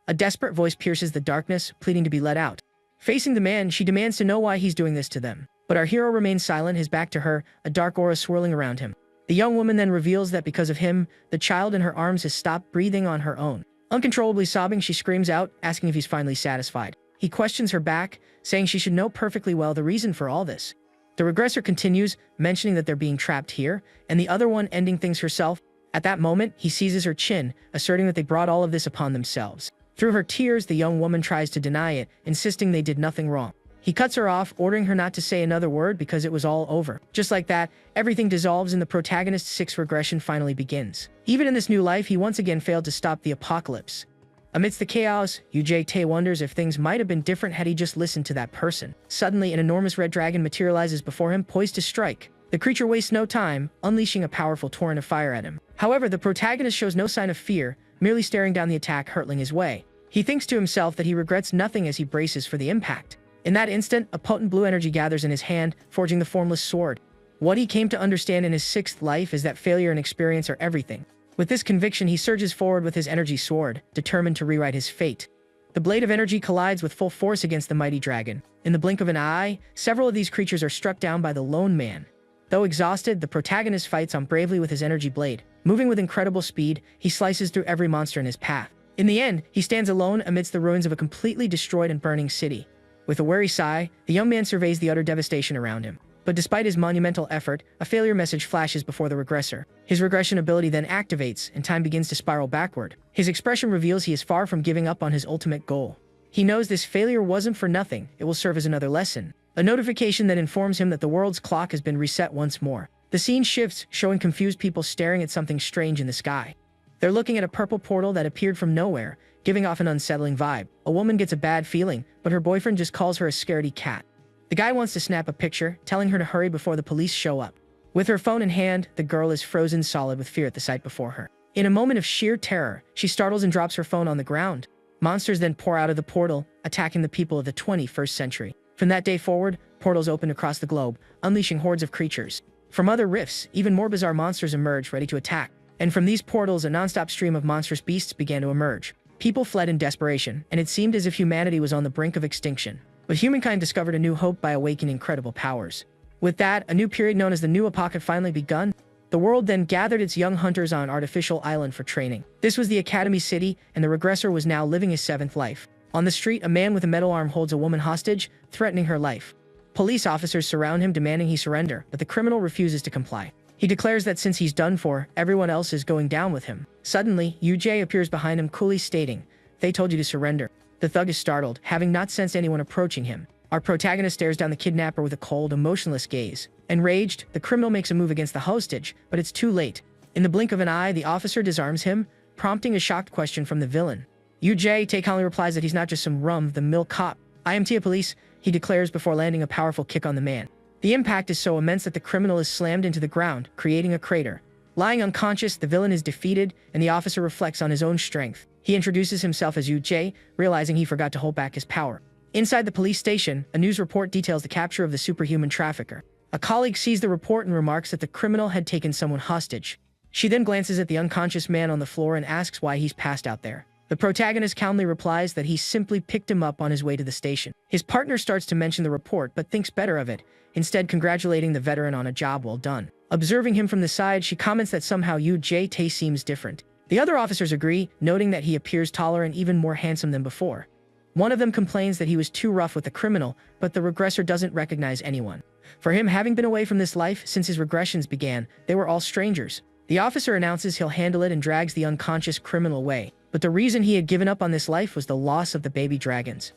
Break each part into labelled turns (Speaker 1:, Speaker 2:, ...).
Speaker 1: A desperate voice pierces the darkness, pleading to be let out. Facing the man, she demands to know why he's doing this to them. But our hero remains silent, his back to her, a dark aura swirling around him. The young woman then reveals that because of him, the child in her arms has stopped breathing on her own. Uncontrollably sobbing, she screams out, asking if he's finally satisfied. He questions her back, saying she should know perfectly well the reason for all this. The regressor continues, mentioning that they're being trapped here, and the other one ending things herself. At that moment, he seizes her chin, asserting that they brought all of this upon themselves. Through her tears, the young woman tries to deny it, insisting they did nothing wrong. He cuts her off, ordering her not to say another word because it was all over. Just like that, everything dissolves and the protagonist's sixth regression finally begins. Even in this new life, he once again failed to stop the apocalypse. Amidst the chaos, UJ wonders if things might have been different had he just listened to that person. Suddenly, an enormous red dragon materializes before him, poised to strike. The creature wastes no time, unleashing a powerful torrent of fire at him. However, the protagonist shows no sign of fear, merely staring down the attack hurtling his way. He thinks to himself that he regrets nothing as he braces for the impact. In that instant, a potent blue energy gathers in his hand, forging the formless sword. What he came to understand in his sixth life is that failure and experience are everything. With this conviction, he surges forward with his energy sword, determined to rewrite his fate. The blade of energy collides with full force against the mighty dragon. In the blink of an eye, several of these creatures are struck down by the lone man. Though exhausted, the protagonist fights on bravely with his energy blade. Moving with incredible speed, he slices through every monster in his path. In the end, he stands alone amidst the ruins of a completely destroyed and burning city. With a weary sigh, the young man surveys the utter devastation around him. But despite his monumental effort, a failure message flashes before the regressor. His regression ability then activates, and time begins to spiral backward. His expression reveals he is far from giving up on his ultimate goal. He knows this failure wasn't for nothing, it will serve as another lesson. A notification that informs him that the world's clock has been reset once more. The scene shifts, showing confused people staring at something strange in the sky. They're looking at a purple portal that appeared from nowhere, giving off an unsettling vibe. A woman gets a bad feeling, but her boyfriend just calls her a scaredy cat. The guy wants to snap a picture, telling her to hurry before the police show up. With her phone in hand, the girl is frozen solid with fear at the sight before her. In a moment of sheer terror, she startles and drops her phone on the ground. Monsters then pour out of the portal, attacking the people of the 21st century. From that day forward, portals opened across the globe, unleashing hordes of creatures. From other rifts, even more bizarre monsters emerged, ready to attack. And from these portals, a non-stop stream of monstrous beasts began to emerge. People fled in desperation, and it seemed as if humanity was on the brink of extinction. But humankind discovered a new hope by awakening incredible powers. With that, a new period known as the New Epoch had finally begun. The world then gathered its young hunters on an artificial island for training. This was the Academy City, and the regressor was now living his seventh life. On the street, a man with a metal arm holds a woman hostage, threatening her life. Police officers surround him, demanding he surrender, but the criminal refuses to comply. He declares that since he's done for, everyone else is going down with him. Suddenly, UJ appears behind him, coolly stating, "They told you to surrender." The thug is startled, having not sensed anyone approaching him. Our protagonist stares down the kidnapper with a cold, emotionless gaze. Enraged, the criminal makes a move against the hostage, but it's too late. In the blink of an eye, the officer disarms him, prompting a shocked question from the villain. UJ calmly replies that he's not just some run-of-the-mill cop. "I am Tia Police," he declares before landing a powerful kick on the man. The impact is so immense that the criminal is slammed into the ground, creating a crater. Lying unconscious, the villain is defeated, and the officer reflects on his own strength. He introduces himself as UJ, realizing he forgot to hold back his power. Inside the police station, a news report details the capture of the superhuman trafficker. A colleague sees the report and remarks that the criminal had taken someone hostage. She then glances at the unconscious man on the floor and asks why he's passed out there. The protagonist calmly replies that he simply picked him up on his way to the station. His partner starts to mention the report but thinks better of it, instead congratulating the veteran on a job well done. Observing him from the side, she comments that somehow UJ seems different. The other officers agree, noting that he appears taller and even more handsome than before. One of them complains that he was too rough with the criminal, but the regressor doesn't recognize anyone. For him, having been away from this life since his regressions began, they were all strangers. The officer announces he'll handle it and drags the unconscious criminal away. But the reason he had given up on this life was the loss of the baby dragons.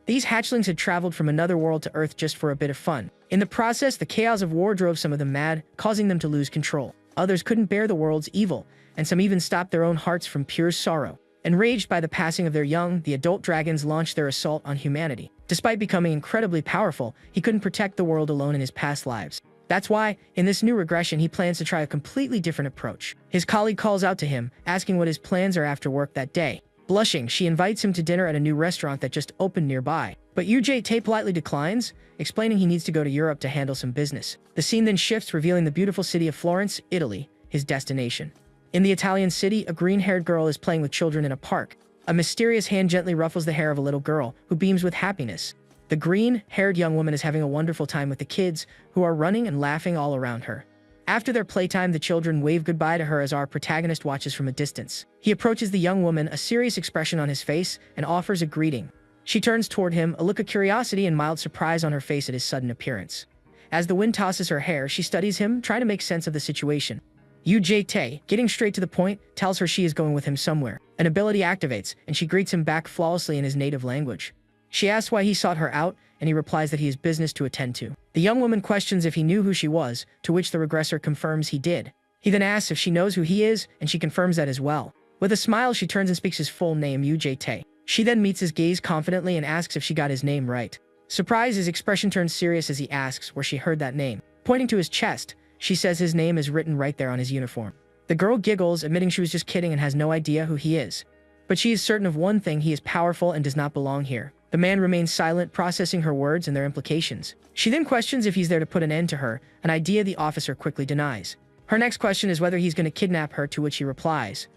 Speaker 1: These hatchlings had traveled from another world to Earth just for a bit of fun. In the process, the chaos of war drove some of them mad, causing them to lose control. Others couldn't bear the world's evil, and some even stopped their own hearts from pure sorrow. Enraged by the passing of their young, the adult dragons launched their assault on humanity. Despite becoming incredibly powerful, he couldn't protect the world alone in his past lives. That's why, in this new regression, he plans to try a completely different approach. His colleague calls out to him, asking what his plans are after work that day. Blushing, she invites him to dinner at a new restaurant that just opened nearby. But UJ politely declines, explaining he needs to go to Europe to handle some business. The scene then shifts, revealing the beautiful city of Florence, Italy, his destination. In the Italian city, a green-haired girl is playing with children in a park. A mysterious hand gently ruffles the hair of a little girl, who beams with happiness. The green-haired young woman is having a wonderful time with the kids, who are running and laughing all around her. After their playtime, the children wave goodbye to her as our protagonist watches from a distance. He approaches the young woman, a serious expression on his face, and offers a greeting. She turns toward him, a look of curiosity and mild surprise on her face at his sudden appearance. As the wind tosses her hair, she studies him, trying to make sense of the situation. UJ getting straight to the point, tells her she is going with him somewhere. An ability activates, and she greets him back flawlessly in his native language. She asks why he sought her out, and he replies that he has business to attend to. The young woman questions if he knew who she was, to which the regressor confirms he did. He then asks if she knows who he is, and she confirms that as well. With a smile, she turns and speaks his full name, UJ. She then meets his gaze confidently and asks if she got his name right. Surprised, his expression turns serious as he asks where she heard that name. Pointing to his chest, she says his name is written right there on his uniform. The girl giggles, admitting she was just kidding and has no idea who he is. But she is certain of one thing: he is powerful and does not belong here. The man remains silent, processing her words and their implications. She then questions if he's there to put an end to her, an idea the officer quickly denies. Her next question is whether he's going to kidnap her, to which he replies,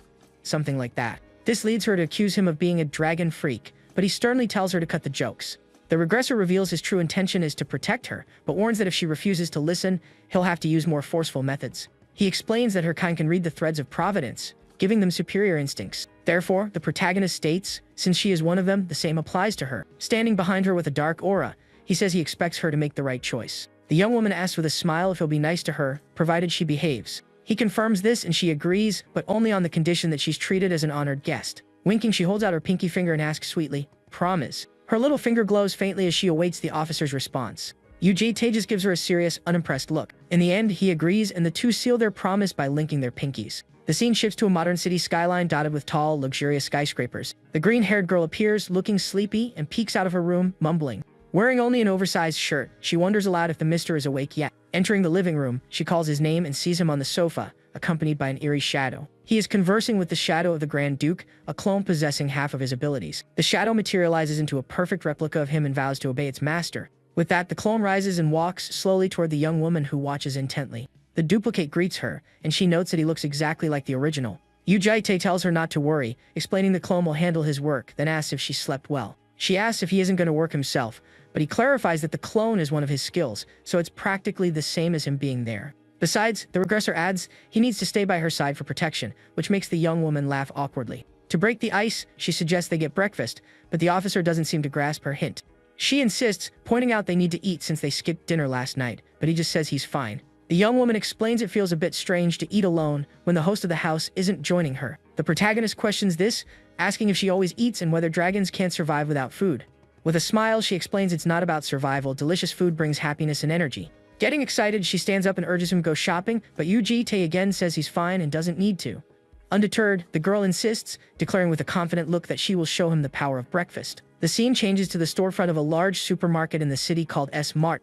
Speaker 1: something like that. This leads her to accuse him of being a dragon freak, but he sternly tells her to cut the jokes. The regressor reveals his true intention is to protect her, but warns that if she refuses to listen, he'll have to use more forceful methods. He explains that her kind can read the threads of providence, giving them superior instincts. Therefore, the protagonist states, since she is one of them, the same applies to her. Standing behind her with a dark aura, he says he expects her to make the right choice. The young woman asks with a smile if he'll be nice to her, provided she behaves. He confirms this and she agrees, but only on the condition that she's treated as an honored guest. Winking, she holds out her pinky finger and asks sweetly, "Promise?" Her little finger glows faintly as she awaits the officer's response. UJ just gives her a serious, unimpressed look. In the end, he agrees, and the two seal their promise by linking their pinkies. The scene shifts to a modern city skyline dotted with tall, luxurious skyscrapers. The green-haired girl appears, looking sleepy, and peeks out of her room, mumbling. Wearing only an oversized shirt, she wonders aloud if the mister is awake yet. Entering the living room, she calls his name and sees him on the sofa, accompanied by an eerie shadow. He is conversing with the shadow of the Grand Duke, a clone possessing half of his abilities. The shadow materializes into a perfect replica of him and vows to obey its master. With that, the clone rises and walks slowly toward the young woman, who watches intently. The duplicate greets her, and she notes that he looks exactly like the original. UJ tells her not to worry, explaining the clone will handle his work, then asks if she slept well. She asks if he isn't going to work himself, but he clarifies that the clone is one of his skills, so it's practically the same as him being there. Besides, the regressor adds he needs to stay by her side for protection, which makes the young woman laugh awkwardly. To break the ice, she suggests they get breakfast, but the officer doesn't seem to grasp her hint. She insists, pointing out they need to eat since they skipped dinner last night, but he just says he's fine. The young woman explains it feels a bit strange to eat alone when the host of the house isn't joining her. The protagonist questions this, asking if she always eats and whether dragons can't survive without food. With a smile, she explains it's not about survival. Delicious food brings happiness and energy. Getting excited, she stands up and urges him to go shopping, but UJ again says he's fine and doesn't need to. Undeterred, the girl insists, declaring with a confident look that she will show him the power of breakfast. The scene changes to the storefront of a large supermarket in the city called S-Mart.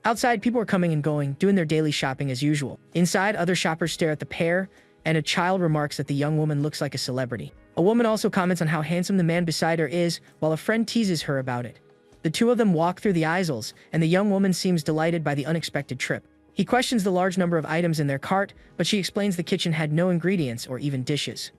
Speaker 1: Outside, people are coming and going, doing their daily shopping as usual. Inside, other shoppers stare at the pair, and a child remarks that the young woman looks like a celebrity. A woman also comments on how handsome the man beside her is, while a friend teases her about it. The two of them walk through the aisles, and the young woman seems delighted by the unexpected trip. He questions the large number of items in their cart, but she explains the kitchen had no ingredients or even dishes.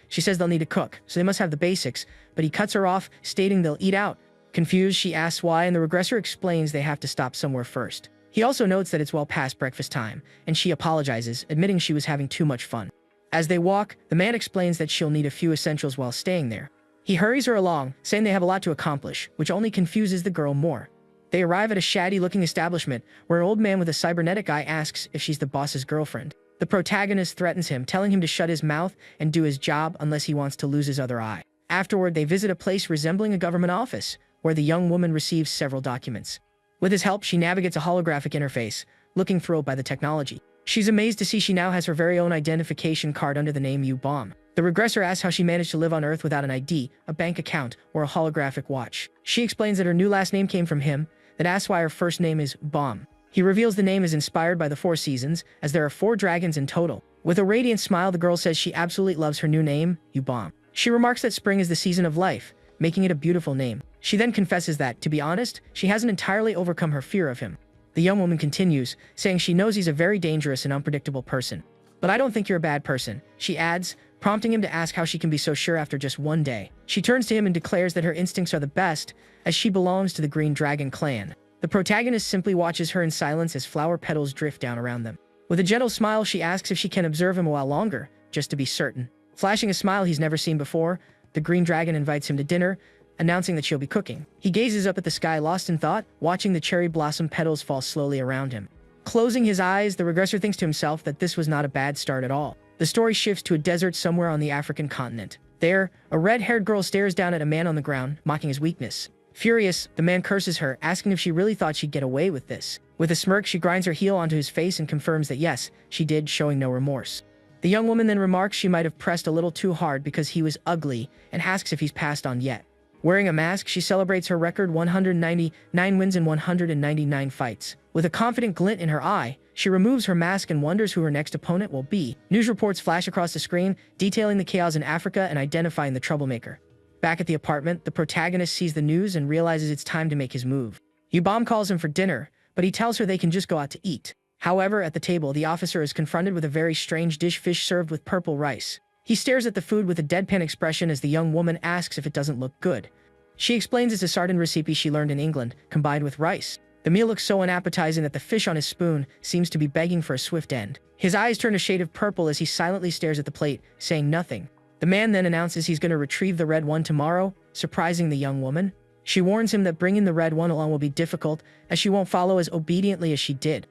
Speaker 1: She says they'll need to cook, so they must have the basics, but he cuts her off, stating they'll eat out. Confused, she asks why, and the regressor explains they have to stop somewhere first. He also notes that it's well past breakfast time, and she apologizes, admitting she was having too much fun. As they walk, the man explains that she'll need a few essentials while staying there. He hurries her along, saying they have a lot to accomplish, which only confuses the girl more. They arrive at a shabby-looking establishment, where an old man with a cybernetic eye asks if she's the boss's girlfriend. The protagonist threatens him, telling him to shut his mouth and do his job unless he wants to lose his other eye. Afterward, they visit a place resembling a government office, where the young woman receives several documents. With his help, she navigates a holographic interface, looking thrilled by the technology. She's amazed to see she now has her very own identification card under the name U-Bomb. The regressor asks how she managed to live on Earth without an ID, a bank account, or a holographic watch. She explains that her new last name came from him, then asks why her first name is Bomb. He reveals the name is inspired by the 4 seasons, as there are 4 dragons in total. With a radiant smile, the girl says she absolutely loves her new name, U-Bomb. She remarks that spring is the season of life, making it a beautiful name. She then confesses that, to be honest, she hasn't entirely overcome her fear of him. The young woman continues, saying she knows he's a very dangerous and unpredictable person. But I don't think you're a bad person, she adds, prompting him to ask how she can be so sure after just one day. She turns to him and declares that her instincts are the best, as she belongs to the Green Dragon clan. The protagonist simply watches her in silence as flower petals drift down around them. With a gentle smile, she asks if she can observe him a while longer, just to be certain. Flashing a smile he's never seen before, the Green Dragon invites him to dinner, announcing that she'll be cooking. He gazes up at the sky, lost in thought, watching the cherry blossom petals fall slowly around him. Closing his eyes, the regressor thinks to himself that this was not a bad start at all. The story shifts to a desert somewhere on the African continent. There, a red-haired girl stares down at a man on the ground, mocking his weakness. Furious, the man curses her, asking if she really thought she'd get away with this. With a smirk, she grinds her heel onto his face and confirms that yes, she did, showing no remorse. The young woman then remarks she might have pressed a little too hard because he was ugly, and asks if he's passed on yet. Wearing a mask, she celebrates her record 199 wins in 199 fights. With a confident glint in her eye, she removes her mask and wonders who her next opponent will be. News reports flash across the screen, detailing the chaos in Africa and identifying the troublemaker. Back at the apartment, the protagonist sees the news and realizes it's time to make his move. Yubom calls him for dinner, but he tells her they can just go out to eat. However, at the table, the officer is confronted with a very strange dish, fish served with purple rice. He stares at the food with a deadpan expression as the young woman asks if it doesn't look good. She explains it's a sardine recipe she learned in England, combined with rice. The meal looks so unappetizing that the fish on his spoon seems to be begging for a swift end. His eyes turn a shade of purple as he silently stares at the plate, saying nothing. The man then announces he's going to retrieve the red one tomorrow, surprising the young woman. She warns him that bringing the red one along will be difficult, as she won't follow as obediently as she did.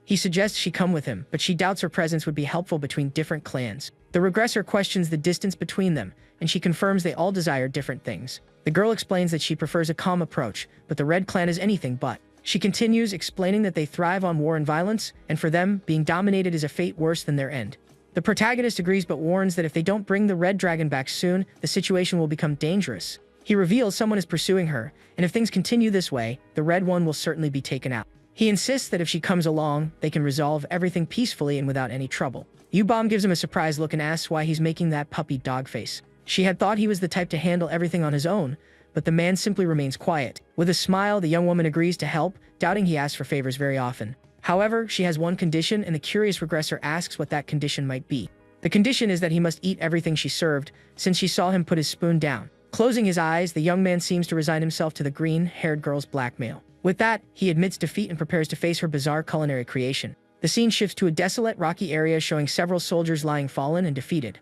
Speaker 1: He suggests she come with him, but she doubts her presence would be helpful between different clans. The regressor questions the distance between them, and she confirms they all desire different things. The girl explains that she prefers a calm approach, but the Red Clan is anything but. She continues, explaining that they thrive on war and violence, and for them, being dominated is a fate worse than their end. The protagonist agrees but warns that if they don't bring the Red Dragon back soon, the situation will become dangerous. He reveals someone is pursuing her, and if things continue this way, the Red One will certainly be taken out. He insists that if she comes along, they can resolve everything peacefully and without any trouble. Yubom gives him a surprised look and asks why he's making that puppy dog face. She had thought he was the type to handle everything on his own, but the man simply remains quiet. With a smile, the young woman agrees to help, doubting he asks for favors very often. However, she has one condition, and the curious regressor asks what that condition might be. The condition is that he must eat everything she served, since she saw him put his spoon down. Closing his eyes, the young man seems to resign himself to the green-haired girl's blackmail. With that, he admits defeat and prepares to face her bizarre culinary creation. The scene shifts to a desolate, rocky area showing several soldiers lying fallen and defeated.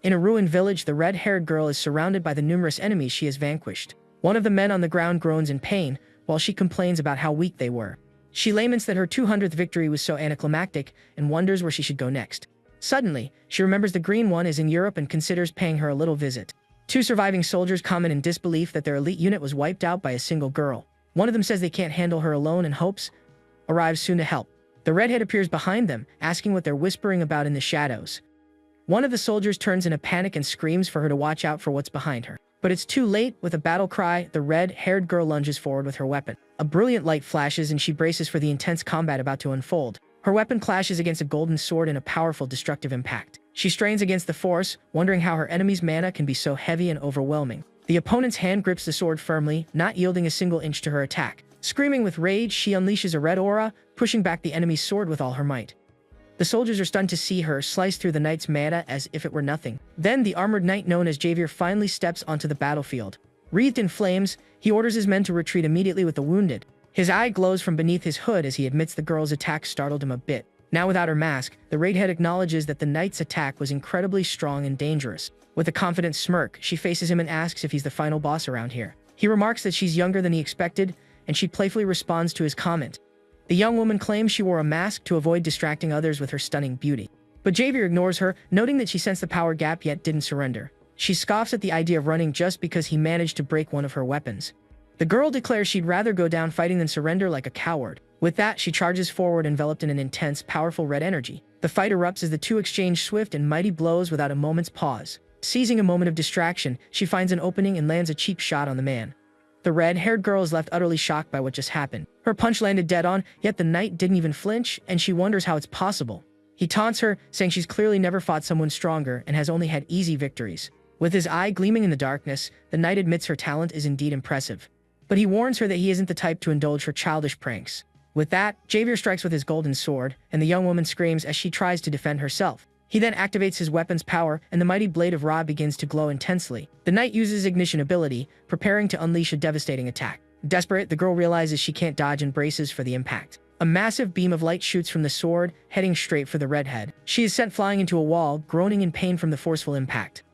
Speaker 1: In a ruined village, the red-haired girl is surrounded by the numerous enemies she has vanquished. One of the men on the ground groans in pain, while she complains about how weak they were. She laments that her 200th victory was so anticlimactic and wonders where she should go next. Suddenly, she remembers the Green One is in Europe and considers paying her a little visit. Two surviving soldiers comment in disbelief that their elite unit was wiped out by a single girl. One of them says they can't handle her alone and hopes arrives soon to help. The redhead appears behind them, asking what they're whispering about in the shadows. One of the soldiers turns in a panic and screams for her to watch out for what's behind her. But it's too late. With a battle cry, the red-haired girl lunges forward with her weapon. A brilliant light flashes and she braces for the intense combat about to unfold. Her weapon clashes against a golden sword in a powerful destructive impact. She strains against the force, wondering how her enemy's mana can be so heavy and overwhelming. The opponent's hand grips the sword firmly, not yielding a single inch to her attack. Screaming with rage, she unleashes a red aura, pushing back the enemy's sword with all her might. The soldiers are stunned to see her slice through the knight's mana as if it were nothing. Then the armored knight known as Javier finally steps onto the battlefield. Wreathed in flames, he orders his men to retreat immediately with the wounded. His eye glows from beneath his hood as he admits the girl's attack startled him a bit. Now without her mask, the redhead acknowledges that the knight's attack was incredibly strong and dangerous. With a confident smirk, she faces him and asks if he's the final boss around here. He remarks that she's younger than he expected, and she playfully responds to his comment. The young woman claims she wore a mask to avoid distracting others with her stunning beauty. But Javier ignores her, noting that she sensed the power gap yet didn't surrender. She scoffs at the idea of running just because he managed to break one of her weapons. The girl declares she'd rather go down fighting than surrender like a coward. With that, she charges forward enveloped in an intense, powerful red energy. The fight erupts as the two exchange swift and mighty blows without a moment's pause. Seizing a moment of distraction, she finds an opening and lands a cheap shot on the man. The red-haired girl is left utterly shocked by what just happened. Her punch landed dead on, yet the knight didn't even flinch, and she wonders how it's possible. He taunts her, saying she's clearly never fought someone stronger and has only had easy victories. With his eye gleaming in the darkness, the knight admits her talent is indeed impressive. But he warns her that he isn't the type to indulge her childish pranks. With that, Javier strikes with his golden sword, and the young woman screams as she tries to defend herself. He then activates his weapon's power, and the mighty blade of Ra begins to glow intensely. The knight uses ignition ability, preparing to unleash a devastating attack. Desperate, the girl realizes she can't dodge and braces for the impact. A massive beam of light shoots from the sword, heading straight for the redhead. She is sent flying into a wall, groaning in pain from the forceful impact.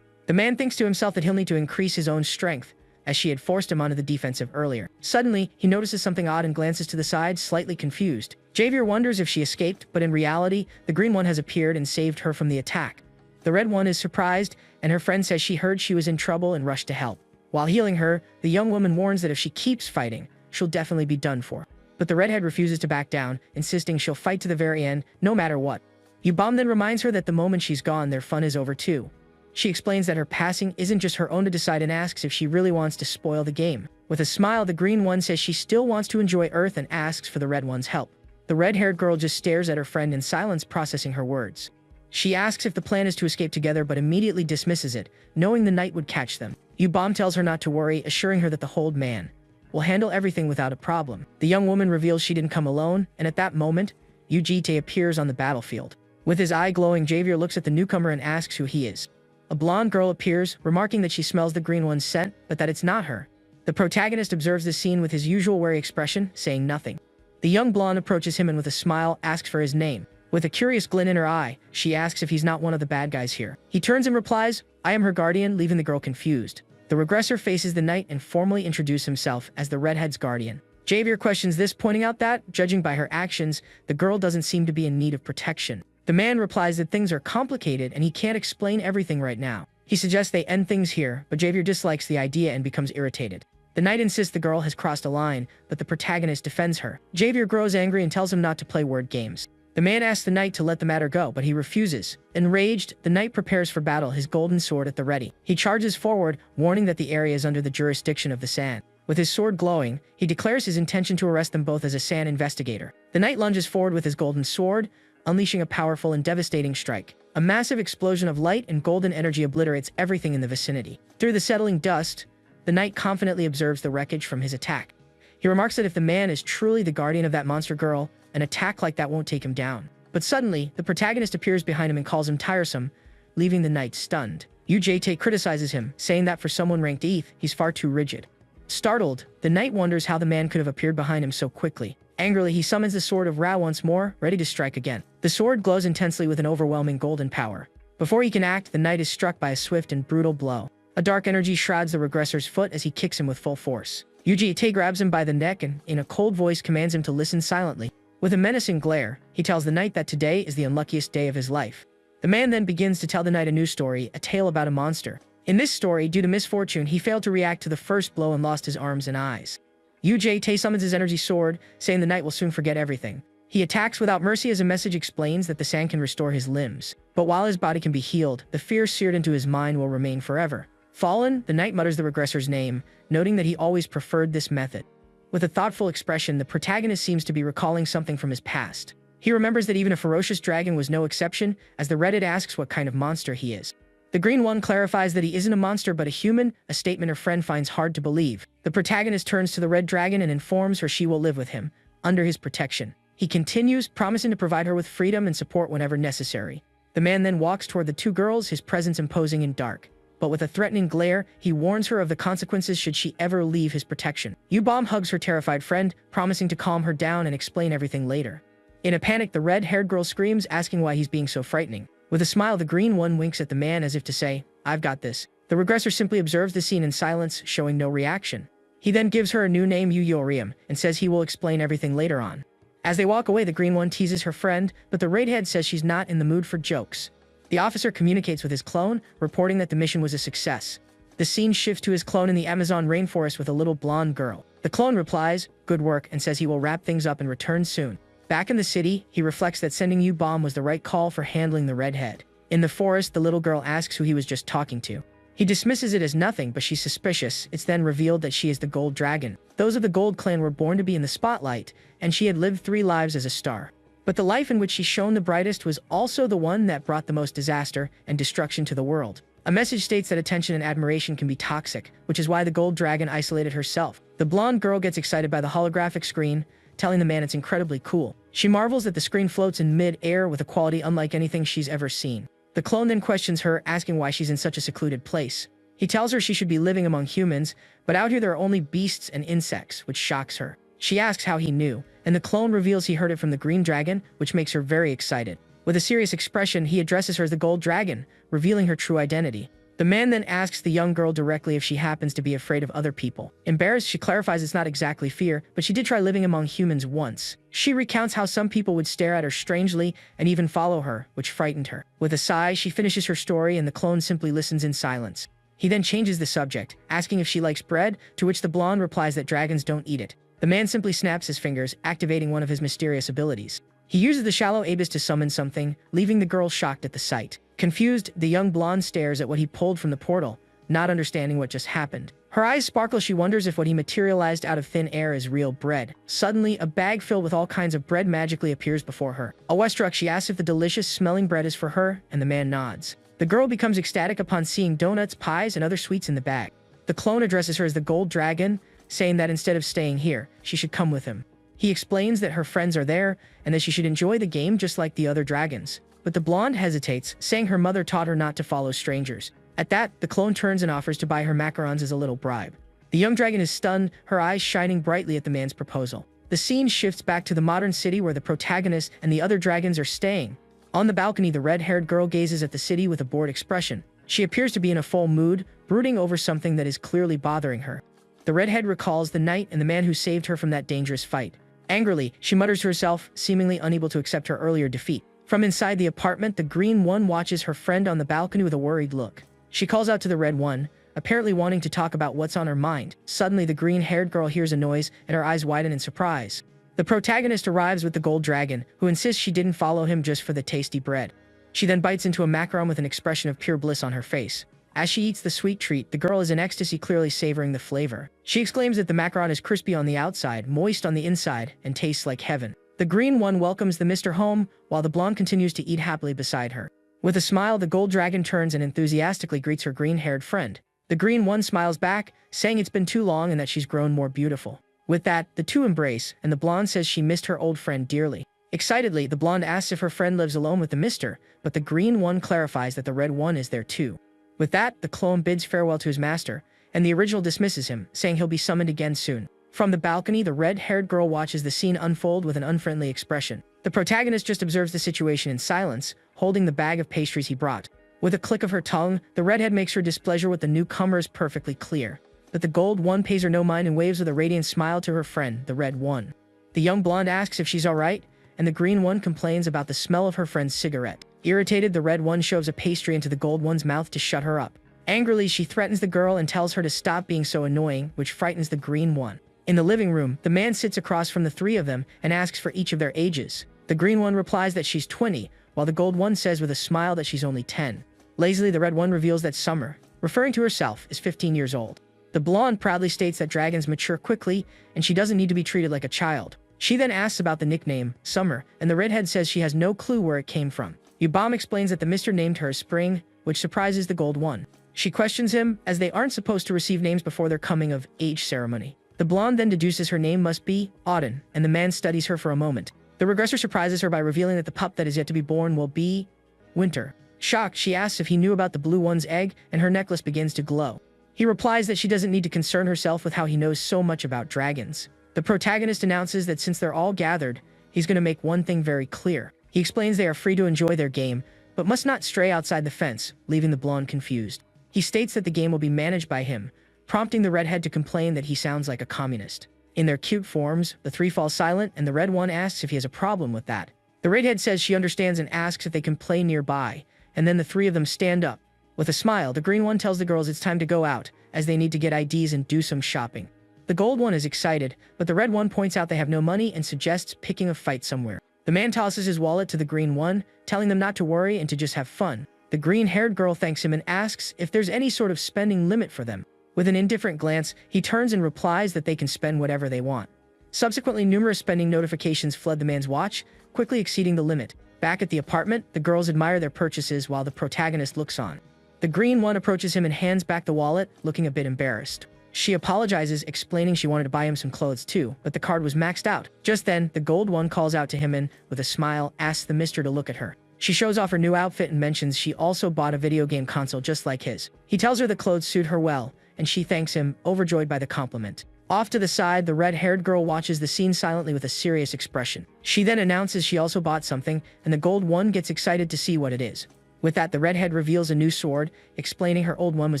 Speaker 1: The man thinks to himself that he'll need to increase his own strength, as she had forced him onto the defensive earlier. Suddenly, he notices something odd and glances to the side, slightly confused. Javier wonders if she escaped, but in reality, the green one has appeared and saved her from the attack. The red one is surprised, and her friend says she heard she was in trouble and rushed to help. While healing her, the young woman warns that if she keeps fighting, she'll definitely be done for. But the redhead refuses to back down, insisting she'll fight to the very end, no matter what. Yubam then reminds her that the moment she's gone, their fun is over too. She explains that her passing isn't just her own to decide and asks if she really wants to spoil the game. With a smile, the green one says she still wants to enjoy Earth and asks for the red one's help. The red-haired girl just stares at her friend in silence, processing her words. She asks if the plan is to escape together, but immediately dismisses it, knowing the knight would catch them. Yubam tells her not to worry, assuring her that the hold man will handle everything without a problem. The young woman reveals she didn't come alone, and at that moment, Ujite appears on the battlefield. With his eye glowing, Javier looks at the newcomer and asks who he is. A blonde girl appears, remarking that she smells the green one's scent, but that it's not her. The protagonist observes the scene with his usual wary expression, saying nothing. The young blonde approaches him and with a smile asks for his name. With a curious glint in her eye, she asks if he's not one of the bad guys here. He turns and replies, "I am her guardian," leaving the girl confused. The regressor faces the knight and formally introduces himself as the redhead's guardian. Javier questions this, pointing out that, judging by her actions, the girl doesn't seem to be in need of protection. The man replies that things are complicated and he can't explain everything right now. He suggests they end things here, but Javier dislikes the idea and becomes irritated. The knight insists the girl has crossed a line, but the protagonist defends her. Javier grows angry and tells him not to play word games. The man asks the knight to let the matter go, but he refuses. Enraged, the knight prepares for battle, his golden sword at the ready. He charges forward, warning that the area is under the jurisdiction of the San. With his sword glowing, he declares his intention to arrest them both as a San investigator. The knight lunges forward with his golden sword, unleashing a powerful and devastating strike. A massive explosion of light and golden energy obliterates everything in the vicinity. Through the settling dust, the knight confidently observes the wreckage from his attack. He remarks that if the man is truly the guardian of that monster girl, an attack like that won't take him down. But suddenly, the protagonist appears behind him and calls him tiresome, leaving the knight stunned. Ujite criticizes him, saying that for someone ranked ETH, he's far too rigid. Startled, the knight wonders how the man could have appeared behind him so quickly. Angrily, he summons the sword of Ra once more, ready to strike again. The sword glows intensely with an overwhelming golden power. Before he can act, the knight is struck by a swift and brutal blow. A dark energy shrouds the reggressor's foot as he kicks him with full force. Ujite grabs him by the neck and, in a cold voice, commands him to listen silently. With a menacing glare, he tells the knight that today is the unluckiest day of his life. The man then begins to tell the knight a new story, a tale about a monster. In this story, due to misfortune, he failed to react to the first blow and lost his arms and eyes. Ujite summons his energy sword, saying the knight will soon forget everything. He attacks without mercy as a message explains that the San can restore his limbs. But while his body can be healed, the fear seared into his mind will remain forever. Fallen, the knight mutters the regressor's name, noting that he always preferred this method. With a thoughtful expression, the protagonist seems to be recalling something from his past. He remembers that even a ferocious dragon was no exception, as the redhead asks what kind of monster he is. The green one clarifies that he isn't a monster but a human, a statement her friend finds hard to believe. The protagonist turns to the red dragon and informs her she will live with him, under his protection. He continues, promising to provide her with freedom and support whenever necessary. The man then walks toward the two girls, his presence imposing and dark. But with a threatening glare, he warns her of the consequences should she ever leave his protection. Yubam hugs her terrified friend, promising to calm her down and explain everything later. In a panic, the red-haired girl screams, asking why he's being so frightening. With a smile, the green one winks at the man as if to say, "I've got this." The regressor simply observes the scene in silence, showing no reaction. He then gives her a new name, Uyorium, and says he will explain everything later on. As they walk away, the green one teases her friend, but the redhead says she's not in the mood for jokes. The officer communicates with his clone, reporting that the mission was a success. The scene shifts to his clone in the Amazon rainforest with a little blonde girl. The clone replies, "Good work," and says he will wrap things up and return soon. Back in the city, he reflects that sending Yubam was the right call for handling the redhead. In the forest, the little girl asks who he was just talking to. He dismisses it as nothing, but she's suspicious. It's then revealed that she is the Gold Dragon. Those of the Gold clan were born to be in the spotlight, and she had lived 3 lives as a star. But the life in which she shone the brightest was also the one that brought the most disaster and destruction to the world. A message states that attention and admiration can be toxic, which is why the Gold Dragon isolated herself. The blonde girl gets excited by the holographic screen, telling the man it's incredibly cool. She marvels that the screen floats in mid-air with a quality unlike anything she's ever seen. The clone then questions her, asking why she's in such a secluded place. He tells her she should be living among humans, but out here there are only beasts and insects, which shocks her. She asks how he knew, and the clone reveals he heard it from the green dragon, which makes her very excited. With a serious expression, he addresses her as the gold dragon, revealing her true identity. The man then asks the young girl directly if she happens to be afraid of other people. Embarrassed, she clarifies it's not exactly fear, but she did try living among humans once. She recounts how some people would stare at her strangely and even follow her, which frightened her. With a sigh, she finishes her story and the clone simply listens in silence. He then changes the subject, asking if she likes bread, to which the blonde replies that dragons don't eat it. The man simply snaps his fingers, activating one of his mysterious abilities. He uses the shallow abyss to summon something, leaving the girl shocked at the sight. Confused, the young blonde stares at what he pulled from the portal, not understanding what just happened. Her eyes sparkle. She wonders if what he materialized out of thin air is real bread. Suddenly, a bag filled with all kinds of bread magically appears before her. Awestruck, she asks if the delicious-smelling bread is for her, and the man nods. The girl becomes ecstatic upon seeing donuts, pies, and other sweets in the bag. The clone addresses her as the gold dragon, saying that instead of staying here, she should come with him. He explains that her friends are there, and that she should enjoy the game just like the other dragons. But the blonde hesitates, saying her mother taught her not to follow strangers. At that, the clone turns and offers to buy her macarons as a little bribe. The young dragon is stunned, her eyes shining brightly at the man's proposal. The scene shifts back to the modern city where the protagonist and the other dragons are staying. On the balcony, the red-haired girl gazes at the city with a bored expression. She appears to be in a full mood, brooding over something that is clearly bothering her. The redhead recalls the knight and the man who saved her from that dangerous fight. Angrily, she mutters to herself, seemingly unable to accept her earlier defeat. From inside the apartment, the green one watches her friend on the balcony with a worried look. She calls out to the red one, apparently wanting to talk about what's on her mind. Suddenly, the green-haired girl hears a noise, and her eyes widen in surprise. The protagonist arrives with the gold dragon, who insists she didn't follow him just for the tasty bread. She then bites into a macaron with an expression of pure bliss on her face. As she eats the sweet treat, the girl is in ecstasy, clearly savoring the flavor. She exclaims that the macaron is crispy on the outside, moist on the inside, and tastes like heaven. The green one welcomes the Mr. home, while the blonde continues to eat happily beside her. With a smile, the gold dragon turns and enthusiastically greets her green-haired friend. The green one smiles back, saying it's been too long and that she's grown more beautiful. With that, the two embrace, and the blonde says she missed her old friend dearly. Excitedly, the blonde asks if her friend lives alone with the Mr., but the green one clarifies that the red one is there too. With that, the clone bids farewell to his master, and the original dismisses him, saying he'll be summoned again soon. From the balcony, the red-haired girl watches the scene unfold with an unfriendly expression. The protagonist just observes the situation in silence, holding the bag of pastries he brought. With a click of her tongue, the redhead makes her displeasure with the newcomers perfectly clear. But the gold one pays her no mind and waves with a radiant smile to her friend, the red one. The young blonde asks if she's alright, and the green one complains about the smell of her friend's cigarette. Irritated, the red one shoves a pastry into the gold one's mouth to shut her up. Angrily, she threatens the girl and tells her to stop being so annoying, which frightens the green one. In the living room, the man sits across from the three of them and asks for each of their ages. The green one replies that she's 20, while the gold one says with a smile that she's only 10. Lazily, the red one reveals that Summer, referring to herself, is 15 years old. The blonde proudly states that dragons mature quickly and she doesn't need to be treated like a child. She then asks about the nickname, Summer, and the redhead says she has no clue where it came from. Yubam explains that the Mr. named her Spring, which surprises the gold one. She questions him, as they aren't supposed to receive names before their coming-of-age ceremony. The blonde then deduces her name must be Auden, and the man studies her for a moment. The regressor surprises her by revealing that the pup that is yet to be born will be Winter. Shocked, she asks if he knew about the blue one's egg, and her necklace begins to glow. He replies that she doesn't need to concern herself with how he knows so much about dragons. The protagonist announces that since they're all gathered, he's going to make one thing very clear. He explains they are free to enjoy their game, but must not stray outside the fence, leaving the blonde confused. He states that the game will be managed by him, prompting the redhead to complain that he sounds like a communist. In their cute forms, the three fall silent, and the red one asks if he has a problem with that. The redhead says she understands and asks if they can play nearby, and then the three of them stand up. With a smile, the green one tells the girls it's time to go out, as they need to get IDs and do some shopping. The gold one is excited, but the red one points out they have no money and suggests picking a fight somewhere. The man tosses his wallet to the green one, telling them not to worry and to just have fun. The green-haired girl thanks him and asks if there's any sort of spending limit for them. With an indifferent glance, he turns and replies that they can spend whatever they want. Subsequently, numerous spending notifications flood the man's watch, quickly exceeding the limit. Back at the apartment, the girls admire their purchases while the protagonist looks on. The green one approaches him and hands back the wallet, looking a bit embarrassed. She apologizes, explaining she wanted to buy him some clothes too, but the card was maxed out. Just then, the gold one calls out to him and, with a smile, asks the mister to look at her. She shows off her new outfit and mentions she also bought a video game console just like his. He tells her the clothes suit her well, and she thanks him, overjoyed by the compliment. Off to the side, the red-haired girl watches the scene silently with a serious expression. She then announces she also bought something, and the gold one gets excited to see what it is. With that, the redhead reveals a new sword, explaining her old one was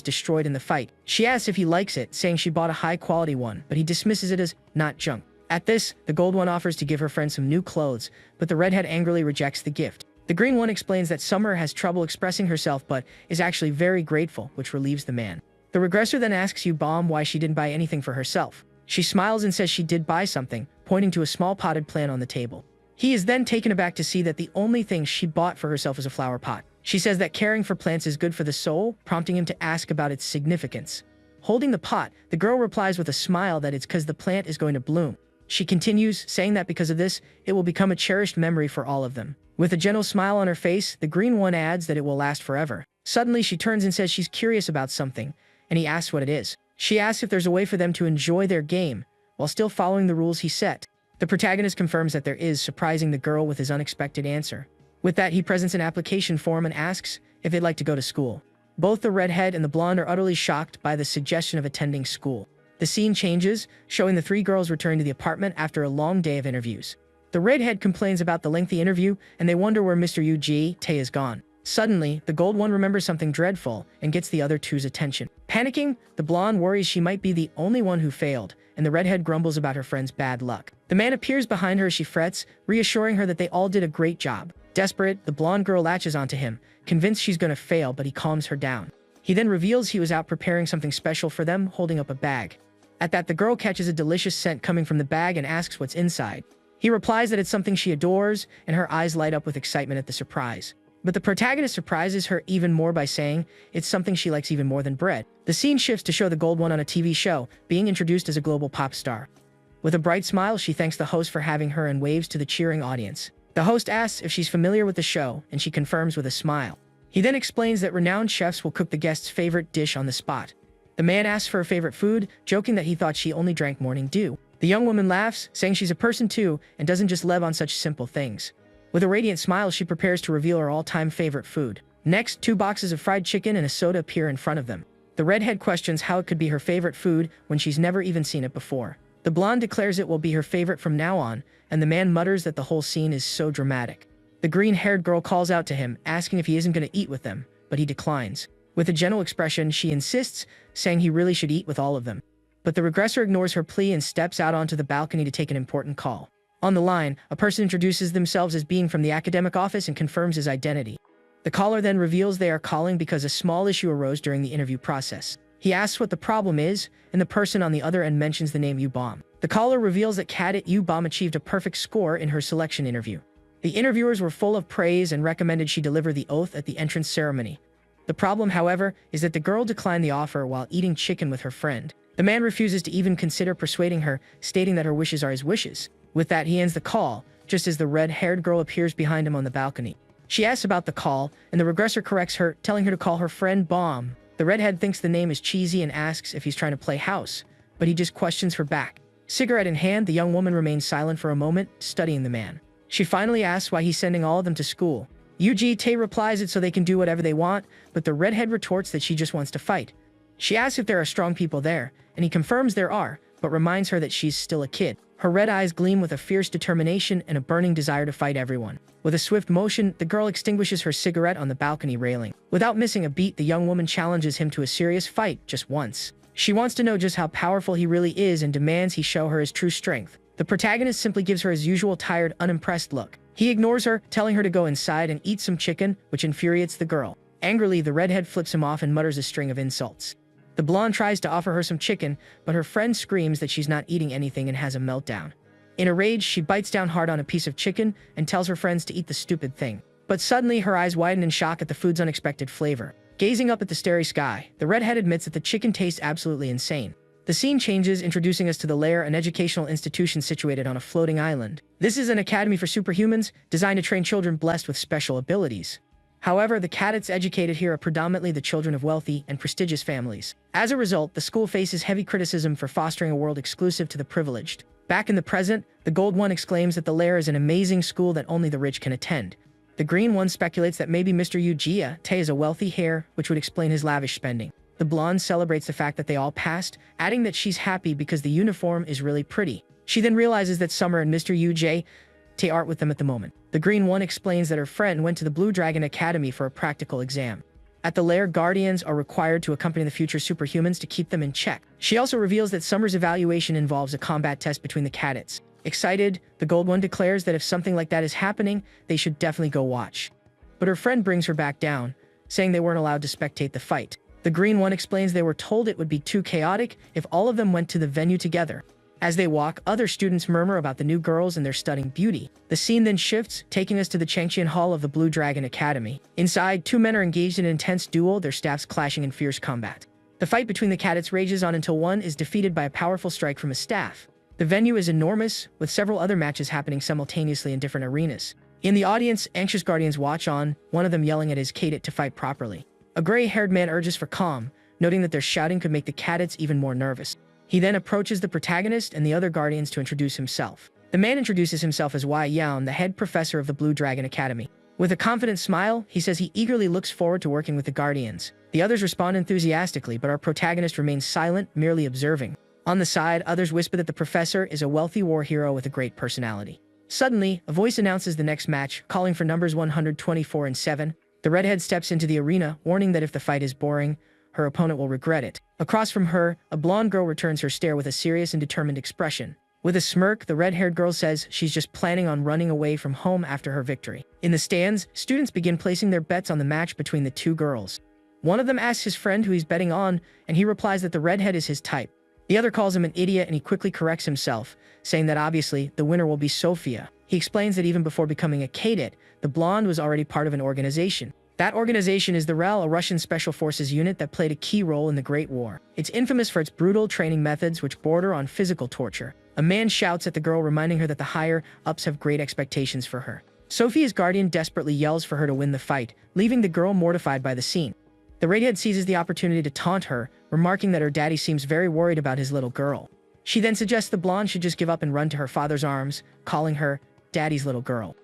Speaker 1: destroyed in the fight. She asks if he likes it, saying she bought a high-quality one, but he dismisses it as not junk. At this, the gold one offers to give her friend some new clothes, but the redhead angrily rejects the gift. The green one explains that Summer has trouble expressing herself but is actually very grateful, which relieves the man. The regressor then asks Bomb why she didn't buy anything for herself. She smiles and says she did buy something, pointing to a small potted plant on the table. He is then taken aback to see that the only thing she bought for herself is a flower pot. She says that caring for plants is good for the soul, prompting him to ask about its significance. Holding the pot, the girl replies with a smile that it's because the plant is going to bloom. She continues, saying that because of this, it will become a cherished memory for all of them. With a gentle smile on her face, the green one adds that it will last forever. Suddenly, she turns and says she's curious about something, and he asks what it is. She asks if there's a way for them to enjoy their game, while still following the rules he set. The protagonist confirms that there is, surprising the girl with his unexpected answer. With that, he presents an application form and asks if they'd like to go to school. Both the redhead and the blonde are utterly shocked by the suggestion of attending school. The scene changes, showing the three girls returning to the apartment after a long day of interviews. The redhead complains about the lengthy interview, and they wonder where Mr. Tae is gone. Suddenly, the gold one remembers something dreadful and gets the other two's attention. Panicking, the blonde worries she might be the only one who failed, and the redhead grumbles about her friend's bad luck. The man appears behind her as she frets, reassuring her that they all did a great job. Desperate, the blonde girl latches onto him, convinced she's going to fail, but he calms her down. He then reveals he was out preparing something special for them, holding up a bag. At that, the girl catches a delicious scent coming from the bag and asks what's inside. He replies that it's something she adores, and her eyes light up with excitement at the surprise. But the protagonist surprises her even more by saying it's something she likes even more than bread. The scene shifts to show the gold one on a TV show, being introduced as a global pop star. With a bright smile, she thanks the host for having her and waves to the cheering audience. The host asks if she's familiar with the show, and she confirms with a smile. He then explains that renowned chefs will cook the guest's favorite dish on the spot. The man asks for her favorite food, joking that he thought she only drank morning dew. The young woman laughs, saying she's a person too, and doesn't just live on such simple things. With a radiant smile, she prepares to reveal her all-time favorite food. Next, 2 boxes of fried chicken and a soda appear in front of them. The redhead questions how it could be her favorite food when she's never even seen it before. The blonde declares it will be her favorite from now on, and the man mutters that the whole scene is so dramatic. The green-haired girl calls out to him, asking if he isn't going to eat with them, but he declines. With a gentle expression, she insists, saying he really should eat with all of them. But the regressor ignores her plea and steps out onto the balcony to take an important call. On the line, a person introduces themselves as being from the academic office and confirms his identity. The caller then reveals they are calling because a small issue arose during the interview process. He asks what the problem is, and the person on the other end mentions the name Bomb. The caller reveals that cadet Bomb achieved a perfect score in her selection interview. The interviewers were full of praise and recommended she deliver the oath at the entrance ceremony. The problem, however, is that the girl declined the offer while eating chicken with her friend. The man refuses to even consider persuading her, stating that her wishes are his wishes. With that, he ends the call, just as the red-haired girl appears behind him on the balcony. She asks about the call, and the regressor corrects her, telling her to call her friend Bomb. The redhead thinks the name is cheesy and asks if he's trying to play house, but he just questions her back. Cigarette in hand, the young woman remains silent for a moment, studying the man. She finally asks why he's sending all of them to school. Tae replies it so they can do whatever they want, but the redhead retorts that she just wants to fight. She asks if there are strong people there, and he confirms there are, but reminds her that she's still a kid. Her red eyes gleam with a fierce determination and a burning desire to fight everyone. With a swift motion, the girl extinguishes her cigarette on the balcony railing. Without missing a beat, the young woman challenges him to a serious fight just once. She wants to know just how powerful he really is and demands he show her his true strength. The protagonist simply gives her his usual tired, unimpressed look. He ignores her, telling her to go inside and eat some chicken, which infuriates the girl. Angrily, the redhead flips him off and mutters a string of insults. The blonde tries to offer her some chicken, but her friend screams that she's not eating anything and has a meltdown. In a rage, she bites down hard on a piece of chicken and tells her friends to eat the stupid thing. But suddenly, her eyes widen in shock at the food's unexpected flavor. Gazing up at the starry sky, the redhead admits that the chicken tastes absolutely insane. The scene changes, introducing us to the Lair, an educational institution situated on a floating island. This is an academy for superhumans, designed to train children blessed with special abilities. However, the cadets educated here are predominantly the children of wealthy and prestigious families. As a result, the school faces heavy criticism for fostering a world exclusive to the privileged. Back in the present, the gold one exclaims that the lair is an amazing school that only the rich can attend. The green one speculates that maybe Mr. Yu Te is a wealthy heir, which would explain his lavish spending. The blonde celebrates the fact that they all passed, adding that she's happy because the uniform is really pretty. She then realizes that Summer and Mr. Yu Te aren't with them at the moment. The green one explains that her friend went to the Blue Dragon Academy for a practical exam. At the lair, guardians are required to accompany the future superhumans to keep them in check. She also reveals that Summer's evaluation involves a combat test between the cadets. Excited, the gold one declares that if something like that is happening, they should definitely go watch. But her friend brings her back down, saying they weren't allowed to spectate the fight. The green one explains they were told it would be too chaotic if all of them went to the venue together. As they walk, other students murmur about the new girls and their stunning beauty. The scene then shifts, taking us to the Changqian Hall of the Blue Dragon Academy. Inside, two men are engaged in an intense duel, their staffs clashing in fierce combat. The fight between the cadets rages on until one is defeated by a powerful strike from a staff. The venue is enormous, with several other matches happening simultaneously in different arenas. In the audience, anxious guardians watch on, one of them yelling at his cadet to fight properly. A gray-haired man urges for calm, noting that their shouting could make the cadets even more nervous. He then approaches the protagonist and the other guardians to introduce himself. The man introduces himself as Wei Yaon, the head professor of the Blue Dragon Academy. With a confident smile, he says he eagerly looks forward to working with the guardians. The others respond enthusiastically, but our protagonist remains silent, merely observing. On the side, others whisper that the professor is a wealthy war hero with a great personality. Suddenly, a voice announces the next match, calling for numbers 124 and 7. The redhead steps into the arena, warning that if the fight is boring, her opponent will regret it. Across from her, a blonde girl returns her stare with a serious and determined expression. With a smirk, the red-haired girl says she's just planning on running away from home after her victory. In the stands, students begin placing their bets on the match between the two girls. One of them asks his friend who he's betting on, and he replies that the redhead is his type. The other calls him an idiot, and he quickly corrects himself, saying that obviously the winner will be Sophia. He explains that even before becoming a cadet, the blonde was already part of an organization. That organization is the REL, a Russian special forces unit that played a key role in the Great War. It's infamous for its brutal training methods which border on physical torture. A man shouts at the girl, reminding her that the higher-ups have great expectations for her. Sophia's guardian desperately yells for her to win the fight, leaving the girl mortified by the scene. The redhead seizes the opportunity to taunt her, remarking that her daddy seems very worried about his little girl. She then suggests the blonde should just give up and run to her father's arms, calling her daddy's little girl.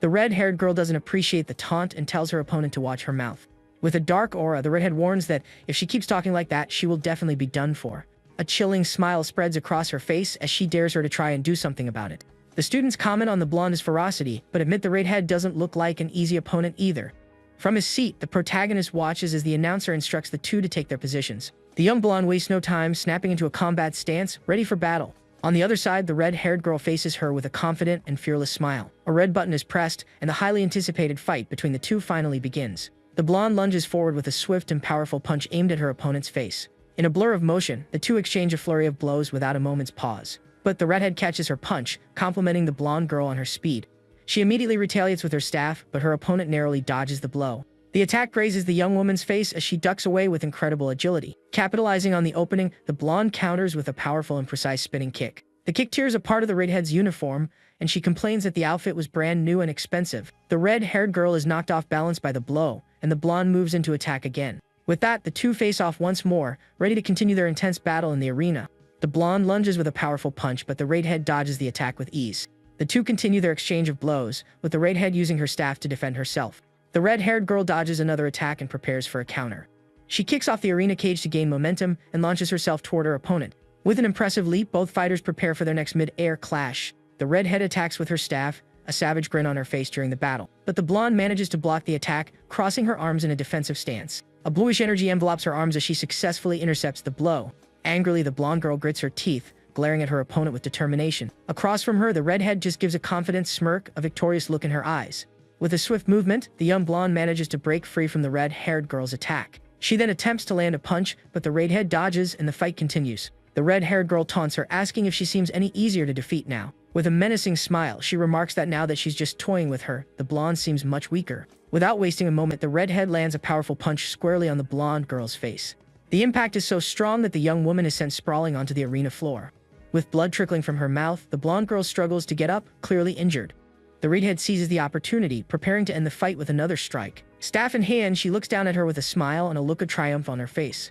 Speaker 1: The red-haired girl doesn't appreciate the taunt and tells her opponent to watch her mouth. With a dark aura, the redhead warns that if she keeps talking like that, she will definitely be done for. A chilling smile spreads across her face as she dares her to try and do something about it. The students comment on the blonde's ferocity, but admit the redhead doesn't look like an easy opponent either. From his seat, the protagonist watches as the announcer instructs the two to take their positions. The young blonde wastes no time, snapping into a combat stance, ready for battle. On the other side, the red-haired girl faces her with a confident and fearless smile. A red button is pressed, and the highly anticipated fight between the two finally begins. The blonde lunges forward with a swift and powerful punch aimed at her opponent's face. In a blur of motion, the two exchange a flurry of blows without a moment's pause. But the redhead catches her punch, complimenting the blonde girl on her speed. She immediately retaliates with her staff, but her opponent narrowly dodges the blow. The attack grazes the young woman's face as she ducks away with incredible agility. Capitalizing on the opening, the blonde counters with a powerful and precise spinning kick. The kick tears a part of the redhead's uniform, and she complains that the outfit was brand new and expensive. The red-haired girl is knocked off balance by the blow, and the blonde moves into attack again. With that, the two face off once more, ready to continue their intense battle in the arena. The blonde lunges with a powerful punch, but the redhead dodges the attack with ease. The two continue their exchange of blows, with the redhead using her staff to defend herself. The red-haired girl dodges another attack and prepares for a counter. She kicks off the arena cage to gain momentum and launches herself toward her opponent. With an impressive leap, both fighters prepare for their next mid-air clash. The redhead attacks with her staff, a savage grin on her face during the battle. But the blonde manages to block the attack, crossing her arms in a defensive stance. A bluish energy envelopes her arms as she successfully intercepts the blow. Angrily, the blonde girl grits her teeth, glaring at her opponent with determination. Across from her, the redhead just gives a confident smirk, a victorious look in her eyes. With a swift movement, the young blonde manages to break free from the red-haired girl's attack. She then attempts to land a punch, but the redhead dodges and the fight continues. The red-haired girl taunts her, asking if she seems any easier to defeat now. With a menacing smile, she remarks that now that she's just toying with her, the blonde seems much weaker. Without wasting a moment, the redhead lands a powerful punch squarely on the blonde girl's face. The impact is so strong that the young woman is sent sprawling onto the arena floor. With blood trickling from her mouth, the blonde girl struggles to get up, clearly injured. The redhead seizes the opportunity, preparing to end the fight with another strike. Staff in hand, she looks down at her with a smile and a look of triumph on her face.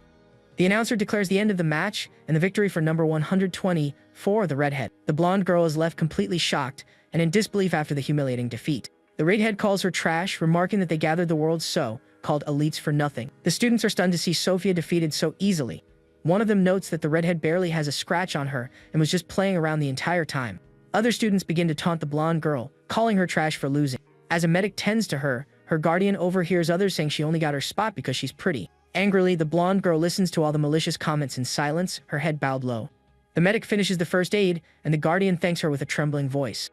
Speaker 1: The announcer declares the end of the match and the victory for number 124, the redhead. The blonde girl is left completely shocked and in disbelief after the humiliating defeat. The redhead calls her trash, remarking that they gathered the world's so-called elites for nothing. The students are stunned to see Sophia defeated so easily. One of them notes that the redhead barely has a scratch on her and was just playing around the entire time. Other students begin to taunt the blonde girl, calling her trash for losing. As a medic tends to her, her guardian overhears others saying she only got her spot because she's pretty. Angrily, the blonde girl listens to all the malicious comments in silence, her head bowed low. The medic finishes the first aid, and the guardian thanks her with a trembling voice.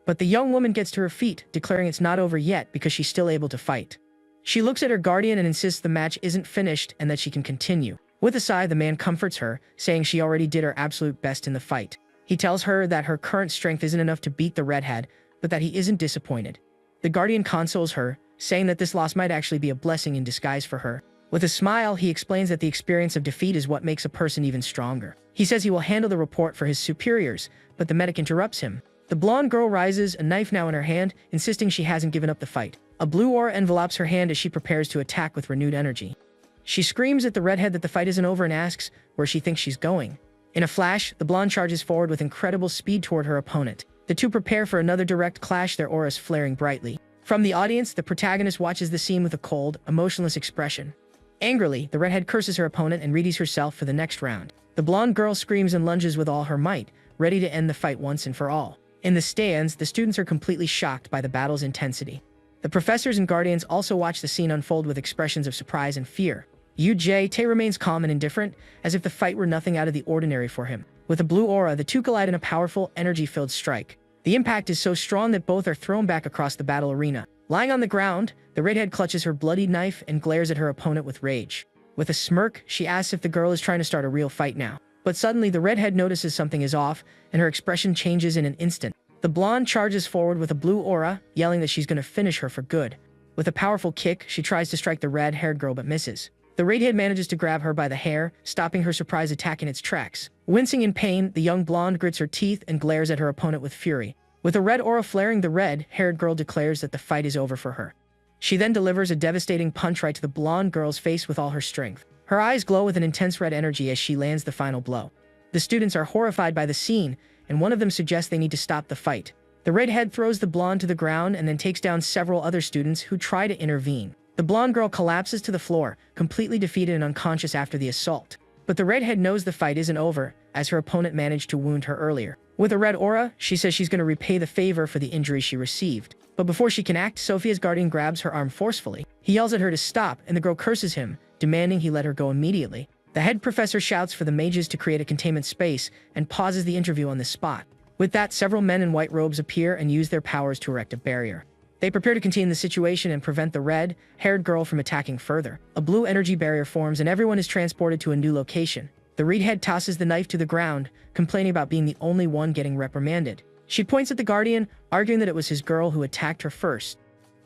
Speaker 1: But the young woman gets to her feet, declaring it's not over yet because she's still able to fight. She looks at her guardian and insists the match isn't finished and that she can continue. With a sigh, the man comforts her, saying she already did her absolute best in the fight. He tells her that her current strength isn't enough to beat the redhead, but that he isn't disappointed. The guardian consoles her, saying that this loss might actually be a blessing in disguise for her. With a smile, he explains that the experience of defeat is what makes a person even stronger. He says he will handle the report for his superiors, but the medic interrupts him. The blonde girl rises, a knife now in her hand, insisting she hasn't given up the fight. A blue aura envelopes her hand as she prepares to attack with renewed energy. She screams at the redhead that the fight isn't over and asks where she thinks she's going. In a flash, the blonde charges forward with incredible speed toward her opponent. The two prepare for another direct clash, their auras flaring brightly. From the audience, the protagonist watches the scene with a cold, emotionless expression. Angrily, the redhead curses her opponent and readies herself for the next round. The blonde girl screams and lunges with all her might, ready to end the fight once and for all. In the stands, the students are completely shocked by the battle's intensity. The professors and guardians also watch the scene unfold with expressions of surprise and fear. Tay remains calm and indifferent, as if the fight were nothing out of the ordinary for him. With a blue aura, the two collide in a powerful, energy-filled strike. The impact is so strong that both are thrown back across the battle arena. Lying on the ground, the redhead clutches her bloody knife and glares at her opponent with rage. With a smirk, she asks if the girl is trying to start a real fight now. But suddenly, the redhead notices something is off, and her expression changes in an instant. The blonde charges forward with a blue aura, yelling that she's going to finish her for good. With a powerful kick, she tries to strike the red-haired girl but misses. The redhead manages to grab her by the hair, stopping her surprise attack in its tracks. Wincing in pain, the young blonde grits her teeth and glares at her opponent with fury. With a red aura flaring, the red-haired girl declares that the fight is over for her. She then delivers a devastating punch right to the blonde girl's face with all her strength. Her eyes glow with an intense red energy as she lands the final blow. The students are horrified by the scene, and one of them suggests they need to stop the fight. The redhead throws the blonde to the ground and then takes down several other students who try to intervene. The blonde girl collapses to the floor, completely defeated and unconscious after the assault. But the redhead knows the fight isn't over, as her opponent managed to wound her earlier. With a red aura, she says she's going to repay the favor for the injury she received. But before she can act, Sophia's guardian grabs her arm forcefully. He yells at her to stop, and the girl curses him, demanding he let her go immediately. The head professor shouts for the mages to create a containment space and pauses the interview on the spot. With that, several men in white robes appear and use their powers to erect a barrier. They prepare to contain the situation and prevent the red-haired girl from attacking further. A blue energy barrier forms and everyone is transported to a new location. The redhead tosses the knife to the ground, complaining about being the only one getting reprimanded. She points at the guardian, arguing that it was his girl who attacked her first.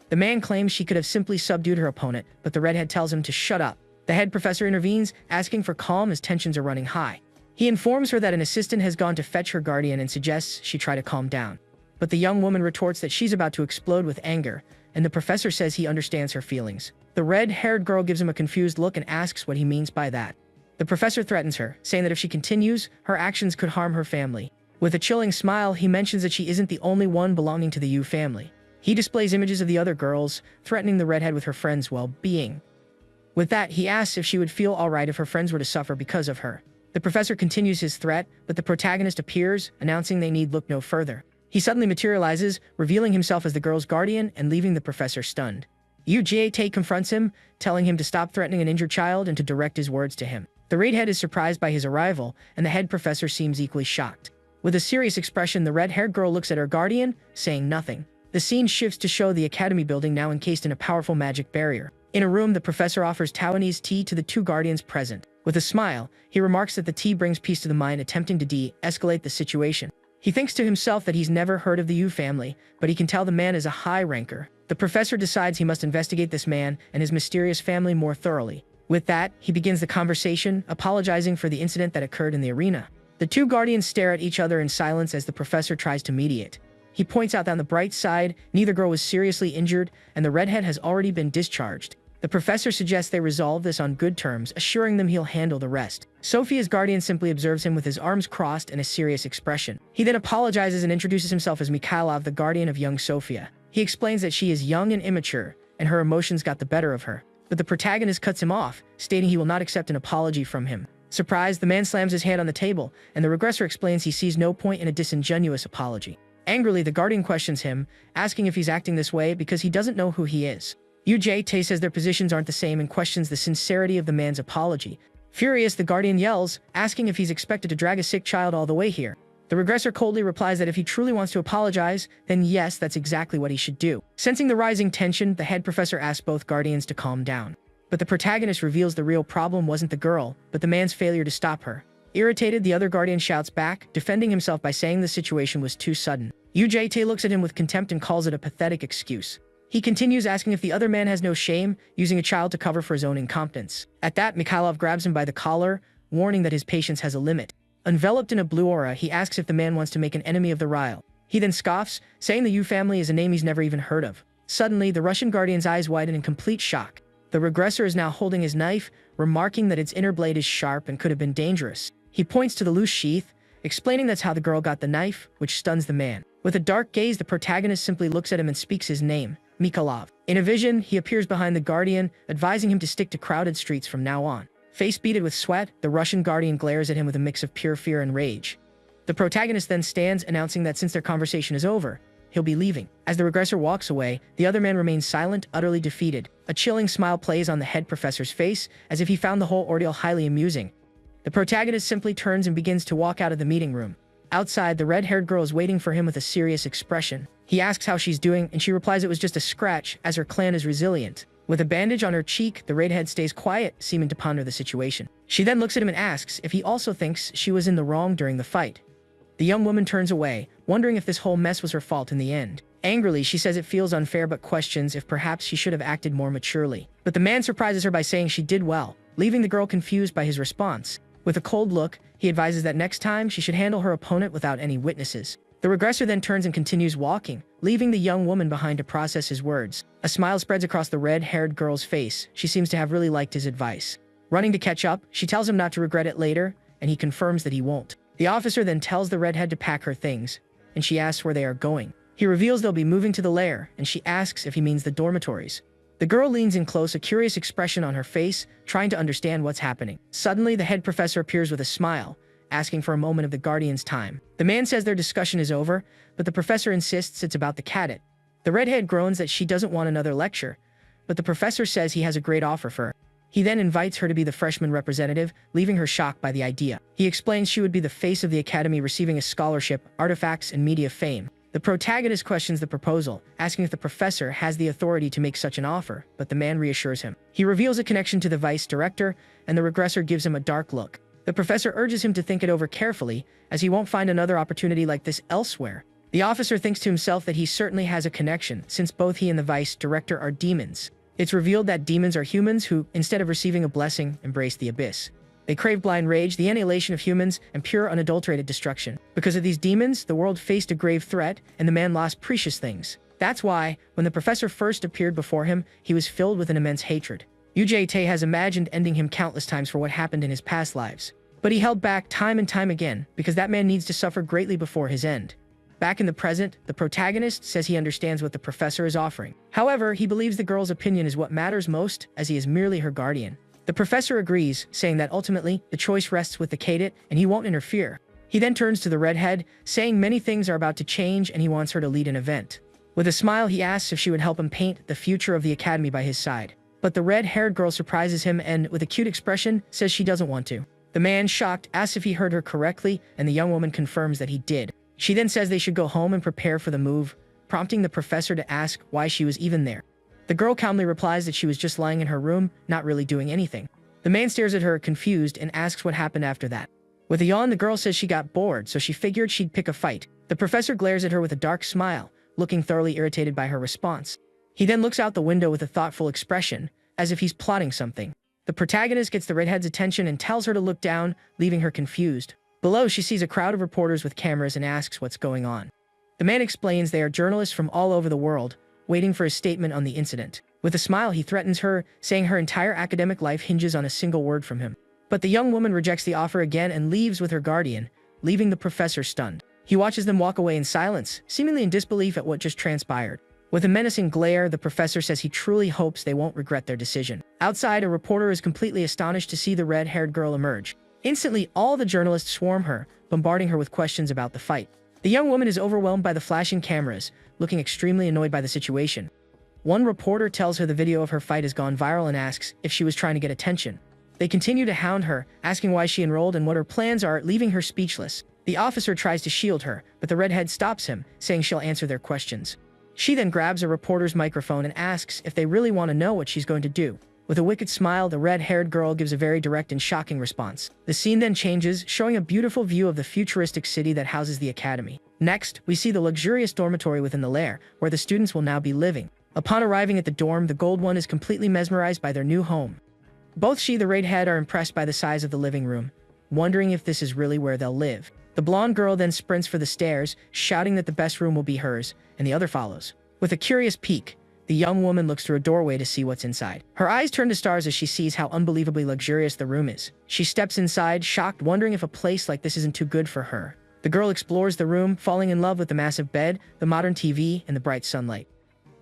Speaker 1: The man claims she could have simply subdued her opponent, but the redhead tells him to shut up. The head professor intervenes, asking for calm as tensions are running high. He informs her that an assistant has gone to fetch her guardian and suggests she try to calm down. But the young woman retorts that she's about to explode with anger, and the professor says he understands her feelings. The red-haired girl gives him a confused look and asks what he means by that. The professor threatens her, saying that if she continues, her actions could harm her family. With a chilling smile, he mentions that she isn't the only one belonging to the Yu family. He displays images of the other girls, threatening the redhead with her friend's well-being. With that, he asks if she would feel alright if her friends were to suffer because of her. The professor continues his threat, but the protagonist appears, announcing they need look no further. He suddenly materializes, revealing himself as the girl's guardian and leaving the professor stunned. Tay confronts him, telling him to stop threatening an injured child and to direct his words to him. The redhead is surprised by his arrival, and the head professor seems equally shocked. With a serious expression, the red-haired girl looks at her guardian, saying nothing. The scene shifts to show the academy building now encased in a powerful magic barrier. In a room, the professor offers Taiwanese tea to the two guardians present. With a smile, he remarks that the tea brings peace to the mind, attempting to de-escalate the situation. He thinks to himself that he's never heard of the Yu family, but he can tell the man is a high ranker. The professor decides he must investigate this man and his mysterious family more thoroughly. With that, he begins the conversation, apologizing for the incident that occurred in the arena. The two guardians stare at each other in silence as the professor tries to mediate. He points out that on the bright side, neither girl was seriously injured, and the redhead has already been discharged. The professor suggests they resolve this on good terms, assuring them he'll handle the rest. Sophia's guardian simply observes him with his arms crossed and a serious expression. He then apologizes and introduces himself as Mikhailov, the guardian of young Sophia. He explains that she is young and immature, and her emotions got the better of her. But the protagonist cuts him off, stating he will not accept an apology from him. Surprised, the man slams his hand on the table, and the regressor explains he sees no point in a disingenuous apology. Angrily, the guardian questions him, asking if he's acting this way because he doesn't know who he is. UJT says their positions aren't the same and questions the sincerity of the man's apology. Furious, the guardian yells, asking if he's expected to drag a sick child all the way here. The regressor coldly replies that if he truly wants to apologize, then yes, that's exactly what he should do. Sensing the rising tension, the head professor asks both guardians to calm down. But the protagonist reveals the real problem wasn't the girl, but the man's failure to stop her. Irritated, the other guardian shouts back, defending himself by saying the situation was too sudden. UJT looks at him with contempt and calls it a pathetic excuse. He continues asking if the other man has no shame, using a child to cover for his own incompetence. At that, Mikhailov grabs him by the collar, warning that his patience has a limit. Enveloped in a blue aura, he asks if the man wants to make an enemy of the Ryle. He then scoffs, saying the Yu family is a name he's never even heard of. Suddenly, the Russian guardian's eyes widen in complete shock. The regressor is now holding his knife, remarking that its inner blade is sharp and could have been dangerous. He points to the loose sheath, explaining that's how the girl got the knife, which stuns the man. With a dark gaze, the protagonist simply looks at him and speaks his name, Mikhailov. In a vision, he appears behind the guardian, advising him to stick to crowded streets from now on. Face beaded with sweat, the Russian guardian glares at him with a mix of pure fear and rage. The protagonist then stands, announcing that since their conversation is over, he'll be leaving. As the regressor walks away, the other man remains silent, utterly defeated. A chilling smile plays on the head professor's face, as if he found the whole ordeal highly amusing. The protagonist simply turns and begins to walk out of the meeting room. Outside, the red-haired girl is waiting for him with a serious expression. He asks how she's doing, and she replies it was just a scratch, as her clan is resilient. With a bandage on her cheek, the redhead stays quiet, seeming to ponder the situation. She then looks at him and asks if he also thinks she was in the wrong during the fight. The young woman turns away, wondering if this whole mess was her fault in the end. Angrily, she says it feels unfair but questions if perhaps she should have acted more maturely. But the man surprises her by saying she did well, leaving the girl confused by his response. With a cold look, he advises that next time she should handle her opponent without any witnesses. The regressor then turns and continues walking, leaving the young woman behind to process his words. A smile spreads across the red-haired girl's face. She seems to have really liked his advice. Running to catch up, she tells him not to regret it later, and he confirms that he won't. The officer then tells the redhead to pack her things, and she asks where they are going. He reveals they'll be moving to the lair, and she asks if he means the dormitories. The girl leans in close, a curious expression on her face, trying to understand what's happening. Suddenly, the head professor appears with a smile, asking for a moment of the guardian's time. The man says their discussion is over, but the professor insists it's about the cadet. The redhead groans that she doesn't want another lecture, but the professor says he has a great offer for her. He then invites her to be the freshman representative, leaving her shocked by the idea. He explains she would be the face of the academy, receiving a scholarship, artifacts, and media fame. The protagonist questions the proposal, asking if the professor has the authority to make such an offer, but the man reassures him. He reveals a connection to the vice director, and the regressor gives him a dark look. The professor urges him to think it over carefully, as he won't find another opportunity like this elsewhere. The officer thinks to himself that he certainly has a connection, since both he and the vice director are demons. It's revealed that demons are humans who, instead of receiving a blessing, embrace the abyss. They crave blind rage, the annihilation of humans, and pure unadulterated destruction. Because of these demons, the world faced a grave threat, and the man lost precious things. That's why, when the professor first appeared before him, he was filled with an immense hatred. UJT has imagined ending him countless times for what happened in his past lives. But he held back time and time again, because that man needs to suffer greatly before his end. Back in the present, the protagonist says he understands what the professor is offering. However, he believes the girl's opinion is what matters most, as he is merely her guardian. The professor agrees, saying that ultimately, the choice rests with the cadet, and he won't interfere. He then turns to the redhead, saying many things are about to change and he wants her to lead an event. With a smile, he asks if she would help him paint the future of the academy by his side. But the red-haired girl surprises him and, with a cute expression, says she doesn't want to. The man, shocked, asks if he heard her correctly, and the young woman confirms that he did. She then says they should go home and prepare for the move, prompting the professor to ask why she was even there. The girl calmly replies that she was just lying in her room, not really doing anything. The man stares at her, confused, and asks what happened after that. With a yawn, the girl says she got bored, so she figured she'd pick a fight. The professor glares at her with a dark smile, looking thoroughly irritated by her response. He then looks out the window with a thoughtful expression, as if he's plotting something. The protagonist gets the redhead's attention and tells her to look down, leaving her confused. Below, she sees a crowd of reporters with cameras and asks what's going on. The man explains they are journalists from all over the world, waiting for a statement on the incident. With a smile, he threatens her, saying her entire academic life hinges on a single word from him. But the young woman rejects the offer again and leaves with her guardian, leaving the professor stunned. He watches them walk away in silence, seemingly in disbelief at what just transpired. With a menacing glare, the professor says he truly hopes they won't regret their decision. Outside, a reporter is completely astonished to see the red-haired girl emerge. Instantly, all the journalists swarm her, bombarding her with questions about the fight. The young woman is overwhelmed by the flashing cameras, looking extremely annoyed by the situation. One reporter tells her the video of her fight has gone viral and asks if she was trying to get attention. They continue to hound her, asking why she enrolled and what her plans are, leaving her speechless. The officer tries to shield her, but the redhead stops him, saying she'll answer their questions. She then grabs a reporter's microphone and asks if they really want to know what she's going to do. With a wicked smile, the red-haired girl gives a very direct and shocking response. The scene then changes, showing a beautiful view of the futuristic city that houses the academy. Next, we see the luxurious dormitory within the lair, where the students will now be living. Upon arriving at the dorm, the gold one is completely mesmerized by their new home. Both she and the redhead are impressed by the size of the living room, wondering if this is really where they'll live. The blonde girl then sprints for the stairs, shouting that the best room will be hers, and the other follows. With a curious peek, the young woman looks through a doorway to see what's inside. Her eyes turn to stars as she sees how unbelievably luxurious the room is. She steps inside, shocked, wondering if a place like this isn't too good for her. The girl explores the room, falling in love with the massive bed, the modern TV, and the bright sunlight.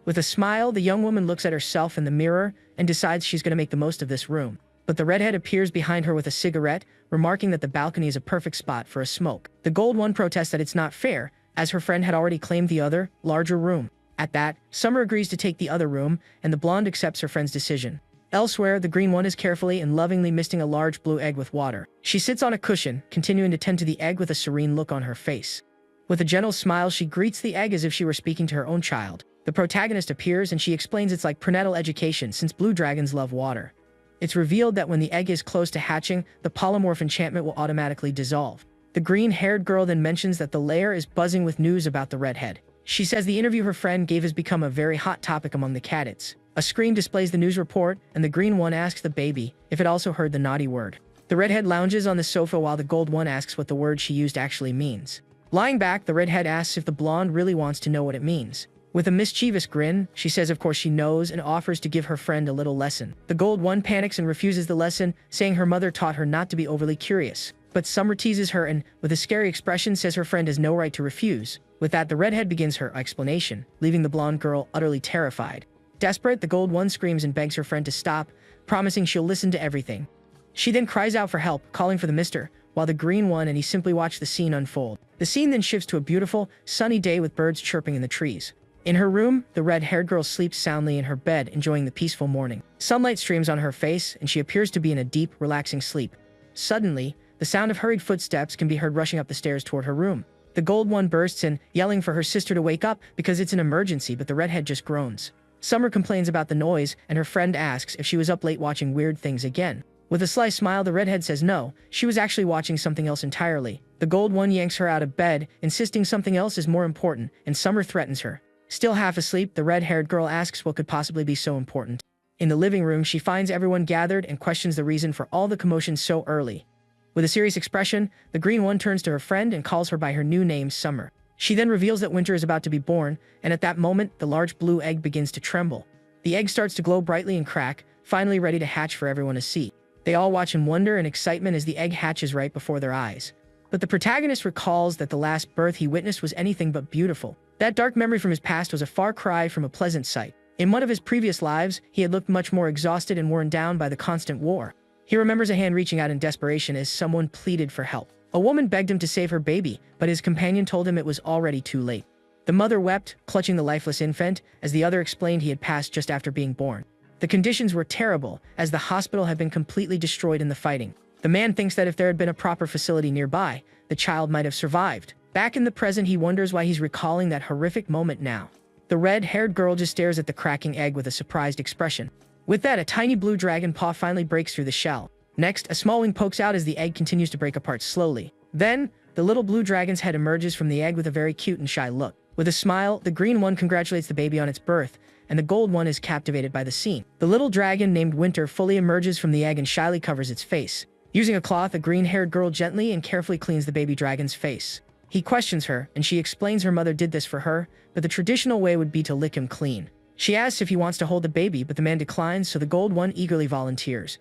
Speaker 1: With a smile, the young woman looks at herself in the mirror and decides she's going to make the most of this room. But the redhead appears behind her with a cigarette, remarking that the balcony is a perfect spot for a smoke. The gold one protests that it's not fair, as her friend had already claimed the other, larger room. At that, Summer agrees to take the other room, and the blonde accepts her friend's decision. Elsewhere, the green one is carefully and lovingly misting a large blue egg with water. She sits on a cushion, continuing to tend to the egg with a serene look on her face. With a gentle smile, she greets the egg as if she were speaking to her own child. The protagonist appears and she explains it's like prenatal education since blue dragons love water. It's revealed that when the egg is close to hatching, the polymorph enchantment will automatically dissolve. The green-haired girl then mentions that the lair is buzzing with news about the redhead. She says the interview her friend gave has become a very hot topic among the cadets. A screen displays the news report, and the green one asks the baby if it also heard the naughty word. The redhead lounges on the sofa while the gold one asks what the word she used actually means. Lying back, the redhead asks if the blonde really wants to know what it means. With a mischievous grin, she says of course she knows and offers to give her friend a little lesson. The gold one panics and refuses the lesson, saying her mother taught her not to be overly curious. But Summer teases her and, with a scary expression, says her friend has no right to refuse. With that, the redhead begins her explanation, leaving the blonde girl utterly terrified. Desperate, the gold one screams and begs her friend to stop, promising she'll listen to everything. She then cries out for help, calling for the mister, while the green one and he simply watch the scene unfold. The scene then shifts to a beautiful, sunny day with birds chirping in the trees. In her room, the red-haired girl sleeps soundly in her bed, enjoying the peaceful morning. Sunlight streams on her face, and she appears to be in a deep, relaxing sleep. Suddenly, the sound of hurried footsteps can be heard rushing up the stairs toward her room. The gold one bursts in, yelling for her sister to wake up because it's an emergency, but the redhead just groans. Summer complains about the noise, and her friend asks if she was up late watching weird things again. With a sly smile, the redhead says no, she was actually watching something else entirely. The gold one yanks her out of bed, insisting something else is more important, and Summer threatens her. Still half asleep, the red-haired girl asks what could possibly be so important. In the living room, she finds everyone gathered and questions the reason for all the commotion so early. With a serious expression, the green one turns to her friend and calls her by her new name, Summer. She then reveals that Winter is about to be born, and at that moment, the large blue egg begins to tremble. The egg starts to glow brightly and crack, finally ready to hatch for everyone to see. They all watch in wonder and excitement as the egg hatches right before their eyes. But the protagonist recalls that the last birth he witnessed was anything but beautiful. That dark memory from his past was a far cry from a pleasant sight. In one of his previous lives, he had looked much more exhausted and worn down by the constant war. He remembers a hand reaching out in desperation as someone pleaded for help. A woman begged him to save her baby, but his companion told him it was already too late. The mother wept, clutching the lifeless infant, as the other explained he had passed just after being born. The conditions were terrible, as the hospital had been completely destroyed in the fighting. The man thinks that if there had been a proper facility nearby, the child might have survived. Back in the present, he wonders why he's recalling that horrific moment now. The red-haired girl just stares at the cracking egg with a surprised expression. With that, a tiny blue dragon paw finally breaks through the shell. Next, a small wing pokes out as the egg continues to break apart slowly. Then, the little blue dragon's head emerges from the egg with a very cute and shy look. With a smile, the green one congratulates the baby on its birth, and the gold one is captivated by the scene. The little dragon named Winter fully emerges from the egg and shyly covers its face. Using a cloth, a green-haired girl gently and carefully cleans the baby dragon's face. He questions her, and she explains her mother did this for her, but the traditional way would be to lick him clean. She asks if he wants to hold the baby, but the man declines, so the gold one eagerly volunteers.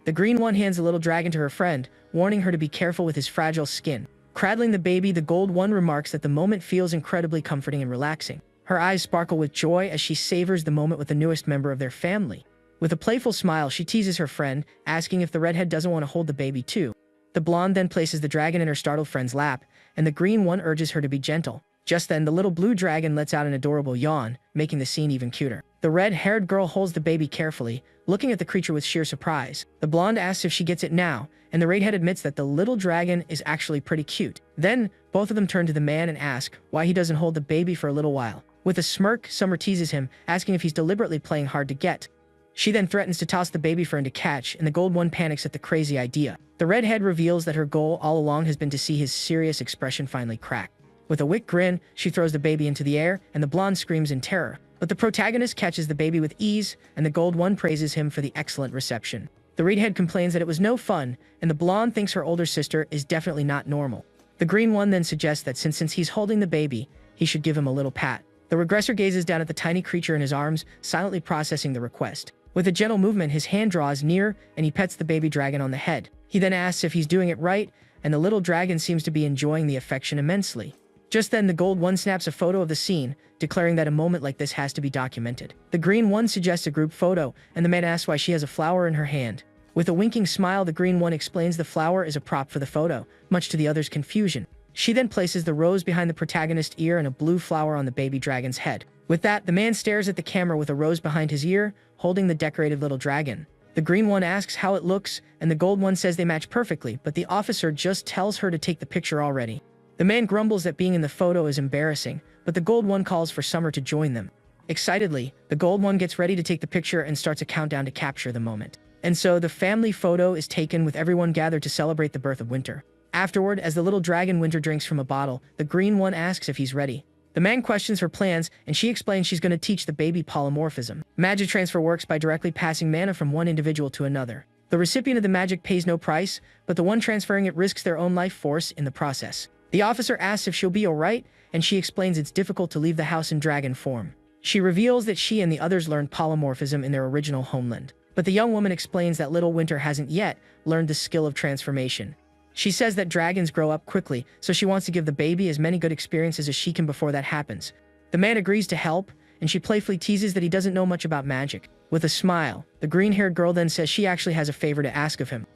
Speaker 1: The green one hands the little dragon to her friend, warning her to be careful with his fragile skin. Cradling the baby, the gold one remarks that the moment feels incredibly comforting and relaxing. Her eyes sparkle with joy as she savors the moment with the newest member of their family. With a playful smile, she teases her friend, asking if the redhead doesn't want to hold the baby too. The blonde then places the dragon in her startled friend's lap, and the green one urges her to be gentle. Just then, the little blue dragon lets out an adorable yawn, making the scene even cuter. The red-haired girl holds the baby carefully, looking at the creature with sheer surprise. The blonde asks if she gets it now, and the redhead admits that the little dragon is actually pretty cute. Then, both of them turn to the man and ask why he doesn't hold the baby for a little while. With a smirk, Summer teases him, asking if he's deliberately playing hard to get. She then threatens to toss the baby for him to catch, and the gold one panics at the crazy idea. The redhead reveals that her goal all along has been to see his serious expression finally crack. With a wicked grin, she throws the baby into the air, and the blonde screams in terror. But the protagonist catches the baby with ease, and the gold one praises him for the excellent reception. The redhead complains that it was no fun, and the blonde thinks her older sister is definitely not normal. The green one then suggests that since he's holding the baby, he should give him a little pat. The regressor gazes down at the tiny creature in his arms, silently processing the request. With a gentle movement, his hand draws near, and he pets the baby dragon on the head. He then asks if he's doing it right, and the little dragon seems to be enjoying the affection immensely. Just then, the gold one snaps a photo of the scene, declaring that a moment like this has to be documented. The green one suggests a group photo, and the man asks why she has a flower in her hand. With a winking smile, the green one explains the flower is a prop for the photo, much to the other's confusion. She then places the rose behind the protagonist's ear and a blue flower on the baby dragon's head. With that, the man stares at the camera with a rose behind his ear, holding the decorated little dragon. The green one asks how it looks, and the gold one says they match perfectly, but the officer just tells her to take the picture already. The man grumbles that being in the photo is embarrassing, but the gold one calls for Summer to join them. Excitedly, the gold one gets ready to take the picture and starts a countdown to capture the moment. And so the family photo is taken with everyone gathered to celebrate the birth of Winter. Afterward, as the little dragon Winter drinks from a bottle, the green one asks if he's ready. The man questions her plans, and she explains she's going to teach the baby polymorphism. Magic transfer works by directly passing mana from one individual to another. The recipient of the magic pays no price, but the one transferring it risks their own life force in the process. The officer asks if she'll be alright, and she explains it's difficult to leave the house in dragon form. She reveals that she and the others learned polymorphism in their original homeland. But the young woman explains that little Winter hasn't yet learned the skill of transformation. She says that dragons grow up quickly, so she wants to give the baby as many good experiences as she can before that happens. The man agrees to help, and she playfully teases that he doesn't know much about magic. With a smile, the green-haired girl then says she actually has a favor to ask of him.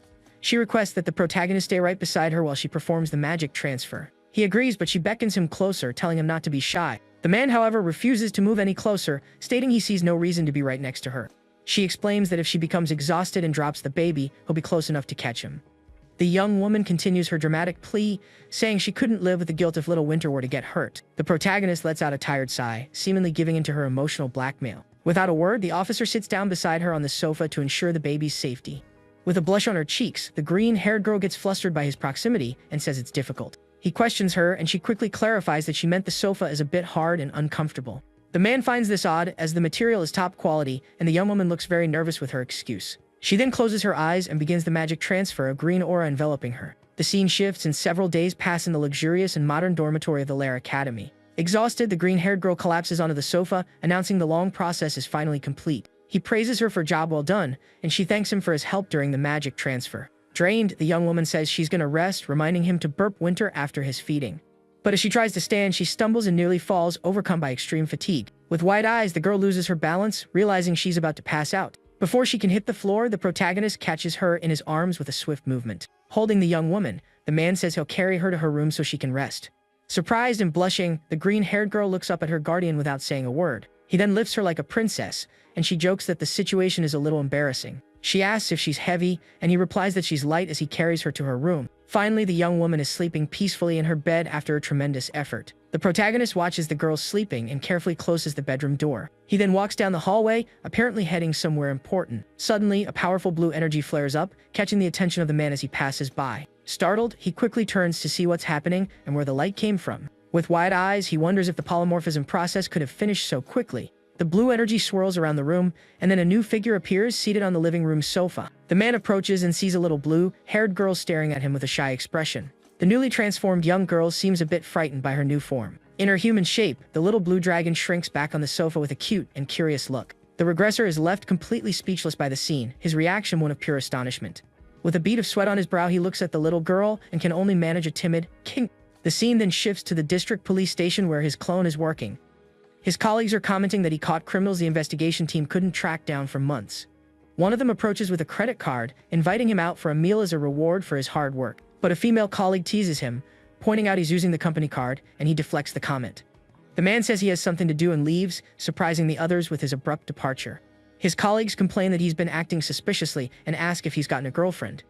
Speaker 1: She requests that the protagonist stay right beside her while she performs the magic transfer. He agrees, but she beckons him closer, telling him not to be shy. The man, however, refuses to move any closer, stating he sees no reason to be right next to her. She explains that if she becomes exhausted and drops the baby, he'll be close enough to catch him. The young woman continues her dramatic plea, saying she couldn't live with the guilt if little Winter were to get hurt. The protagonist lets out a tired sigh, seemingly giving in to her emotional blackmail. Without a word, the officer sits down beside her on the sofa to ensure the baby's safety. With a blush on her cheeks, the green-haired girl gets flustered by his proximity and says it's difficult. He questions her, and she quickly clarifies that she meant the sofa is a bit hard and uncomfortable. The man finds this odd, as the material is top quality, and the young woman looks very nervous with her excuse. She then closes her eyes and begins the magic transfer, a green aura enveloping her. The scene shifts, and several days pass in the luxurious and modern dormitory of the Lair Academy. Exhausted, the green-haired girl collapses onto the sofa, announcing the long process is finally complete. He praises her for a job well done, and she thanks him for his help during the magic transfer. Drained, the young woman says she's gonna rest, reminding him to burp Winter after his feeding. But as she tries to stand, she stumbles and nearly falls, overcome by extreme fatigue. With wide eyes, the girl loses her balance, realizing she's about to pass out. Before she can hit the floor, the protagonist catches her in his arms with a swift movement. Holding the young woman, the man says he'll carry her to her room so she can rest. Surprised and blushing, the green-haired girl looks up at her guardian without saying a word. He then lifts her like a princess, and she jokes that the situation is a little embarrassing. She asks if she's heavy, and he replies that she's light as he carries her to her room. Finally, the young woman is sleeping peacefully in her bed after a tremendous effort. The protagonist watches the girl sleeping and carefully closes the bedroom door. He then walks down the hallway, apparently heading somewhere important. Suddenly, a powerful blue energy flares up, catching the attention of the man as he passes by. Startled, he quickly turns to see what's happening and where the light came from. With wide eyes, he wonders if the polymorphism process could have finished so quickly. The blue energy swirls around the room, and then a new figure appears seated on the living room sofa. The man approaches and sees a little blue-haired girl staring at him with a shy expression. The newly transformed young girl seems a bit frightened by her new form. In her human shape, the little blue dragon shrinks back on the sofa with a cute and curious look. The regressor is left completely speechless by the scene, his reaction one of pure astonishment. With a bead of sweat on his brow, he looks at the little girl and can only manage a timid "king." The scene then shifts to the district police station where his clone is working. His colleagues are commenting that he caught criminals the investigation team couldn't track down for months. One of them approaches with a credit card, inviting him out for a meal as a reward for his hard work. But a female colleague teases him, pointing out he's using the company card, and he deflects the comment. The man says he has something to do and leaves, surprising the others with his abrupt departure. His colleagues complain that he's been acting suspiciously and ask if he's gotten a girlfriend.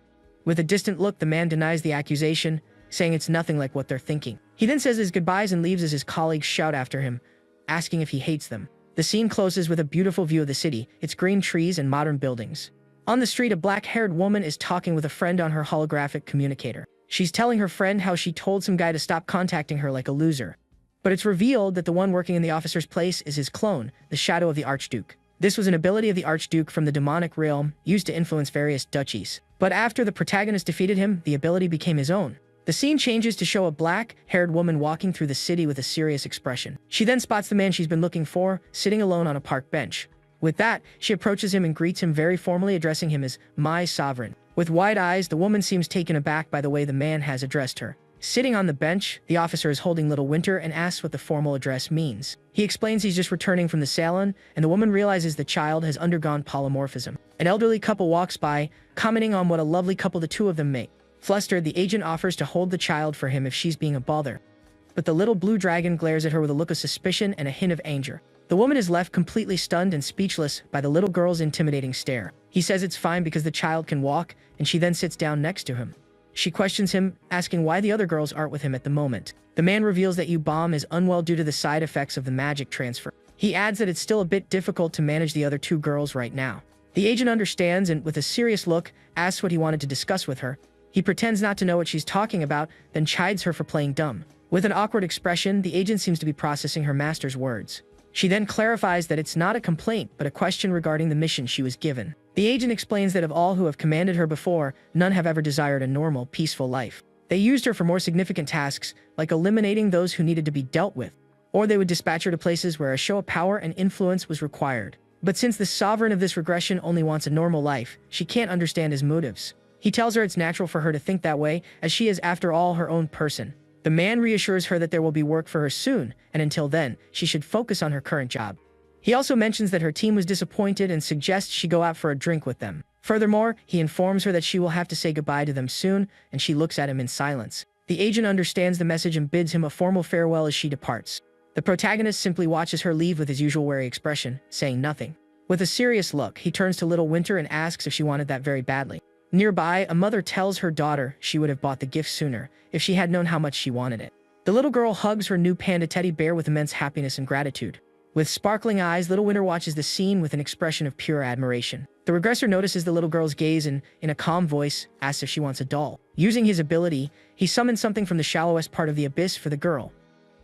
Speaker 1: With a distant look, the man denies the accusation, saying it's nothing like what they're thinking. He then says his goodbyes and leaves as his colleagues shout after him, asking if he hates them. The scene closes with a beautiful view of the city, its green trees and modern buildings. On the street, a black-haired woman is talking with a friend on her holographic communicator. She's telling her friend how she told some guy to stop contacting her like a loser. But it's revealed that the one working in the officer's place is his clone, the shadow of the Archduke. This was an ability of the Archduke from the demonic realm, used to influence various duchies. But after the protagonist defeated him, the ability became his own. The scene changes to show a black-haired woman walking through the city with a serious expression. She then spots the man she's been looking for, sitting alone on a park bench. With that, she approaches him and greets him very formally, addressing him as "my sovereign." With wide eyes, the woman seems taken aback by the way the man has addressed her. Sitting on the bench, the officer is holding little Winter and asks what the formal address means. He explains he's just returning from the salon, and the woman realizes the child has undergone polymorphism. An elderly couple walks by, commenting on what a lovely couple the two of them make. Flustered, the agent offers to hold the child for him if she's being a bother. But the little blue dragon glares at her with a look of suspicion and a hint of anger. The woman is left completely stunned and speechless by the little girl's intimidating stare. He says it's fine because the child can walk, and she then sits down next to him. She questions him, asking why the other girls aren't with him at the moment. The man reveals that U-Bomb is unwell due to the side effects of the magic transfer. He adds that it's still a bit difficult to manage the other two girls right now. The agent understands and, with a serious look, asks what he wanted to discuss with her. He pretends not to know what she's talking about, then chides her for playing dumb. With an awkward expression, the agent seems to be processing her master's words. She then clarifies that it's not a complaint, but a question regarding the mission she was given. The agent explains that of all who have commanded her before, none have ever desired a normal, peaceful life. They used her for more significant tasks, like eliminating those who needed to be dealt with, or they would dispatch her to places where a show of power and influence was required. But since the sovereign of this regression only wants a normal life, she can't understand his motives. He tells her it's natural for her to think that way, as she is, after all, her own person. The man reassures her that there will be work for her soon, and until then, she should focus on her current job. He also mentions that her team was disappointed and suggests she go out for a drink with them. Furthermore, he informs her that she will have to say goodbye to them soon, and she looks at him in silence. The agent understands the message and bids him a formal farewell as she departs. The protagonist simply watches her leave with his usual wary expression, saying nothing. With a serious look, he turns to little Winter and asks if she wanted that very badly. Nearby, a mother tells her daughter she would have bought the gift sooner if she had known how much she wanted it. The little girl hugs her new panda teddy bear with immense happiness and gratitude. With sparkling eyes, little Winter watches the scene with an expression of pure admiration. The regressor notices the little girl's gaze and, in a calm voice, asks if she wants a doll. Using his ability, he summons something from the shallowest part of the abyss for the girl.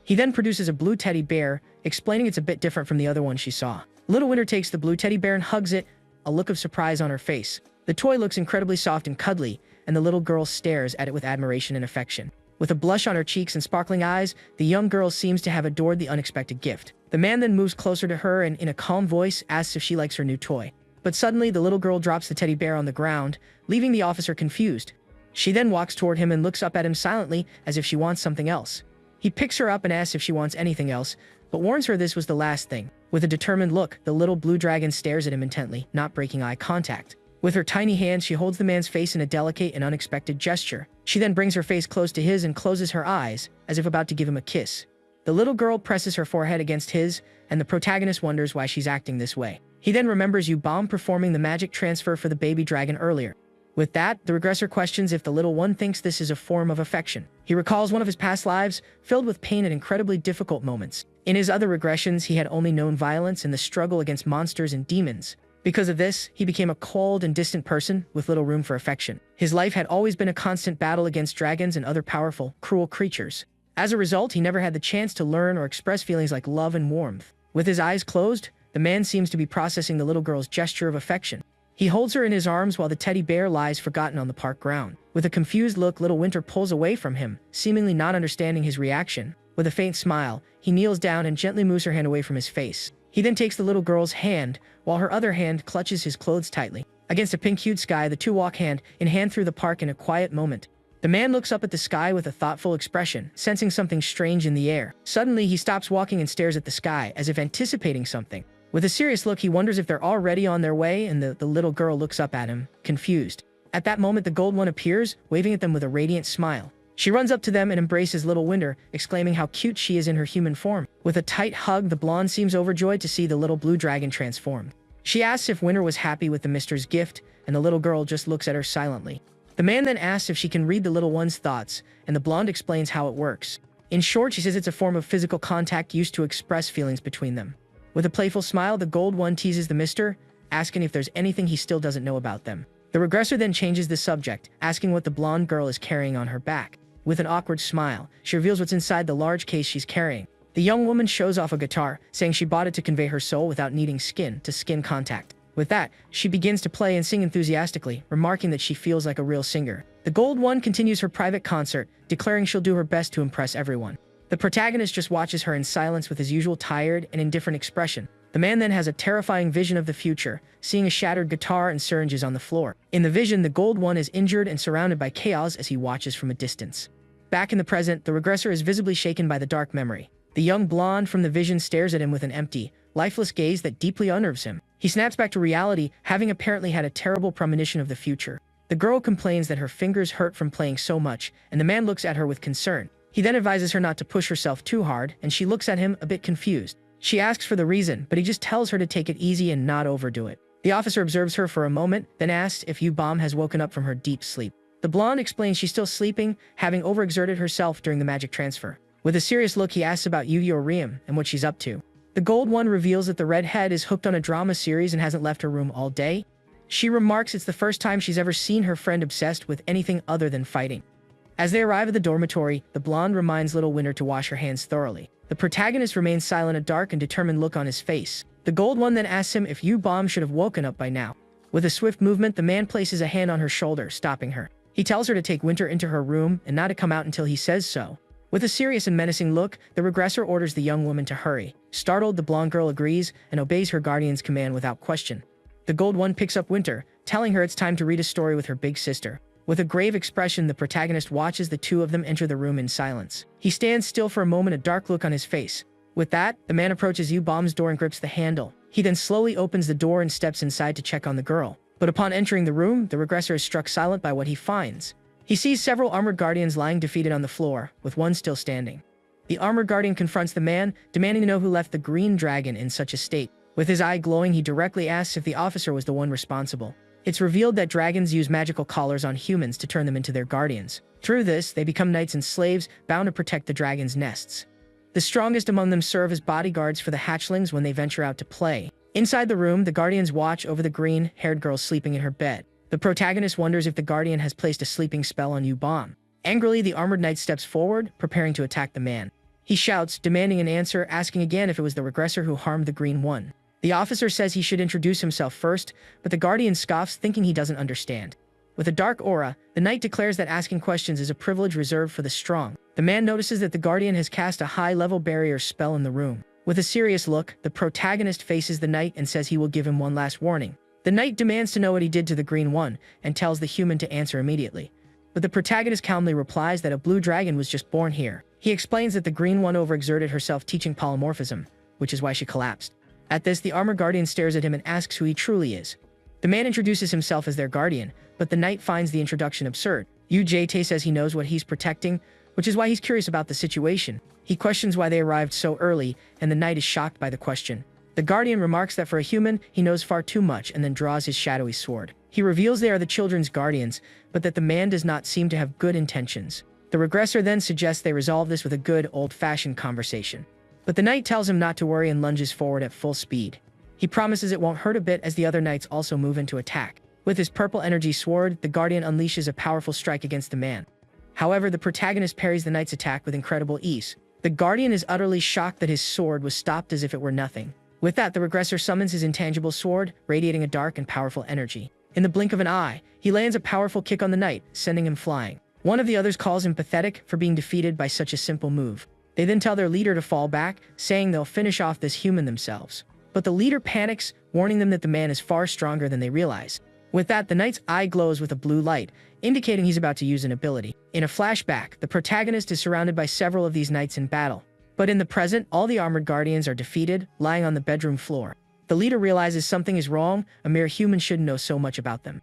Speaker 1: He then produces a blue teddy bear, explaining it's a bit different from the other one she saw. Little Winter takes the blue teddy bear and hugs it, a look of surprise on her face. The toy looks incredibly soft and cuddly, and the little girl stares at it with admiration and affection. With a blush on her cheeks and sparkling eyes, the young girl seems to have adored the unexpected gift. The man then moves closer to her and, in a calm voice, asks if she likes her new toy. But suddenly, the little girl drops the teddy bear on the ground, leaving the officer confused. She then walks toward him and looks up at him silently, as if she wants something else. He picks her up and asks if she wants anything else, but warns her this was the last thing. With a determined look, the little blue dragon stares at him intently, not breaking eye contact. With her tiny hand, she holds the man's face in a delicate and unexpected gesture. She then brings her face close to his and closes her eyes, as if about to give him a kiss. The little girl presses her forehead against his, and the protagonist wonders why she's acting this way. He then remembers U-Bomb performing the magic transfer for the baby dragon earlier. With that, the regressor questions if the little one thinks this is a form of affection. He recalls one of his past lives, filled with pain and incredibly difficult moments. In his other regressions, he had only known violence and the struggle against monsters and demons. Because of this, he became a cold and distant person with little room for affection. His life had always been a constant battle against dragons and other powerful, cruel creatures. As a result, he never had the chance to learn or express feelings like love and warmth. With his eyes closed, the man seems to be processing the little girl's gesture of affection. He holds her in his arms while the teddy bear lies forgotten on the park ground. With a confused look, little Winter pulls away from him, seemingly not understanding his reaction. With a faint smile, he kneels down and gently moves her hand away from his face. He then takes the little girl's hand, while her other hand clutches his clothes tightly. Against a pink-hued sky, the two walk hand in hand through the park in a quiet moment. The man looks up at the sky with a thoughtful expression, sensing something strange in the air. Suddenly, he stops walking and stares at the sky, as if anticipating something. With a serious look, he wonders if they're already on their way, and the little girl looks up at him, confused. At that moment, the gold one appears, waving at them with a radiant smile. She runs up to them and embraces little Winter, exclaiming how cute she is in her human form. With a tight hug, the blonde seems overjoyed to see the little blue dragon transformed. She asks if Winter was happy with the mister's gift, and the little girl just looks at her silently. The man then asks if she can read the little one's thoughts, and the blonde explains how it works. In short, she says it's a form of physical contact used to express feelings between them. With a playful smile, the gold one teases the mister, asking if there's anything he still doesn't know about them. The regressor then changes the subject, asking what the blonde girl is carrying on her back. With an awkward smile, she reveals what's inside the large case she's carrying. The young woman shows off a guitar, saying she bought it to convey her soul without needing skin-to-skin contact. With that, she begins to play and sing enthusiastically, remarking that she feels like a real singer. The gold one continues her private concert, declaring she'll do her best to impress everyone. The protagonist just watches her in silence with his usual tired and indifferent expression. The man then has a terrifying vision of the future, seeing a shattered guitar and syringes on the floor. In the vision, the gold one is injured and surrounded by chaos as he watches from a distance. Back in the present, the regressor is visibly shaken by the dark memory. The young blonde from the vision stares at him with an empty, lifeless gaze that deeply unnerves him. He snaps back to reality, having apparently had a terrible premonition of the future. The girl complains that her fingers hurt from playing so much, and the man looks at her with concern. He then advises her not to push herself too hard, and she looks at him a bit confused. She asks for the reason, but he just tells her to take it easy and not overdo it. The officer observes her for a moment, then asks if U-Bomb has woken up from her deep sleep. The blonde explains she's still sleeping, having overexerted herself during the magic transfer. With a serious look, he asks about Yu-Gi-Oh! Riem and what she's up to. The gold one reveals that the redhead is hooked on a drama series and hasn't left her room all day. She remarks it's the first time she's ever seen her friend obsessed with anything other than fighting. As they arrive at the dormitory, the blonde reminds little Winter to wash her hands thoroughly. The protagonist remains silent, a dark and determined look on his face. The gold one then asks him if U-Bomb should have woken up by now. With a swift movement, the man places a hand on her shoulder, stopping her. He tells her to take Winter into her room and not to come out until he says so. With a serious and menacing look, the regressor orders the young woman to hurry. Startled, the blonde girl agrees and obeys her guardian's command without question. The gold one picks up Winter, telling her it's time to read a story with her big sister. With a grave expression, the protagonist watches the two of them enter the room in silence. He stands still for a moment, a dark look on his face. With that, the man approaches U-Bomb's door and grips the handle. He then slowly opens the door and steps inside to check on the girl. But upon entering the room, the regressor is struck silent by what he finds. He sees several armored guardians lying defeated on the floor, with one still standing. The armored guardian confronts the man, demanding to know who left the green dragon in such a state. With his eye glowing, he directly asks if the officer was the one responsible. It's revealed that dragons use magical collars on humans to turn them into their guardians. Through this, they become knights and slaves, bound to protect the dragon's nests. The strongest among them serve as bodyguards for the hatchlings when they venture out to play. Inside the room, the guardians watch over the green-haired girl sleeping in her bed. The protagonist wonders if the guardian has placed a sleeping spell on U-Bomb. Angrily, the armored knight steps forward, preparing to attack the man. He shouts, demanding an answer, asking again if it was the regressor who harmed the green one. The officer says he should introduce himself first, but the guardian scoffs, thinking he doesn't understand. With a dark aura, the knight declares that asking questions is a privilege reserved for the strong. The man notices that the guardian has cast a high-level barrier spell in the room. With a serious look, the protagonist faces the knight and says he will give him one last warning. The knight demands to know what he did to the green one, and tells the human to answer immediately. But the protagonist calmly replies that a blue dragon was just born here. He explains that the green one overexerted herself teaching polymorphism, which is why she collapsed. At this, the armored guardian stares at him and asks who he truly is. The man introduces himself as their guardian, but the knight finds the introduction absurd. UJT says he knows what he's protecting, which is why he's curious about the situation. He questions why they arrived so early, and the knight is shocked by the question. The guardian remarks that for a human, he knows far too much, and then draws his shadowy sword. He reveals they are the children's guardians, but that the man does not seem to have good intentions. The regressor then suggests they resolve this with a good, old-fashioned conversation. But the knight tells him not to worry and lunges forward at full speed. He promises it won't hurt a bit as the other knights also move in to attack. With his purple energy sword, the guardian unleashes a powerful strike against the man. However, the protagonist parries the knight's attack with incredible ease. The guardian is utterly shocked that his sword was stopped as if it were nothing. With that, the regressor summons his intangible sword, radiating a dark and powerful energy. In the blink of an eye, he lands a powerful kick on the knight, sending him flying. One of the others calls him pathetic for being defeated by such a simple move. They then tell their leader to fall back, saying they'll finish off this human themselves. But the leader panics, warning them that the man is far stronger than they realize. With that, the knight's eye glows with a blue light, indicating he's about to use an ability. In a flashback, the protagonist is surrounded by several of these knights in battle. But in the present, all the armored guardians are defeated, lying on the bedroom floor. The leader realizes something is wrong, a mere human shouldn't know so much about them.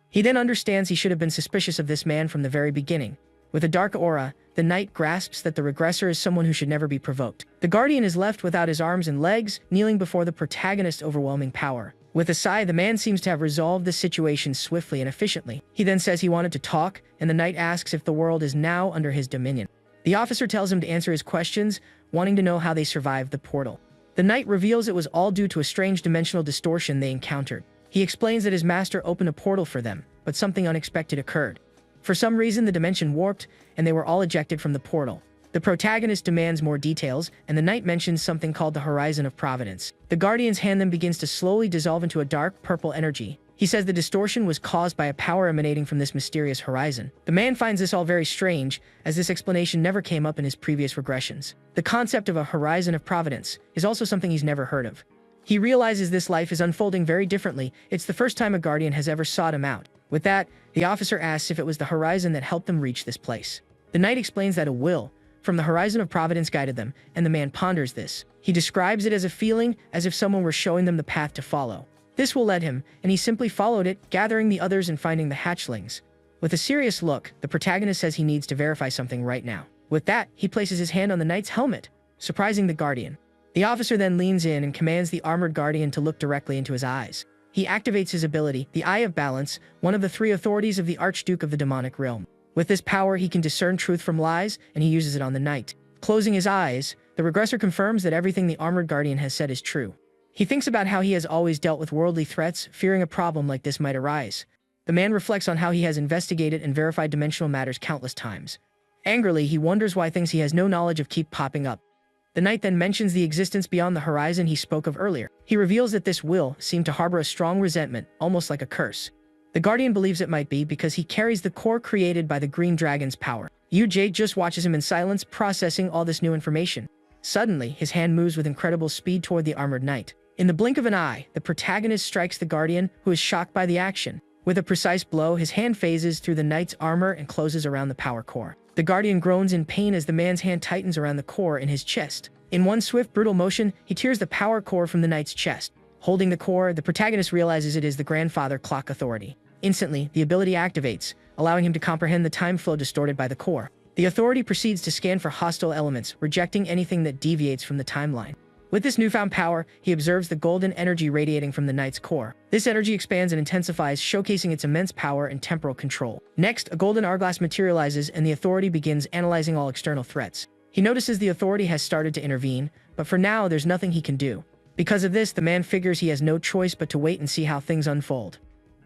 Speaker 1: He then understands he should have been suspicious of this man from the very beginning. With a dark aura, the knight grasps that the regressor is someone who should never be provoked. The guardian is left without his arms and legs, kneeling before the protagonist's overwhelming power. With a sigh, the man seems to have resolved the situation swiftly and efficiently. He then says he wanted to talk, and the knight asks if the world is now under his dominion. The officer tells him to answer his questions, wanting to know how they survived the portal. The knight reveals it was all due to a strange dimensional distortion they encountered. He explains that his master opened a portal for them, but something unexpected occurred. For some reason, the dimension warped, and they were all ejected from the portal. The protagonist demands more details, and the knight mentions something called the Horizon of Providence. The guardian's hand then begins to slowly dissolve into a dark, purple energy. He says the distortion was caused by a power emanating from this mysterious horizon. The man finds this all very strange, as this explanation never came up in his previous regressions. The concept of a Horizon of Providence is also something he's never heard of. He realizes this life is unfolding very differently. It's the first time a guardian has ever sought him out. With that, the officer asks if it was the horizon that helped them reach this place. The knight explains that a will from the Horizon of Providence guided them, and the man ponders this. He describes it as a feeling, as if someone were showing them the path to follow. This will led him, and he simply followed it, gathering the others and finding the hatchlings. With a serious look, the protagonist says he needs to verify something right now. With that, he places his hand on the knight's helmet, surprising the guardian. The officer then leans in and commands the armored guardian to look directly into his eyes. He activates his ability, the Eye of Balance, one of the 3 authorities of the Archduke of the Demonic Realm. With this power, he can discern truth from lies, and he uses it on the knight. Closing his eyes, the regressor confirms that everything the armored guardian has said is true. He thinks about how he has always dealt with worldly threats, fearing a problem like this might arise. The man reflects on how he has investigated and verified dimensional matters countless times. Angrily, he wonders why things he has no knowledge of keep popping up. The knight then mentions the existence beyond the horizon he spoke of earlier. He reveals that this will seemed to harbor a strong resentment, almost like a curse. The guardian believes it might be because he carries the core created by the green dragon's power. UJ just watches him in silence, processing all this new information. Suddenly, his hand moves with incredible speed toward the armored knight. In the blink of an eye, the protagonist strikes the guardian, who is shocked by the action. With a precise blow, his hand phases through the knight's armor and closes around the power core. The guardian groans in pain as the man's hand tightens around the core in his chest. In one swift, brutal motion, he tears the power core from the knight's chest. Holding the core, the protagonist realizes it is the Grandfather Clock Authority. Instantly, the ability activates, allowing him to comprehend the time flow distorted by the core. The authority proceeds to scan for hostile elements, rejecting anything that deviates from the timeline. With this newfound power, he observes the golden energy radiating from the knight's core. This energy expands and intensifies, showcasing its immense power and temporal control. Next, a golden hourglass materializes, and the authority begins analyzing all external threats. He notices the authority has started to intervene, but for now, there's nothing he can do. Because of this, the man figures he has no choice but to wait and see how things unfold.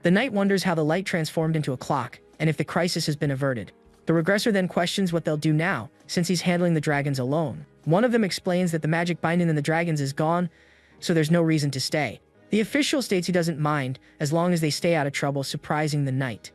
Speaker 1: The knight wonders how the light transformed into a clock, and if the crisis has been averted. The regressor then questions what they'll do now, since he's handling the dragons alone. One of them explains that the magic binding on the dragons is gone, so there's no reason to stay. The official states he doesn't mind, as long as they stay out of trouble, surprising the knight.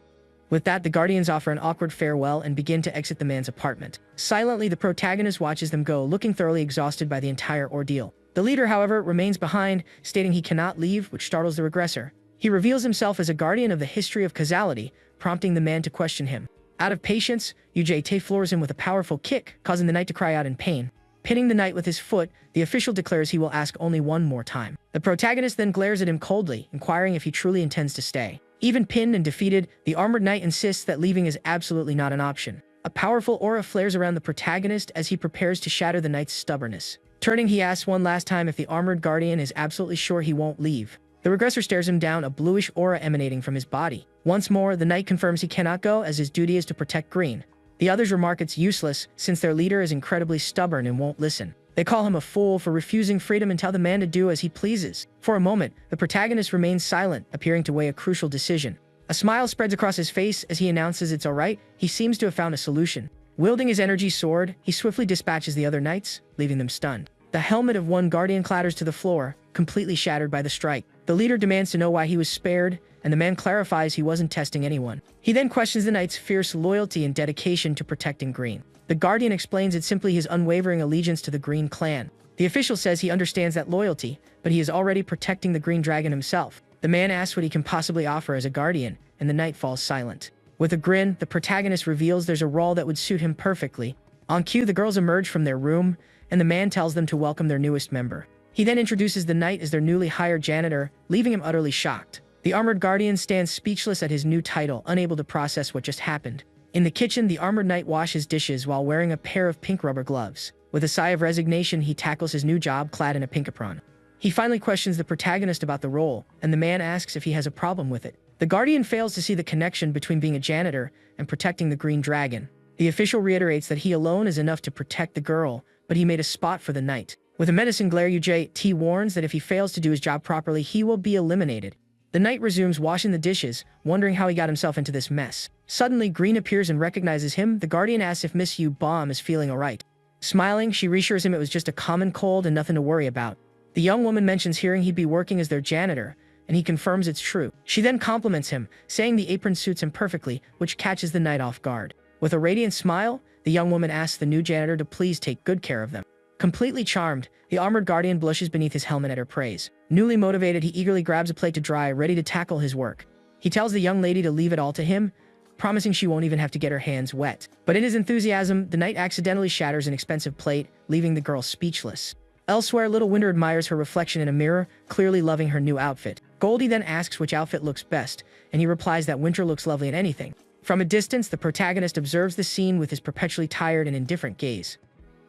Speaker 1: With that, the guardians offer an awkward farewell and begin to exit the man's apartment. Silently, the protagonist watches them go, looking thoroughly exhausted by the entire ordeal. The leader, however, remains behind, stating he cannot leave, which startles the regressor. He reveals himself as a guardian of the history of causality, prompting the man to question him. Out of patience, UJ floors him with a powerful kick, causing the knight to cry out in pain. Pinning the knight with his foot, the official declares he will ask only one more time. The protagonist then glares at him coldly, inquiring if he truly intends to stay. Even pinned and defeated, the armored knight insists that leaving is absolutely not an option. A powerful aura flares around the protagonist as he prepares to shatter the knight's stubbornness. Turning, he asks one last time if the armored guardian is absolutely sure he won't leave. The regressor stares him down, a bluish aura emanating from his body. Once more, the knight confirms he cannot go, as his duty is to protect Green. The others remark it's useless, since their leader is incredibly stubborn and won't listen. They call him a fool for refusing freedom and tell the man to do as he pleases. For a moment, the protagonist remains silent, appearing to weigh a crucial decision. A smile spreads across his face as he announces it's alright. He seems to have found a solution. Wielding his energy sword, he swiftly dispatches the other knights, leaving them stunned. The helmet of one guardian clatters to the floor, completely shattered by the strike. The leader demands to know why he was spared, and the man clarifies he wasn't testing anyone. He then questions the knight's fierce loyalty and dedication to protecting Green. The guardian explains it's simply his unwavering allegiance to the Green clan. The official says he understands that loyalty, but he is already protecting the Green Dragon himself. The man asks what he can possibly offer as a guardian, and the knight falls silent. With a grin, the protagonist reveals there's a role that would suit him perfectly. On cue, the girls emerge from their room, and the man tells them to welcome their newest member. He then introduces the knight as their newly hired janitor, leaving him utterly shocked. The armored guardian stands speechless at his new title, unable to process what just happened. In the kitchen, the armored knight washes dishes while wearing a pair of pink rubber gloves. With a sigh of resignation, he tackles his new job clad in a pink apron. He finally questions the protagonist about the role, and the man asks if he has a problem with it. The guardian fails to see the connection between being a janitor and protecting the Green Dragon. The official reiterates that he alone is enough to protect the girl, but he made a spot for the knight. With a menacing glare, UJT warns that if he fails to do his job properly, he will be eliminated. The knight resumes washing the dishes, wondering how he got himself into this mess. Suddenly, Green appears and recognizes him. The guardian asks if Miss U-Bomb is feeling alright. Smiling, she reassures him it was just a common cold and nothing to worry about. The young woman mentions hearing he'd be working as their janitor, and he confirms it's true. She then compliments him, saying the apron suits him perfectly, which catches the knight off guard. With a radiant smile, the young woman asks the new janitor to please take good care of them. Completely charmed, the armored guardian blushes beneath his helmet at her praise. Newly motivated, he eagerly grabs a plate to dry, ready to tackle his work. He tells the young lady to leave it all to him, promising she won't even have to get her hands wet. But in his enthusiasm, the knight accidentally shatters an expensive plate, leaving the girl speechless. Elsewhere, Little Winter admires her reflection in a mirror, clearly loving her new outfit. Goldie then asks which outfit looks best, and he replies that Winter looks lovely in anything. From a distance, the protagonist observes the scene with his perpetually tired and indifferent gaze.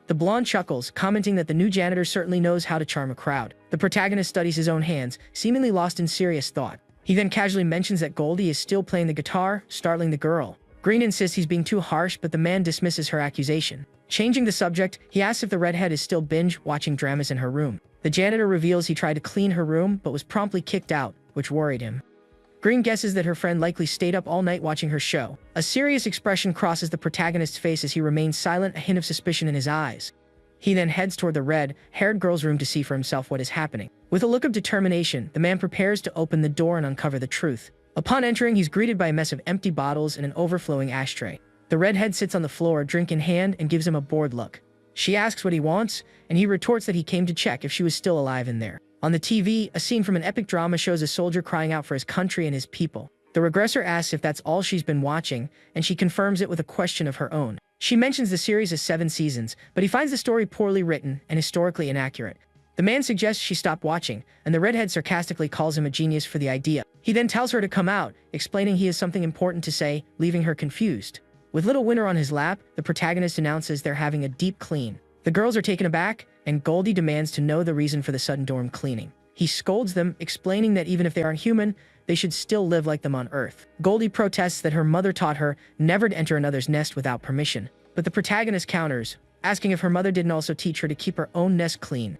Speaker 1: The blonde chuckles, commenting that the new janitor certainly knows how to charm a crowd. The protagonist studies his own hands, seemingly lost in serious thought. He then casually mentions that Goldie is still playing the guitar, startling the girl. Green insists he's being too harsh, but the man dismisses her accusation. Changing the subject, he asks if the redhead is still binge-watching dramas in her room. The janitor reveals he tried to clean her room, but was promptly kicked out, which worried him. Green guesses that her friend likely stayed up all night watching her show. A serious expression crosses the protagonist's face as he remains silent, a hint of suspicion in his eyes. He then heads toward the red-haired girl's room to see for himself what is happening. With a look of determination, the man prepares to open the door and uncover the truth. Upon entering, he's greeted by a mess of empty bottles and an overflowing ashtray. The redhead sits on the floor, drink in hand, and gives him a bored look. She asks what he wants, and he retorts that he came to check if she was still alive in there. On the TV, a scene from an epic drama shows a soldier crying out for his country and his people. The regressor asks if that's all she's been watching, and she confirms it with a question of her own. She mentions the series has 7 seasons, but he finds the story poorly written and historically inaccurate. The man suggests she stop watching, and the redhead sarcastically calls him a genius for the idea. He then tells her to come out, explaining he has something important to say, leaving her confused. With Little Winter on his lap, the protagonist announces they're having a deep clean. The girls are taken aback, and Goldie demands to know the reason for the sudden dorm cleaning. He scolds them, explaining that even if they aren't human, they should still live like them on Earth. Goldie protests that her mother taught her never to enter another's nest without permission. But the protagonist counters, asking if her mother didn't also teach her to keep her own nest clean.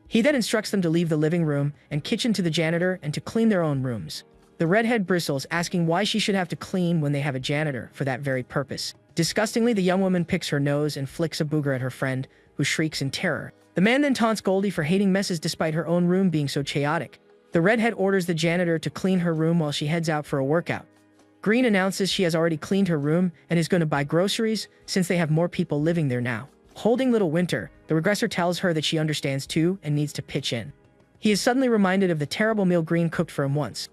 Speaker 1: He then instructs them to leave the living room and kitchen to the janitor and to clean their own rooms. The redhead bristles, asking why she should have to clean when they have a janitor for that very purpose. Disgustingly, the young woman picks her nose and flicks a booger at her friend, who shrieks in terror. The man then taunts Goldie for hating messes despite her own room being so chaotic. The redhead orders the janitor to clean her room while she heads out for a workout. Green announces she has already cleaned her room and is going to buy groceries since they have more people living there now. Holding Little Winter, the regressor tells her that she understands too and needs to pitch in. He is suddenly reminded of the terrible meal Green cooked for him once.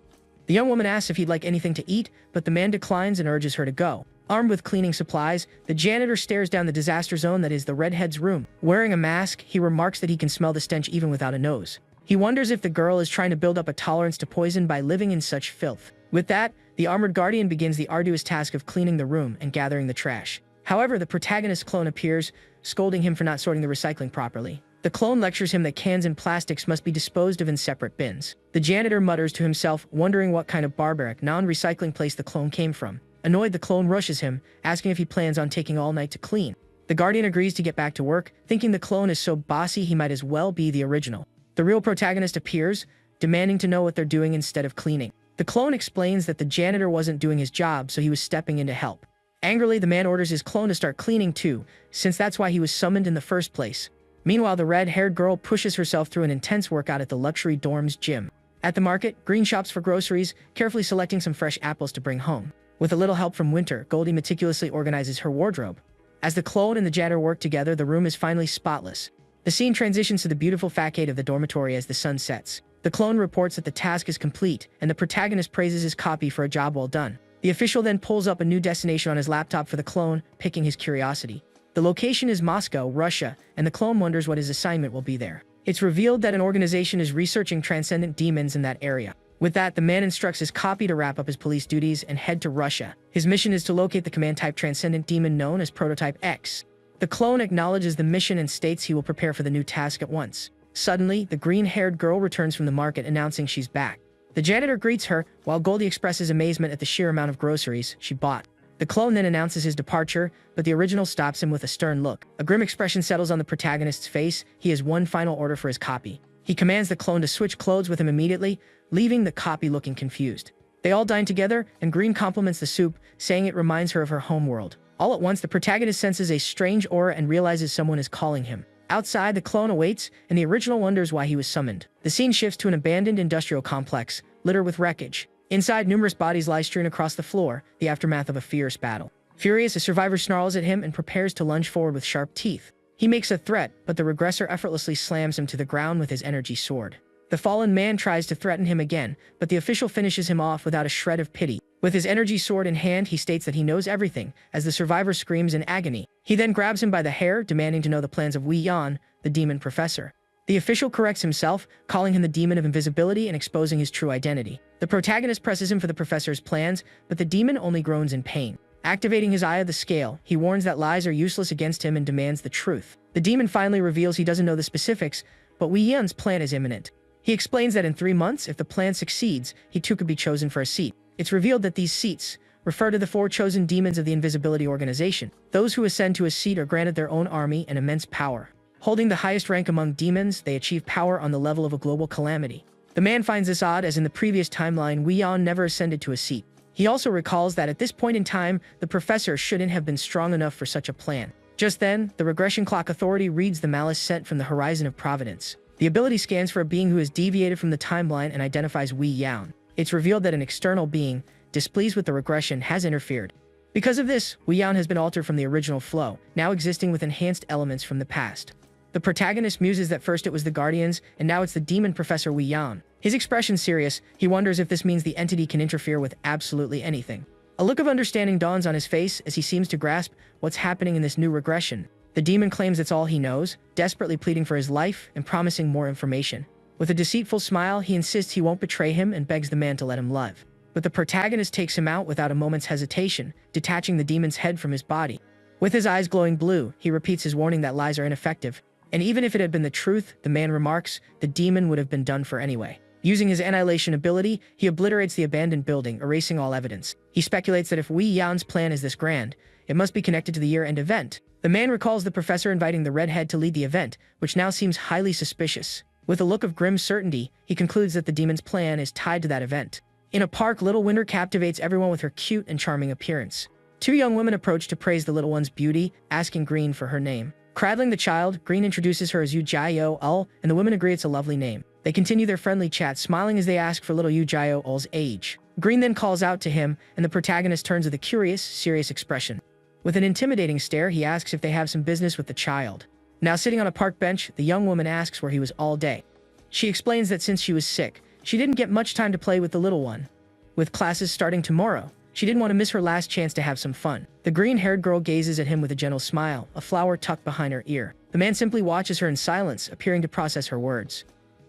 Speaker 1: The young woman asks if he'd like anything to eat, but the man declines and urges her to go. Armed with cleaning supplies, the janitor stares down the disaster zone that is the redhead's room. Wearing a mask, he remarks that he can smell the stench even without a nose. He wonders if the girl is trying to build up a tolerance to poison by living in such filth. With that, the armored guardian begins the arduous task of cleaning the room and gathering the trash. However, the protagonist's clone appears, scolding him for not sorting the recycling properly. The clone lectures him that cans and plastics must be disposed of in separate bins. The janitor mutters to himself, wondering what kind of barbaric, non-recycling place the clone came from. Annoyed, the clone rushes him, asking if he plans on taking all night to clean. The guardian agrees to get back to work, thinking the clone is so bossy he might as well be the original. The real protagonist appears, demanding to know what they're doing instead of cleaning. The clone explains that the janitor wasn't doing his job, so he was stepping in to help. Angrily, the man orders his clone to start cleaning too, since that's why he was summoned in the first place. Meanwhile, the red-haired girl pushes herself through an intense workout at the luxury dorm's gym. At the market, Green shops for groceries, carefully selecting some fresh apples to bring home. With a little help from Winter, Goldie meticulously organizes her wardrobe. As the clone and the janitor work together, the room is finally spotless. The scene transitions to the beautiful facade of the dormitory as the sun sets. The clone reports that the task is complete, and the protagonist praises his copy for a job well done. The official then pulls up a new destination on his laptop for the clone, piquing his curiosity. The location is Moscow, Russia, and the clone wonders what his assignment will be there. It's revealed that an organization is researching transcendent demons in that area. With that, the man instructs his copy to wrap up his police duties and head to Russia. His mission is to locate the command-type transcendent demon known as Prototype X. The clone acknowledges the mission and states he will prepare for the new task at once. Suddenly, the green-haired girl returns from the market announcing she's back. The janitor greets her, while Goldie expresses amazement at the sheer amount of groceries she bought. The clone then announces his departure, but the original stops him with a stern look. A grim expression settles on the protagonist's face. He has one final order for his copy. He commands the clone to switch clothes with him immediately, leaving the copy looking confused. They all dine together, and Green compliments the soup, saying it reminds her of her homeworld. All at once, the protagonist senses a strange aura and realizes someone is calling him. Outside, the clone awaits, and the original wonders why he was summoned. The scene shifts to an abandoned industrial complex, littered with wreckage. Inside, numerous bodies lie strewn across the floor, the aftermath of a fierce battle. Furious, a survivor snarls at him and prepares to lunge forward with sharp teeth. He makes a threat, but the regressor effortlessly slams him to the ground with his energy sword. The fallen man tries to threaten him again, but the official finishes him off without a shred of pity. With his energy sword in hand, he states that he knows everything, as the survivor screams in agony. He then grabs him by the hair, demanding to know the plans of Wei Yan, the demon professor. The official corrects himself, calling him the demon of invisibility and exposing his true identity. The protagonist presses him for the professor's plans, but the demon only groans in pain. Activating his eye of the scale, he warns that lies are useless against him and demands the truth. The demon finally reveals he doesn't know the specifics, but Wei Yan's plan is imminent. He explains that in 3 months, if the plan succeeds, he too could be chosen for a seat. It's revealed that these seats refer to the 4 chosen demons of the Invisibility Organization. Those who ascend to a seat are granted their own army and immense power. Holding the highest rank among demons, they achieve power on the level of a global calamity. The man finds this odd, as in the previous timeline, Wei Yan never ascended to a seat. He also recalls that at this point in time, the professor shouldn't have been strong enough for such a plan. Just then, the regression clock authority reads the malice sent from the horizon of providence. The ability scans for a being who has deviated from the timeline and identifies Wei Yan. It's revealed that an external being, displeased with the regression, has interfered. Because of this, Wei Yan has been altered from the original flow, now existing with enhanced elements from the past. The protagonist muses that first it was the Guardians, and now it's the demon Professor Wei Yan. His expression serious, he wonders if this means the entity can interfere with absolutely anything. A look of understanding dawns on his face as he seems to grasp what's happening in this new regression. The demon claims it's all he knows, desperately pleading for his life and promising more information. With a deceitful smile, he insists he won't betray him and begs the man to let him live. But the protagonist takes him out without a moment's hesitation, detaching the demon's head from his body. With his eyes glowing blue, he repeats his warning that lies are ineffective. And even if it had been the truth, the man remarks, the demon would have been done for anyway. Using his annihilation ability, he obliterates the abandoned building, erasing all evidence. He speculates that if Wei Yan's plan is this grand, it must be connected to the year-end event. The man recalls the professor inviting the redhead to lead the event, which now seems highly suspicious. With a look of grim certainty, he concludes that the demon's plan is tied to that event. In a park, Little Winter captivates everyone with her cute and charming appearance. 2 young women approach to praise the little one's beauty, asking Green for her name. Cradling the child, Green introduces her as Yu Jiao Ul, and the women agree it's a lovely name. They continue their friendly chat, smiling as they ask for little Yu Jiao Ul's age. Green then calls out to him, and the protagonist turns with a curious, serious expression. With an intimidating stare, he asks if they have some business with the child. Now sitting on a park bench, the young woman asks where he was all day. She explains that since she was sick, she didn't get much time to play with the little one. With classes starting tomorrow, she didn't want to miss her last chance to have some fun. The green-haired girl gazes at him with a gentle smile, a flower tucked behind her ear. The man simply watches her in silence, appearing to process her words.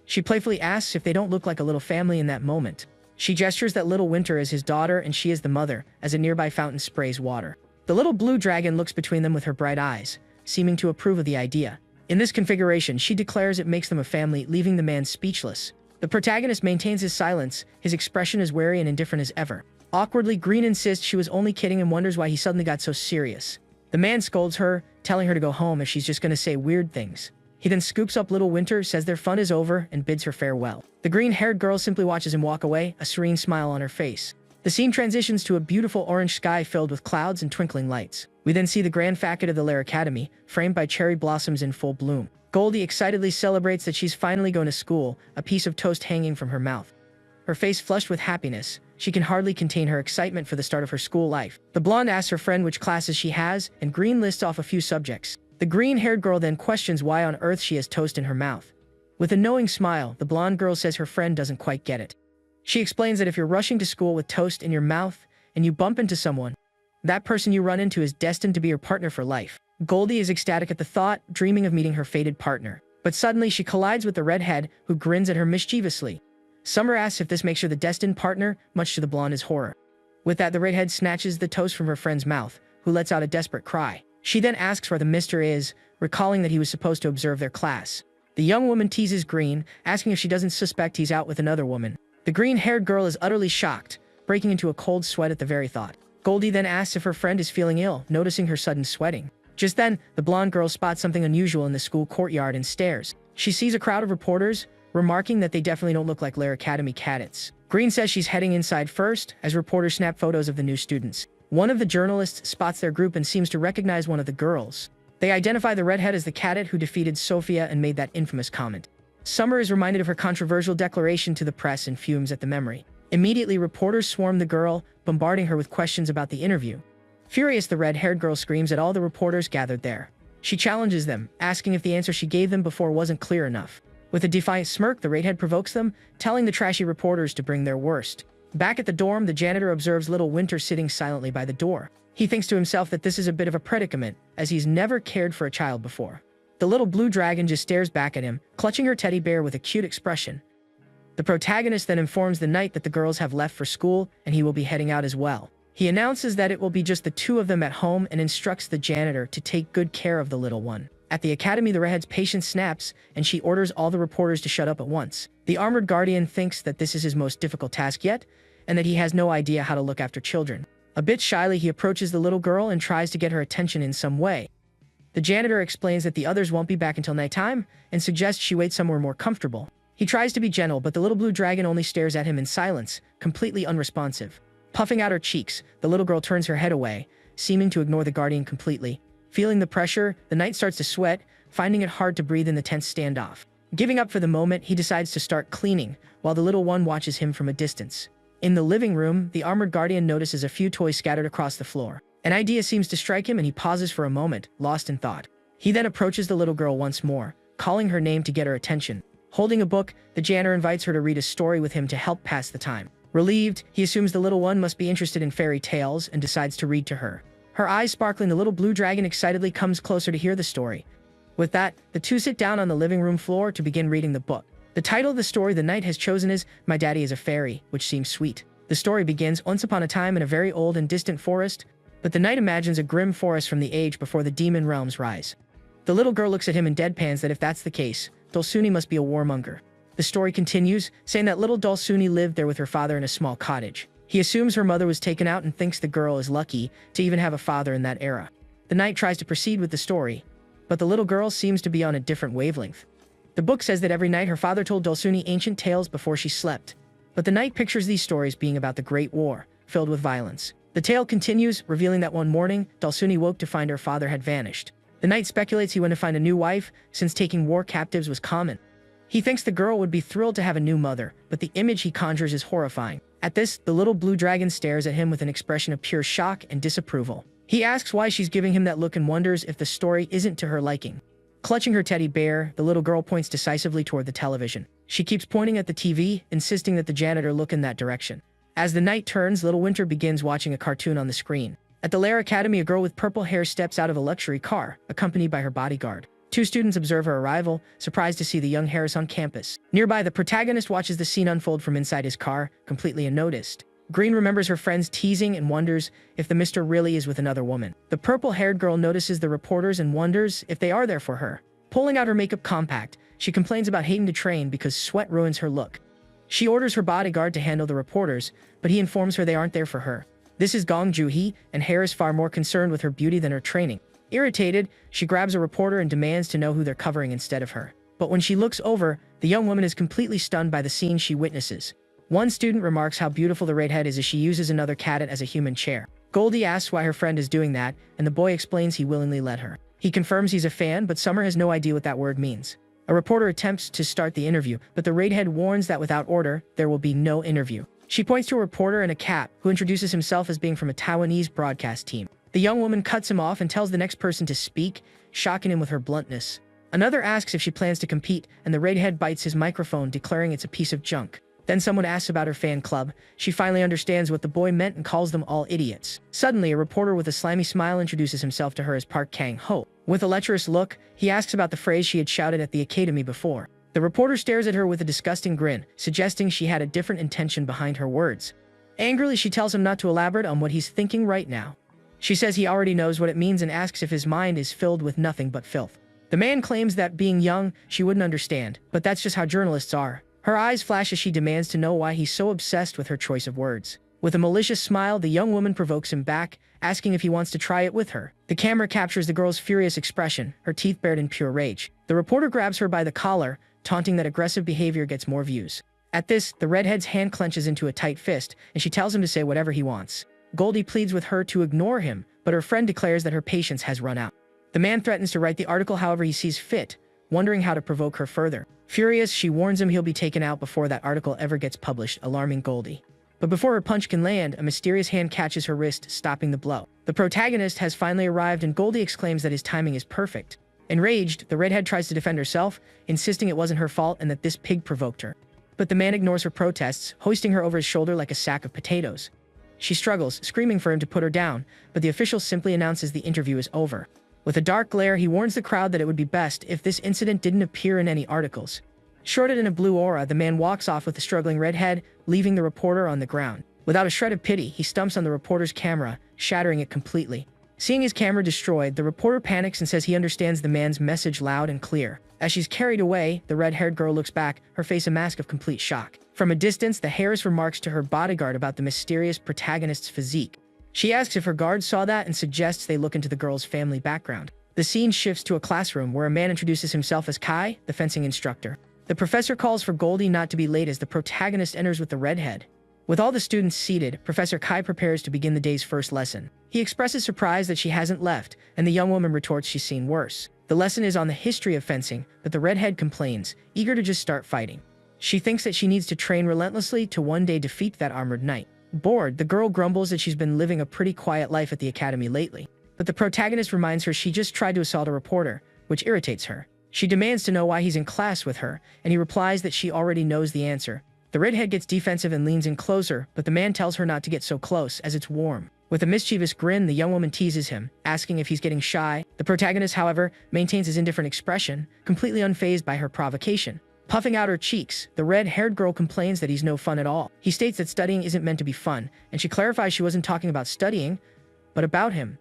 Speaker 1: She playfully asks if they don't look like a little family in that moment. She gestures that Little Winter is his daughter and she is the mother, as a nearby fountain sprays water. The little blue dragon looks between them with her bright eyes, seeming to approve of the idea. In this configuration, she declares it makes them a family, leaving the man speechless. The protagonist maintains his silence, his expression as wary and indifferent as ever. Awkwardly, Green insists she was only kidding and wonders why he suddenly got so serious. The man scolds her, telling her to go home as she's just going to say weird things. He then scoops up Little Winter, says their fun is over, and bids her farewell. The green-haired girl simply watches him walk away, a serene smile on her face. The scene transitions to a beautiful orange sky filled with clouds and twinkling lights. We then see the grand facade of the Lair Academy, framed by cherry blossoms in full bloom. Goldie excitedly celebrates that she's finally going to school, a piece of toast hanging from her mouth. Her face flushed with happiness, she can hardly contain her excitement for the start of her school life. The blonde asks her friend which classes she has, and Green lists off a few subjects. The green-haired girl then questions why on earth she has toast in her mouth. With a knowing smile, the blonde girl says her friend doesn't quite get it. She explains that if you're rushing to school with toast in your mouth and you bump into someone, that person you run into is destined to be your partner for life. Goldie is ecstatic at the thought, dreaming of meeting her fated partner. But suddenly she collides with the redhead, who grins at her mischievously. Summer asks if this makes her the destined partner, much to the blonde's horror. With that, the redhead snatches the toast from her friend's mouth, who lets out a desperate cry. She then asks where the mister is, recalling that he was supposed to observe their class. The young woman teases Green, asking if she doesn't suspect he's out with another woman. The green-haired girl is utterly shocked, breaking into a cold sweat at the very thought. Goldie then asks if her friend is feeling ill, noticing her sudden sweating. Just then, the blonde girl spots something unusual in the school courtyard and stares. She sees a crowd of reporters, remarking that they definitely don't look like Lair Academy cadets. Green says she's heading inside first, as reporters snap photos of the new students. One of the journalists spots their group and seems to recognize one of the girls. They identify the redhead as the cadet who defeated Sophia and made that infamous comment. Summer is reminded of her controversial declaration to the press and fumes at the memory. Immediately, reporters swarm the girl, bombarding her with questions about the interview. Furious, the red-haired girl screams at all the reporters gathered there. She challenges them, asking if the answer she gave them before wasn't clear enough. With a defiant smirk, the redhead provokes them, telling the trashy reporters to bring their worst. Back at the dorm, the janitor observes little Winter sitting silently by the door. He thinks to himself that this is a bit of a predicament, as he's never cared for a child before. The little blue dragon just stares back at him, clutching her teddy bear with a cute expression. The protagonist then informs the knight that the girls have left for school and he will be heading out as well. He announces that it will be just the two of them at home and instructs the janitor to take good care of the little one. At the academy, the redhead's patience snaps, and she orders all the reporters to shut up at once. The armored guardian thinks that this is his most difficult task yet, and that he has no idea how to look after children. A bit shyly, he approaches the little girl and tries to get her attention in some way. The janitor explains that the others won't be back until nighttime, and suggests she wait somewhere more comfortable. He tries to be gentle, but the little blue dragon only stares at him in silence, completely unresponsive. Puffing out her cheeks, the little girl turns her head away, seeming to ignore the guardian completely. Feeling the pressure, the knight starts to sweat, finding it hard to breathe in the tense standoff. Giving up for the moment, he decides to start cleaning, while the little one watches him from a distance. In the living room, the armored guardian notices a few toys scattered across the floor. An idea seems to strike him and he pauses for a moment, lost in thought. He then approaches the little girl once more, calling her name to get her attention. Holding a book, the janitor invites her to read a story with him to help pass the time. Relieved, he assumes the little one must be interested in fairy tales and decides to read to her. Her eyes sparkling, the little blue dragon excitedly comes closer to hear the story. With that, the two sit down on the living room floor to begin reading the book. The title of the story the knight has chosen is My Daddy is a Fairy, which seems sweet. The story begins once upon a time in a very old and distant forest, but the knight imagines a grim forest from the age before the demon realms rise. The little girl looks at him and deadpans that if that's the case, Dulcuni must be a warmonger. The story continues, saying that little Dulcuni lived there with her father in a small cottage. He assumes her mother was taken out and thinks the girl is lucky to even have a father in that era. The knight tries to proceed with the story, but the little girl seems to be on a different wavelength. The book says that every night her father told Dulcuni ancient tales before she slept, but the knight pictures these stories being about the Great War, filled with violence. The tale continues, revealing that one morning, Dulcuni woke to find her father had vanished. The knight speculates he went to find a new wife, since taking war captives was common. He thinks the girl would be thrilled to have a new mother, but the image he conjures is horrifying. At this, the little blue dragon stares at him with an expression of pure shock and disapproval. He asks why she's giving him that look and wonders if the story isn't to her liking. Clutching her teddy bear, the little girl points decisively toward the television. She keeps pointing at the TV, insisting that the janitor look in that direction. As the night turns, little Winter begins watching a cartoon on the screen. At the Lair Academy, a girl with purple hair steps out of a luxury car, accompanied by her bodyguard. Two students observe her arrival, surprised to see the young heiress on campus. Nearby, the protagonist watches the scene unfold from inside his car, completely unnoticed. Green remembers her friend's teasing and wonders if the mister really is with another woman. The purple-haired girl notices the reporters and wonders if they are there for her. Pulling out her makeup compact, she complains about hating to train because sweat ruins her look. She orders her bodyguard to handle the reporters, but he informs her they aren't there for her. This is Gong Joo-hee, and Hair is far more concerned with her beauty than her training. Irritated, she grabs a reporter and demands to know who they're covering instead of her. But when she looks over, the young woman is completely stunned by the scene she witnesses. One student remarks how beautiful the redhead is as she uses another cat as a human chair. Goldie asks why her friend is doing that, and the boy explains he willingly let her. He confirms he's a fan, but Summer has no idea what that word means. A reporter attempts to start the interview, but the redhead warns that without order, there will be no interview. She points to a reporter and a cat, who introduces himself as being from a Taiwanese broadcast team. The young woman cuts him off and tells the next person to speak, shocking him with her bluntness. Another asks if she plans to compete, and the redhead bites his microphone, declaring it's a piece of junk. Then someone asks about her fan club. She finally understands what the boy meant and calls them all idiots. Suddenly, a reporter with a slimy smile introduces himself to her as Park Kang-ho. With a lecherous look, he asks about the phrase she had shouted at the academy before. The reporter stares at her with a disgusting grin, suggesting she had a different intention behind her words. Angrily, she tells him not to elaborate on what he's thinking right now. She says he already knows what it means and asks if his mind is filled with nothing but filth. The man claims that being young, she wouldn't understand, but that's just how journalists are. Her eyes flash as she demands to know why he's so obsessed with her choice of words. With a malicious smile, the young woman provokes him back, asking if he wants to try it with her. The camera captures the girl's furious expression, her teeth bared in pure rage. The reporter grabs her by the collar, taunting that aggressive behavior gets more views. At this, the redhead's hand clenches into a tight fist, and she tells him to say whatever he wants. Goldie pleads with her to ignore him, but her friend declares that her patience has run out. The man threatens to write the article however he sees fit, wondering how to provoke her further. Furious, she warns him he'll be taken out before that article ever gets published, alarming Goldie. But before her punch can land, a mysterious hand catches her wrist, stopping the blow. The protagonist has finally arrived, and Goldie exclaims that his timing is perfect. Enraged, the redhead tries to defend herself, insisting it wasn't her fault and that this pig provoked her. But the man ignores her protests, hoisting her over his shoulder like a sack of potatoes. She struggles, screaming for him to put her down, but the official simply announces the interview is over. With a dark glare, he warns the crowd that it would be best if this incident didn't appear in any articles. Shrouded in a blue aura, the man walks off with the struggling redhead, leaving the reporter on the ground. Without a shred of pity, he stumps on the reporter's camera, shattering it completely. Seeing his camera destroyed, the reporter panics and says he understands the man's message loud and clear. As she's carried away, the red-haired girl looks back, her face a mask of complete shock. From a distance, the heiress remarks to her bodyguard about the mysterious protagonist's physique. She asks if her guards saw that and suggests they look into the girl's family background. The scene shifts to a classroom where a man introduces himself as Kai, the fencing instructor. The professor calls for Goldie not to be late as the protagonist enters with the redhead. With all the students seated, Professor Kai prepares to begin the day's first lesson. He expresses surprise that she hasn't left, and the young woman retorts she's seen worse. The lesson is on the history of fencing, but the redhead complains, eager to just start fighting. She thinks that she needs to train relentlessly to one day defeat that armored knight. Bored, the girl grumbles that she's been living a pretty quiet life at the academy lately. But the protagonist reminds her she just tried to assault a reporter, which irritates her. She demands to know why he's in class with her, and he replies that she already knows the answer. The redhead gets defensive and leans in closer, but the man tells her not to get so close, as it's warm. With a mischievous grin, the young woman teases him, asking if he's getting shy. The protagonist, however, maintains his indifferent expression, completely unfazed by her provocation. Puffing out her cheeks, the red-haired girl complains that he's no fun at all. He states that studying isn't meant to be fun, and she clarifies she wasn't talking about studying, but about him.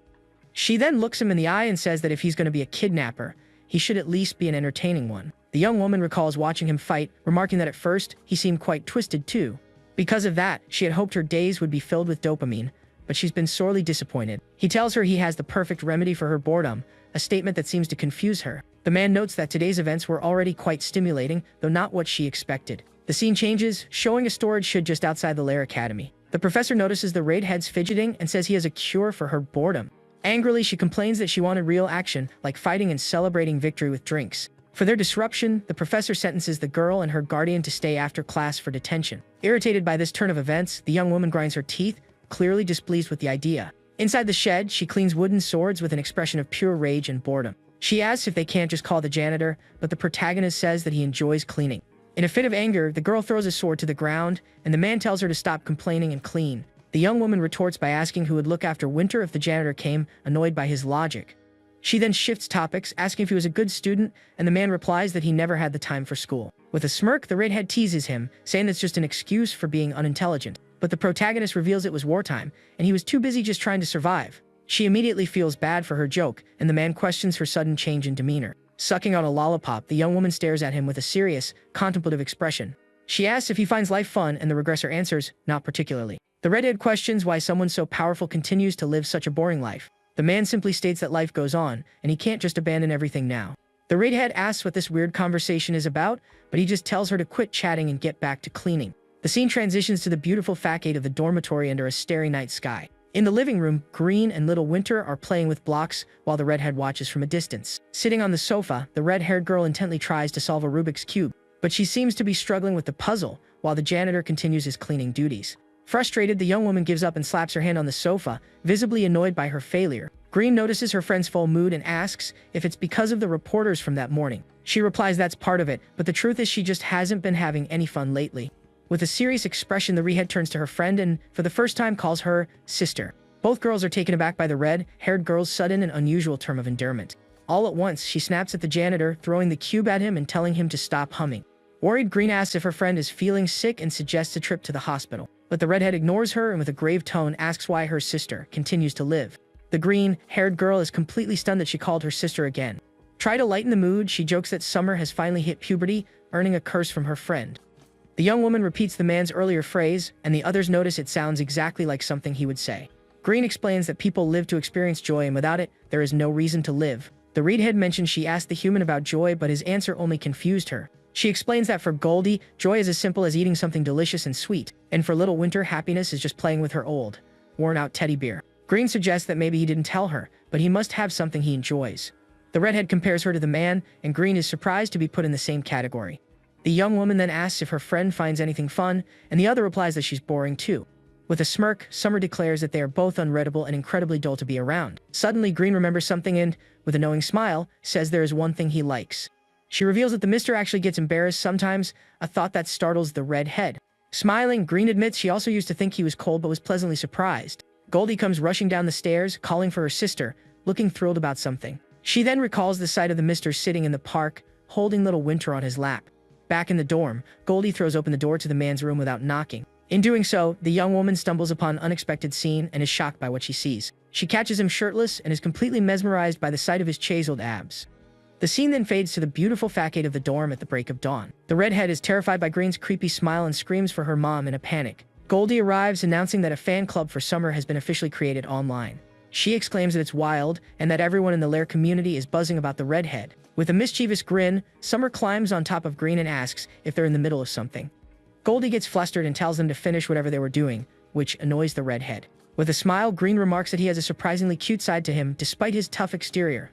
Speaker 1: She then looks him in the eye and says that if he's going to be a kidnapper, he should at least be an entertaining one. The young woman recalls watching him fight, remarking that at first, he seemed quite twisted too. Because of that, she had hoped her days would be filled with dopamine, but she's been sorely disappointed. He tells her he has the perfect remedy for her boredom, a statement that seems to confuse her. The man notes that today's events were already quite stimulating, though not what she expected. The scene changes, showing a storage shed just outside the Lair Academy. The professor notices the redhead's fidgeting and says he has a cure for her boredom. Angrily, she complains that she wanted real action, like fighting and celebrating victory with drinks. For their disruption, the professor sentences the girl and her guardian to stay after class for detention. Irritated by this turn of events, the young woman grinds her teeth, clearly displeased with the idea. Inside the shed, she cleans wooden swords with an expression of pure rage and boredom. She asks if they can't just call the janitor, but the protagonist says that he enjoys cleaning. In a fit of anger, the girl throws a sword to the ground, and the man tells her to stop complaining and clean. The young woman retorts by asking who would look after Winter if the janitor came, annoyed by his logic. She then shifts topics, asking if he was a good student, and the man replies that he never had the time for school. With a smirk, the redhead teases him, saying that's just an excuse for being unintelligent. But the protagonist reveals it was wartime, and he was too busy just trying to survive. She immediately feels bad for her joke, and the man questions her sudden change in demeanor. Sucking on a lollipop, the young woman stares at him with a serious, contemplative expression. She asks if he finds life fun, and the regressor answers, not particularly. The redhead questions why someone so powerful continues to live such a boring life. The man simply states that life goes on, and he can't just abandon everything now. The redhead asks what this weird conversation is about, but he just tells her to quit chatting and get back to cleaning. The scene transitions to the beautiful facade of the dormitory under a starry night sky. In the living room, Green and Little Winter are playing with blocks while the redhead watches from a distance. Sitting on the sofa, the red-haired girl intently tries to solve a Rubik's Cube, but she seems to be struggling with the puzzle while the janitor continues his cleaning duties. Frustrated, the young woman gives up and slaps her hand on the sofa, visibly annoyed by her failure. Green notices her friend's full mood and asks if it's because of the reporters from that morning. She replies that's part of it, but the truth is she just hasn't been having any fun lately. With a serious expression, the redhead turns to her friend and, for the first time, calls her sister. Both girls are taken aback by the red-haired girl's sudden and unusual term of endearment. All at once, she snaps at the janitor, throwing the cube at him and telling him to stop humming. Worried, Green asks if her friend is feeling sick and suggests a trip to the hospital. But the redhead ignores her and with a grave tone asks why her sister continues to live. The green-haired girl is completely stunned that she called her sister again. Try to lighten the mood, she jokes that Summer has finally hit puberty, earning a curse from her friend. The young woman repeats the man's earlier phrase, and the others notice it sounds exactly like something he would say. Green explains that people live to experience joy, and without it, there is no reason to live. The redhead mentions she asked the human about joy, but his answer only confused her. She explains that for Goldie, joy is as simple as eating something delicious and sweet, and for Little Winter, happiness is just playing with her old, worn-out teddy bear. Green suggests that maybe he didn't tell her, but he must have something he enjoys. The redhead compares her to the man, and Green is surprised to be put in the same category. The young woman then asks if her friend finds anything fun, and the other replies that she's boring too. With a smirk, Summer declares that they are both unreadable and incredibly dull to be around. Suddenly, Green remembers something and, with a knowing smile, says there is one thing he likes. She reveals that the mister actually gets embarrassed sometimes, a thought that startles the redhead. Smiling, Green admits she also used to think he was cold but was pleasantly surprised. Goldie comes rushing down the stairs, calling for her sister, looking thrilled about something. She then recalls the sight of the mister sitting in the park, holding Little Winter on his lap. Back in the dorm, Goldie throws open the door to the man's room without knocking. In doing so, the young woman stumbles upon an unexpected scene and is shocked by what she sees. She catches him shirtless and is completely mesmerized by the sight of his chiseled abs. The scene then fades to the beautiful facade of the dorm at the break of dawn. The redhead is terrified by Green's creepy smile and screams for her mom in a panic. Goldie arrives, announcing that a fan club for Summer has been officially created online. She exclaims that it's wild and that everyone in the Lair community is buzzing about the redhead. With a mischievous grin, Summer climbs on top of Green and asks if they're in the middle of something. Goldie gets flustered and tells them to finish whatever they were doing, which annoys the redhead. With a smile, Green remarks that he has a surprisingly cute side to him, despite his tough exterior.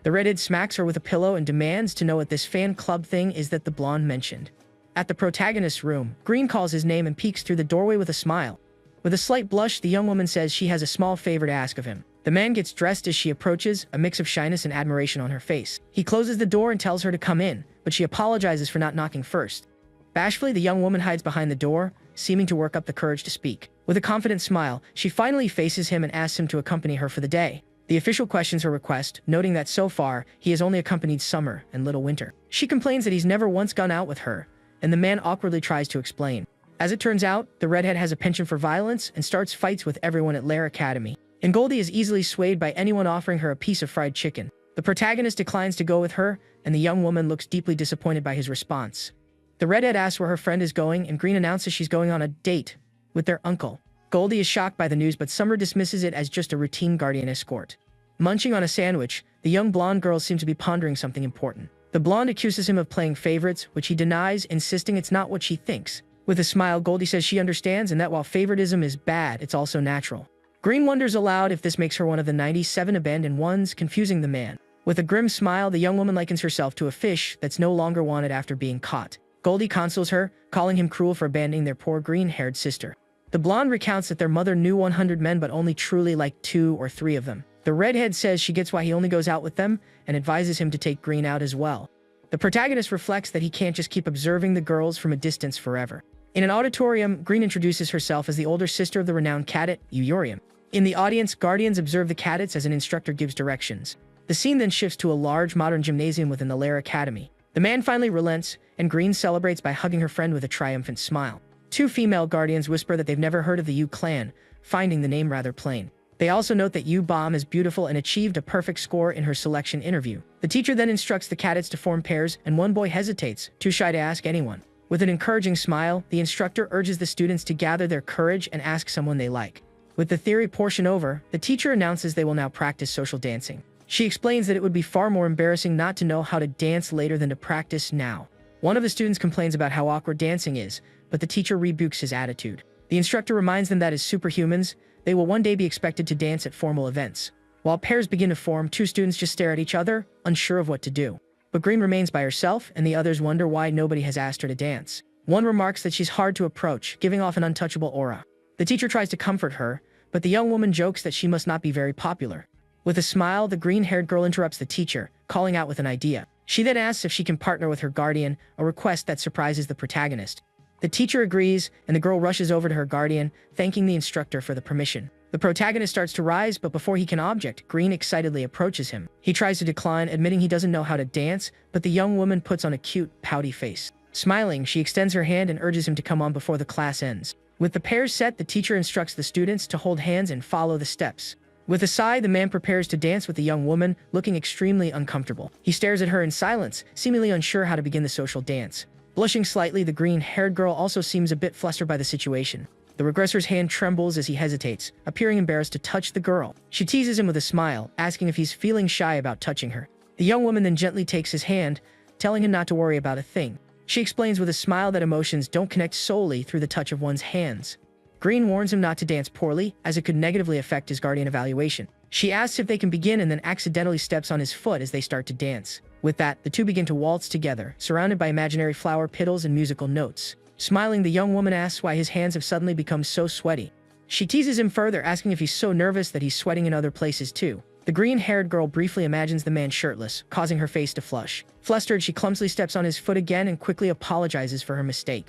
Speaker 1: The redhead smacks her with a pillow and demands to know what this fan club thing is that the blonde mentioned. At the protagonist's room, Green calls his name and peeks through the doorway with a smile. With a slight blush, the young woman says she has a small favor to ask of him. The man gets dressed as she approaches, a mix of shyness and admiration on her face. He closes the door and tells her to come in, but she apologizes for not knocking first. Bashfully, the young woman hides behind the door, seeming to work up the courage to speak. With a confident smile, she finally faces him and asks him to accompany her for the day. The official questions her request, noting that so far, he has only accompanied Summer and Little Winter. She complains that he's never once gone out with her, and the man awkwardly tries to explain. As it turns out, the redhead has a penchant for violence and starts fights with everyone at Lair Academy. And Goldie is easily swayed by anyone offering her a piece of fried chicken. The protagonist declines to go with her, and the young woman looks deeply disappointed by his response. The redhead asks where her friend is going, and Green announces she's going on a date with their uncle. Goldie is shocked by the news, but Summer dismisses it as just a routine guardian escort. Munching on a sandwich, the young blonde girl seems to be pondering something important. The blonde accuses him of playing favorites, which he denies, insisting it's not what she thinks. With a smile, Goldie says she understands and that while favoritism is bad, it's also natural. Green wonders aloud if this makes her one of the 97 abandoned ones, confusing the man. With a grim smile, the young woman likens herself to a fish that's no longer wanted after being caught. Goldie consoles her, calling him cruel for abandoning their poor green-haired sister. The blonde recounts that their mother knew 100 men but only truly liked 2 or 3 of them. The redhead says she gets why he only goes out with them and advises him to take Green out as well. The protagonist reflects that he can't just keep observing the girls from a distance forever. In an auditorium, Green introduces herself as the older sister of the renowned cadet, Eurium. In the audience, guardians observe the cadets as an instructor gives directions. The scene then shifts to a large modern gymnasium within the Lair Academy. The man finally relents, and Green celebrates by hugging her friend with a triumphant smile. 2 female guardians whisper that they've never heard of the U clan, finding the name rather plain. They also note that U-Bomb is beautiful and achieved a perfect score in her selection interview. The teacher then instructs the cadets to form pairs, and one boy hesitates, too shy to ask anyone. With an encouraging smile, the instructor urges the students to gather their courage and ask someone they like. With the theory portion over, the teacher announces they will now practice social dancing. She explains that it would be far more embarrassing not to know how to dance later than to practice now. One of the students complains about how awkward dancing is, but the teacher rebukes his attitude. The instructor reminds them that as superhumans, they will one day be expected to dance at formal events. While pairs begin to form, two students just stare at each other, unsure of what to do. But Green remains by herself, and the others wonder why nobody has asked her to dance. One remarks that she's hard to approach, giving off an untouchable aura. The teacher tries to comfort her, but the young woman jokes that she must not be very popular. With a smile, the green-haired girl interrupts the teacher, calling out with an idea. She then asks if she can partner with her guardian, a request that surprises the protagonist. The teacher agrees, and the girl rushes over to her guardian, thanking the instructor for the permission. The protagonist starts to rise, but before he can object, Green excitedly approaches him. He tries to decline, admitting he doesn't know how to dance, but the young woman puts on a cute, pouty face. Smiling, she extends her hand and urges him to come on before the class ends. With the pairs set, the teacher instructs the students to hold hands and follow the steps. With a sigh, the man prepares to dance with the young woman, looking extremely uncomfortable. He stares at her in silence, seemingly unsure how to begin the social dance. Blushing slightly, the green-haired girl also seems a bit flustered by the situation. The regressor's hand trembles as he hesitates, appearing embarrassed to touch the girl. She teases him with a smile, asking if he's feeling shy about touching her. The young woman then gently takes his hand, telling him not to worry about a thing. She explains with a smile that emotions don't connect solely through the touch of one's hands. Green warns him not to dance poorly, as it could negatively affect his guardian evaluation. She asks if they can begin and then accidentally steps on his foot as they start to dance. With that, the two begin to waltz together, surrounded by imaginary flower petals and musical notes. Smiling, the young woman asks why his hands have suddenly become so sweaty. She teases him further, asking if he's so nervous that he's sweating in other places too. The green-haired girl briefly imagines the man shirtless, causing her face to flush. Flustered, she clumsily steps on his foot again and quickly apologizes for her mistake.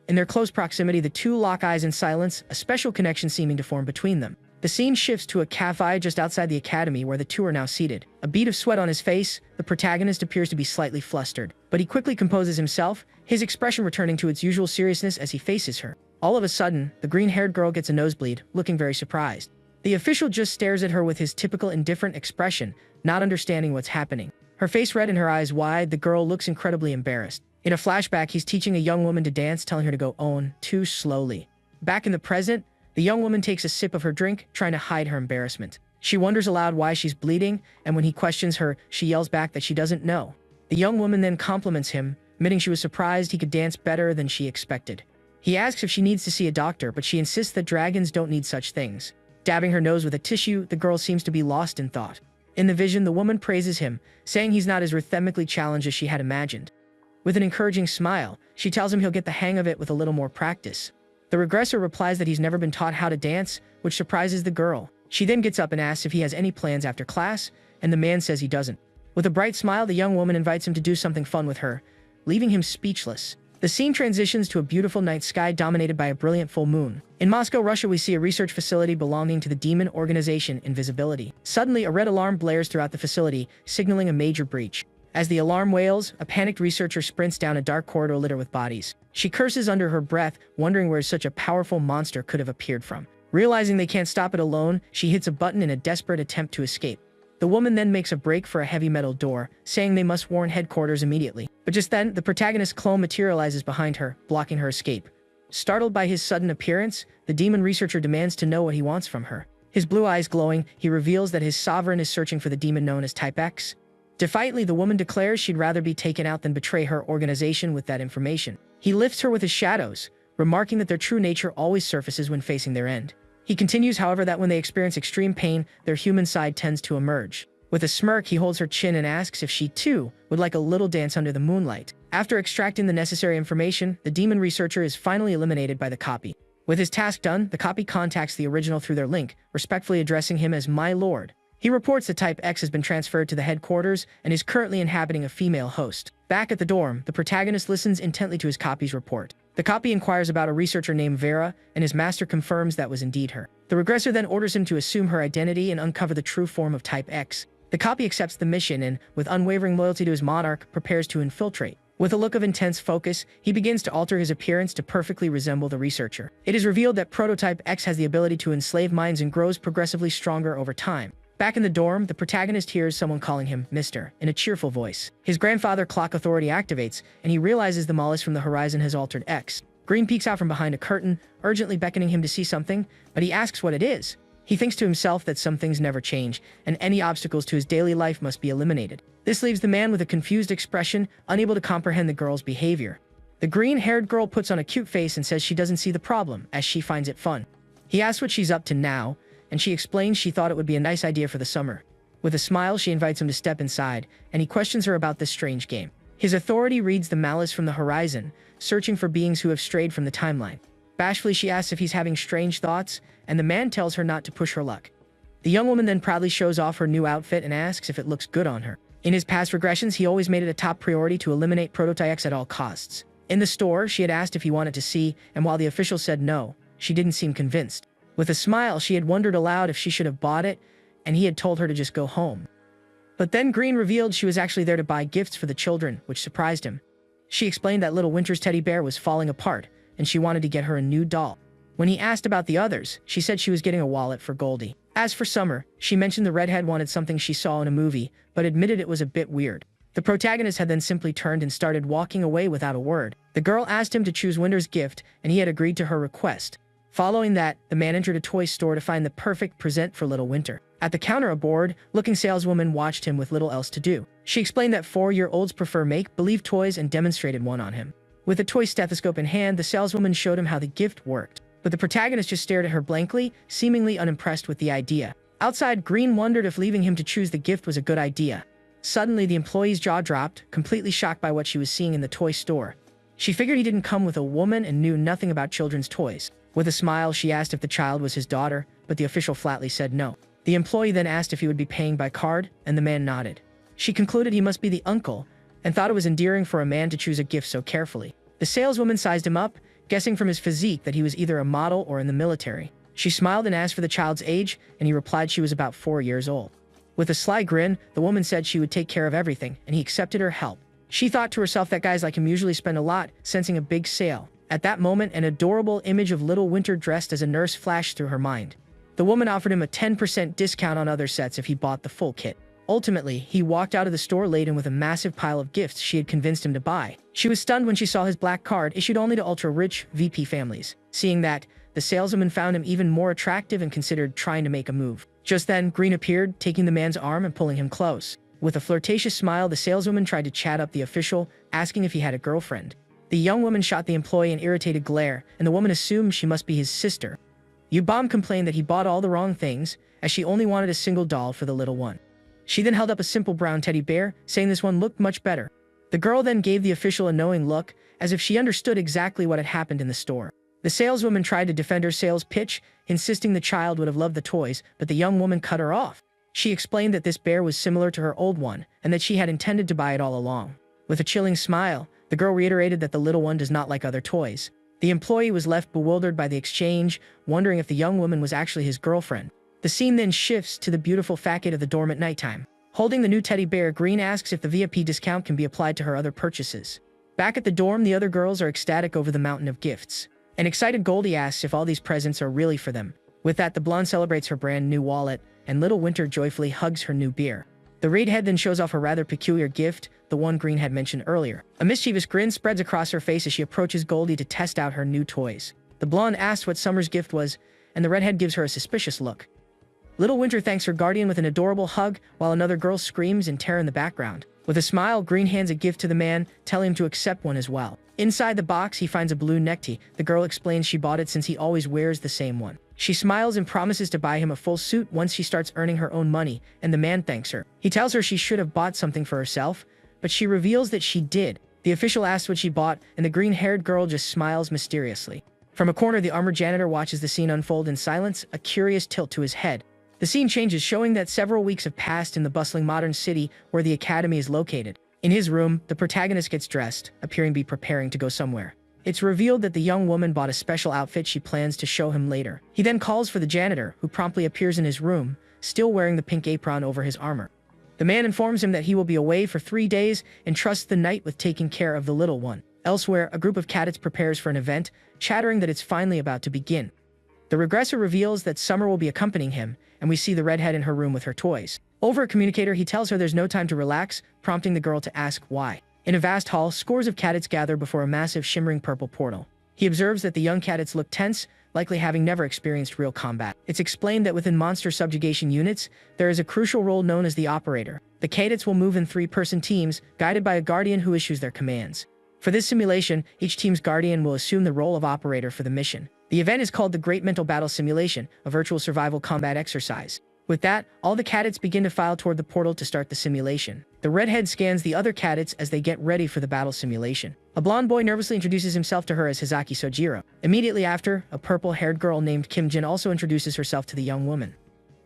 Speaker 1: In their close proximity, the two lock eyes in silence, a special connection seeming to form between them. The scene shifts to a cafe just outside the academy where the two are now seated. A bead of sweat on his face, the protagonist appears to be slightly flustered. But he quickly composes himself, his expression returning to its usual seriousness as he faces her. All of a sudden, the green-haired girl gets a nosebleed, looking very surprised. The official just stares at her with his typical indifferent expression, not understanding what's happening. Her face red and her eyes wide, the girl looks incredibly embarrassed. In a flashback, he's teaching a young woman to dance, telling her to go on too slowly. Back in the present, the young woman takes a sip of her drink, trying to hide her embarrassment. She wonders aloud why she's bleeding, and when he questions her, she yells back that she doesn't know. The young woman then compliments him, admitting she was surprised he could dance better than she expected. He asks if she needs to see a doctor, but she insists that dragons don't need such things. Dabbing her nose with a tissue, the girl seems to be lost in thought. In the vision, the woman praises him, saying he's not as rhythmically challenged as she had imagined. With an encouraging smile, she tells him he'll get the hang of it with a little more practice. The regressor replies that he's never been taught how to dance, which surprises the girl. She then gets up and asks if he has any plans after class, and the man says he doesn't. With a bright smile, the young woman invites him to do something fun with her, leaving him speechless. The scene transitions to a beautiful night sky dominated by a brilliant full moon. In Moscow, Russia, we see a research facility belonging to the demon organization Invisibility. Suddenly, a red alarm blares throughout the facility, signaling a major breach. As the alarm wails, a panicked researcher sprints down a dark corridor littered with bodies. She curses under her breath, wondering where such a powerful monster could have appeared from. Realizing they can't stop it alone, she hits a button in a desperate attempt to escape. The woman then makes a break for a heavy metal door, saying they must warn headquarters immediately. But just then, the protagonist's clone materializes behind her, blocking her escape. Startled by his sudden appearance, the demon researcher demands to know what he wants from her. His blue eyes glowing, he reveals that his sovereign is searching for the demon known as Type X. Defiantly, the woman declares she'd rather be taken out than betray her organization with that information. He lifts her with his shadows, remarking that their true nature always surfaces when facing their end. He continues, however, that when they experience extreme pain, their human side tends to emerge. With a smirk, he holds her chin and asks if she, too, would like a little dance under the moonlight. After extracting the necessary information, the demon researcher is finally eliminated by the copy. With his task done, the copy contacts the original through their link, respectfully addressing him as My Lord. He reports that Type X has been transferred to the headquarters and is currently inhabiting a female host. Back at the dorm, the protagonist listens intently to his copy's report. The copy inquires about a researcher named Vera, and his master confirms that was indeed her. The regressor then orders him to assume her identity and uncover the true form of Type X. The copy accepts the mission and, with unwavering loyalty to his monarch, prepares to infiltrate. With a look of intense focus, he begins to alter his appearance to perfectly resemble the researcher. It is revealed that Prototype X has the ability to enslave minds and grows progressively stronger over time. Back in the dorm, the protagonist hears someone calling him Mr. in a cheerful voice. His grandfather clock authority activates, and he realizes the malice from the horizon has altered X. Green peeks out from behind a curtain, urgently beckoning him to see something, but he asks what it is. He thinks to himself that some things never change, and any obstacles to his daily life must be eliminated. This leaves the man with a confused expression, unable to comprehend the girl's behavior. The green-haired girl puts on a cute face and says she doesn't see the problem, as she finds it fun. He asks what she's up to now, and she explains she thought it would be a nice idea for the summer. With a smile, she invites him to step inside, and he questions her about this strange game. His authority reads the malice from the horizon, searching for beings who have strayed from the timeline. Bashfully, she asks if he's having strange thoughts, and the man tells her not to push her luck. The young woman then proudly shows off her new outfit and asks if it looks good on her. In his past regressions, he always made it a top priority to eliminate prototypes at all costs. In the store, she had asked if he wanted to see, and while the official said no, she didn't seem convinced. With a smile, she had wondered aloud if she should have bought it, and he had told her to just go home. But then Green revealed she was actually there to buy gifts for the children, which surprised him. She explained that little Winter's teddy bear was falling apart, and she wanted to get her a new doll. When he asked about the others, she said she was getting a wallet for Goldie. As for Summer, she mentioned the redhead wanted something she saw in a movie, but admitted it was a bit weird. The protagonist had then simply turned and started walking away without a word. The girl asked him to choose Winter's gift, and he had agreed to her request. Following that, the man entered a toy store to find the perfect present for little Winter. At the counter, a bored-looking saleswoman watched him with little else to do. She explained that 4-year-olds prefer make-believe toys and demonstrated one on him. With a toy stethoscope in hand, the saleswoman showed him how the gift worked. But the protagonist just stared at her blankly, seemingly unimpressed with the idea. Outside, Green wondered if leaving him to choose the gift was a good idea. Suddenly, the employee's jaw dropped, completely shocked by what she was seeing in the toy store. She figured he didn't come with a woman and knew nothing about children's toys. With a smile, she asked if the child was his daughter, but the official flatly said no. The employee then asked if he would be paying by card, and the man nodded. She concluded he must be the uncle, and thought it was endearing for a man to choose a gift so carefully. The saleswoman sized him up, guessing from his physique that he was either a model or in the military. She smiled and asked for the child's age, and he replied she was about 4 years old. With a sly grin, the woman said she would take care of everything, and he accepted her help. She thought to herself that guys like him usually spend a lot, sensing a big sale. At that moment, an adorable image of little Winter dressed as a nurse flashed through her mind. The woman offered him a 10% discount on other sets if he bought the full kit. Ultimately, he walked out of the store laden with a massive pile of gifts she had convinced him to buy. She was stunned when she saw his black card issued only to ultra-rich VP families. Seeing that, the saleswoman found him even more attractive and considered trying to make a move. Just then, Green appeared, taking the man's arm and pulling him close. With a flirtatious smile, the saleswoman tried to chat up the official, asking if he had a girlfriend. The young woman shot the employee an irritated glare, and the woman assumed she must be his sister. Yubom complained that he bought all the wrong things, as she only wanted a single doll for the little one. She then held up a simple brown teddy bear, saying this one looked much better. The girl then gave the official a knowing look, as if she understood exactly what had happened in the store. The saleswoman tried to defend her sales pitch, insisting the child would have loved the toys, but the young woman cut her off. She explained that this bear was similar to her old one, and that she had intended to buy it all along. With a chilling smile, the girl reiterated that the little one does not like other toys. The employee was left bewildered by the exchange, wondering if the young woman was actually his girlfriend. The scene then shifts to the beautiful facade of the dorm at nighttime. Holding the new teddy bear, Green asks if the VIP discount can be applied to her other purchases. Back at the dorm, the other girls are ecstatic over the mountain of gifts. An excited Goldie asks if all these presents are really for them. With that, the blonde celebrates her brand new wallet, and little Winter joyfully hugs her new beer. The redhead then shows off her rather peculiar gift, the one Green had mentioned earlier. A mischievous grin spreads across her face as she approaches Goldie to test out her new toys. The blonde asks what Summer's gift was, and the redhead gives her a suspicious look. Little Winter thanks her guardian with an adorable hug, while another girl screams in terror in the background. With a smile, Green hands a gift to the man, telling him to accept one as well. Inside the box, he finds a blue necktie. The girl explains she bought it since he always wears the same one. She smiles and promises to buy him a full suit once she starts earning her own money, and the man thanks her. He tells her she should have bought something for herself, but she reveals that she did. The official asks what she bought, and the green-haired girl just smiles mysteriously. From a corner, the armored janitor watches the scene unfold in silence, a curious tilt to his head. The scene changes, showing that several weeks have passed in the bustling modern city where the academy is located. In his room, the protagonist gets dressed, appearing to be preparing to go somewhere. It's revealed that the young woman bought a special outfit she plans to show him later. He then calls for the janitor, who promptly appears in his room, still wearing the pink apron over his armor. The man informs him that he will be away for 3 days and trusts the night with taking care of the little one. Elsewhere, a group of cadets prepares for an event, chattering that it's finally about to begin. The regressor reveals that Summer will be accompanying him, and we see the redhead in her room with her toys. Over a communicator, he tells her there's no time to relax, prompting the girl to ask why. In a vast hall, scores of cadets gather before a massive shimmering purple portal. He observes that the young cadets look tense, likely having never experienced real combat. It's explained that within monster subjugation units, there is a crucial role known as the operator. The cadets will move in 3-person teams, guided by a guardian who issues their commands. For this simulation, each team's guardian will assume the role of operator for the mission. The event is called the Great Mental Battle Simulation, a virtual survival combat exercise. With that, all the cadets begin to file toward the portal to start the simulation. The redhead scans the other cadets as they get ready for the battle simulation. A blonde boy nervously introduces himself to her as Hizaki Sojiro. Immediately after, a purple-haired girl named Kim Jin also introduces herself to the young woman.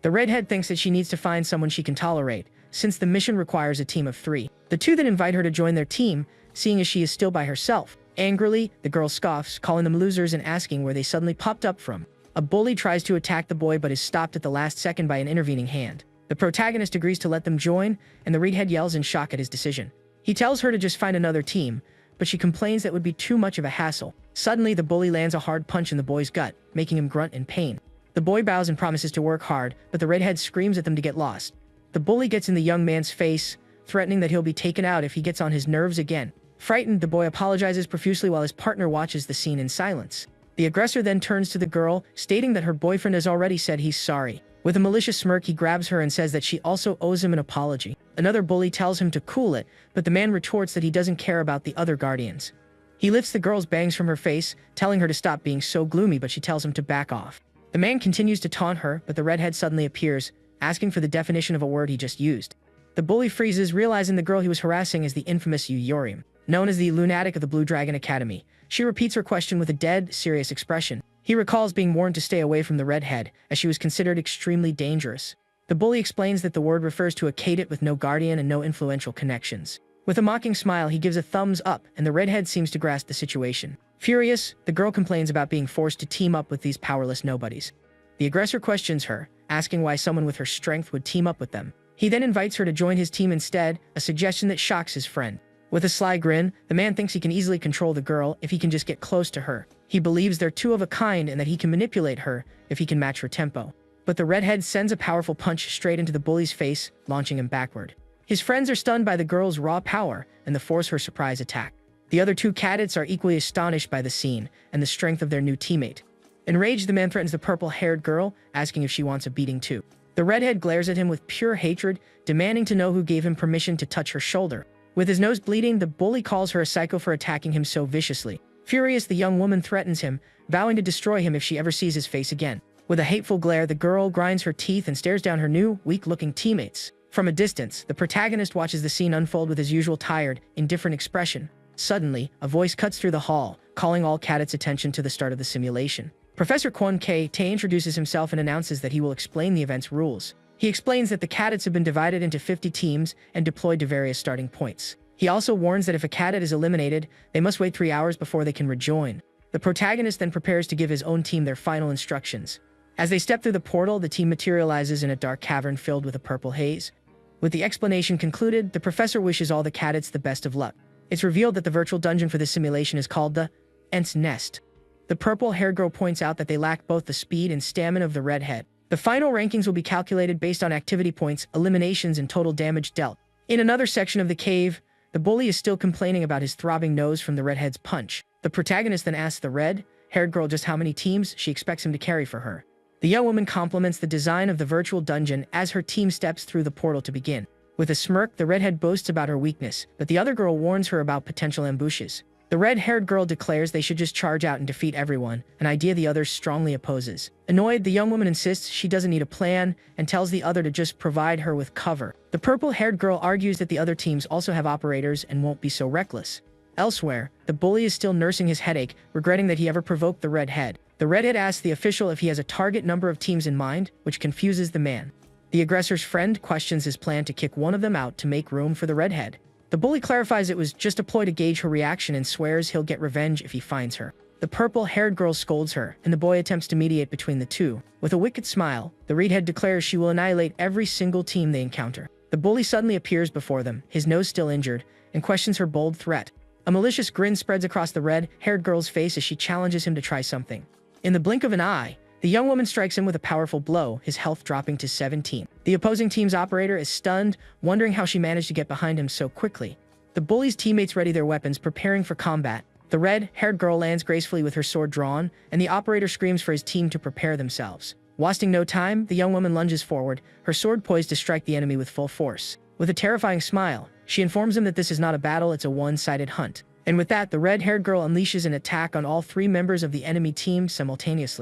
Speaker 1: The redhead thinks that she needs to find someone she can tolerate, since the mission requires a team of 3. The two then invite her to join their team, seeing as she is still by herself. Angrily, the girl scoffs, calling them losers and asking where they suddenly popped up from. A bully tries to attack the boy but is stopped at the last second by an intervening hand. The protagonist agrees to let them join, and the redhead yells in shock at his decision. He tells her to just find another team, but she complains that would be too much of a hassle. Suddenly, the bully lands a hard punch in the boy's gut, making him grunt in pain. The boy bows and promises to work hard, but the redhead screams at them to get lost. The bully gets in the young man's face, threatening that he'll be taken out if he gets on his nerves again. Frightened, the boy apologizes profusely while his partner watches the scene in silence. The aggressor then turns to the girl, stating that her boyfriend has already said he's sorry. With a malicious smirk, he grabs her and says that she also owes him an apology. Another bully tells him to cool it, but the man retorts that he doesn't care about the other guardians. He lifts the girl's bangs from her face, telling her to stop being so gloomy, but she tells him to back off. The man continues to taunt her, but the redhead suddenly appears, asking for the definition of a word he just used. The bully freezes, realizing the girl he was harassing is the infamous Yorim, known as the lunatic of the Blue Dragon Academy. She repeats her question with a dead, serious expression. He recalls being warned to stay away from the redhead, as she was considered extremely dangerous. The bully explains that the word refers to a cadet with no guardian and no influential connections. With a mocking smile, he gives a thumbs up, and the redhead seems to grasp the situation. Furious, the girl complains about being forced to team up with these powerless nobodies. The aggressor questions her, asking why someone with her strength would team up with them. He then invites her to join his team instead, a suggestion that shocks his friend. With a sly grin, the man thinks he can easily control the girl if he can just get close to her. He believes they're two of a kind and that he can manipulate her if he can match her tempo. But the redhead sends a powerful punch straight into the bully's face, launching him backward. His friends are stunned by the girl's raw power and the force of her surprise attack. The other two cadets are equally astonished by the scene and the strength of their new teammate. Enraged, the man threatens the purple-haired girl, asking if she wants a beating too. The redhead glares at him with pure hatred, demanding to know who gave him permission to touch her shoulder. With his nose bleeding, the bully calls her a psycho for attacking him so viciously. Furious, the young woman threatens him, vowing to destroy him if she ever sees his face again. With a hateful glare, the girl grinds her teeth and stares down her new, weak-looking teammates. From a distance, the protagonist watches the scene unfold with his usual tired, indifferent expression. Suddenly, a voice cuts through the hall, calling all cadets' attention to the start of the simulation. Professor Kwon K-tae introduces himself and announces that he will explain the event's rules. He explains that the cadets have been divided into 50 teams and deployed to various starting points. He also warns that if a cadet is eliminated, they must wait 3 hours before they can rejoin. The protagonist then prepares to give his own team their final instructions. As they step through the portal, the team materializes in a dark cavern filled with a purple haze. With the explanation concluded, the professor wishes all the cadets the best of luck. It's revealed that the virtual dungeon for this simulation is called the Ents Nest. The purple-haired girl points out that they lack both the speed and stamina of the redhead. The final rankings will be calculated based on activity points, eliminations, and total damage dealt. In another section of the cave, the bully is still complaining about his throbbing nose from the redhead's punch. The protagonist then asks the red-haired girl just how many teams she expects him to carry for her. The young woman compliments the design of the virtual dungeon as her team steps through the portal to begin. With a smirk, the redhead boasts about her weakness, but the other girl warns her about potential ambushes. The red-haired girl declares they should just charge out and defeat everyone, an idea the other strongly opposes. Annoyed, the young woman insists she doesn't need a plan and tells the other to just provide her with cover. The purple-haired girl argues that the other teams also have operators and won't be so reckless. Elsewhere, the bully is still nursing his headache, regretting that he ever provoked the redhead. The redhead asks the official if he has a target number of teams in mind, which confuses the man. The aggressor's friend questions his plan to kick one of them out to make room for the redhead. The bully clarifies it was just a ploy to gauge her reaction and swears he'll get revenge if he finds her. The purple-haired girl scolds her, and the boy attempts to mediate between the two. With a wicked smile, the redhead declares she will annihilate every single team they encounter. The bully suddenly appears before them, his nose still injured, and questions her bold threat. A malicious grin spreads across the red-haired girl's face as she challenges him to try something. In the blink of an eye, the young woman strikes him with a powerful blow, his health dropping to 17. The opposing team's operator is stunned, wondering how she managed to get behind him so quickly. The bully's teammates ready their weapons, preparing for combat. The red-haired girl lands gracefully with her sword drawn, and the operator screams for his team to prepare themselves. Wasting no time, the young woman lunges forward, her sword poised to strike the enemy with full force. With a terrifying smile, she informs him that this is not a battle, it's a one-sided hunt. And with that, the red-haired girl unleashes an attack on all three members of the enemy team simultaneously.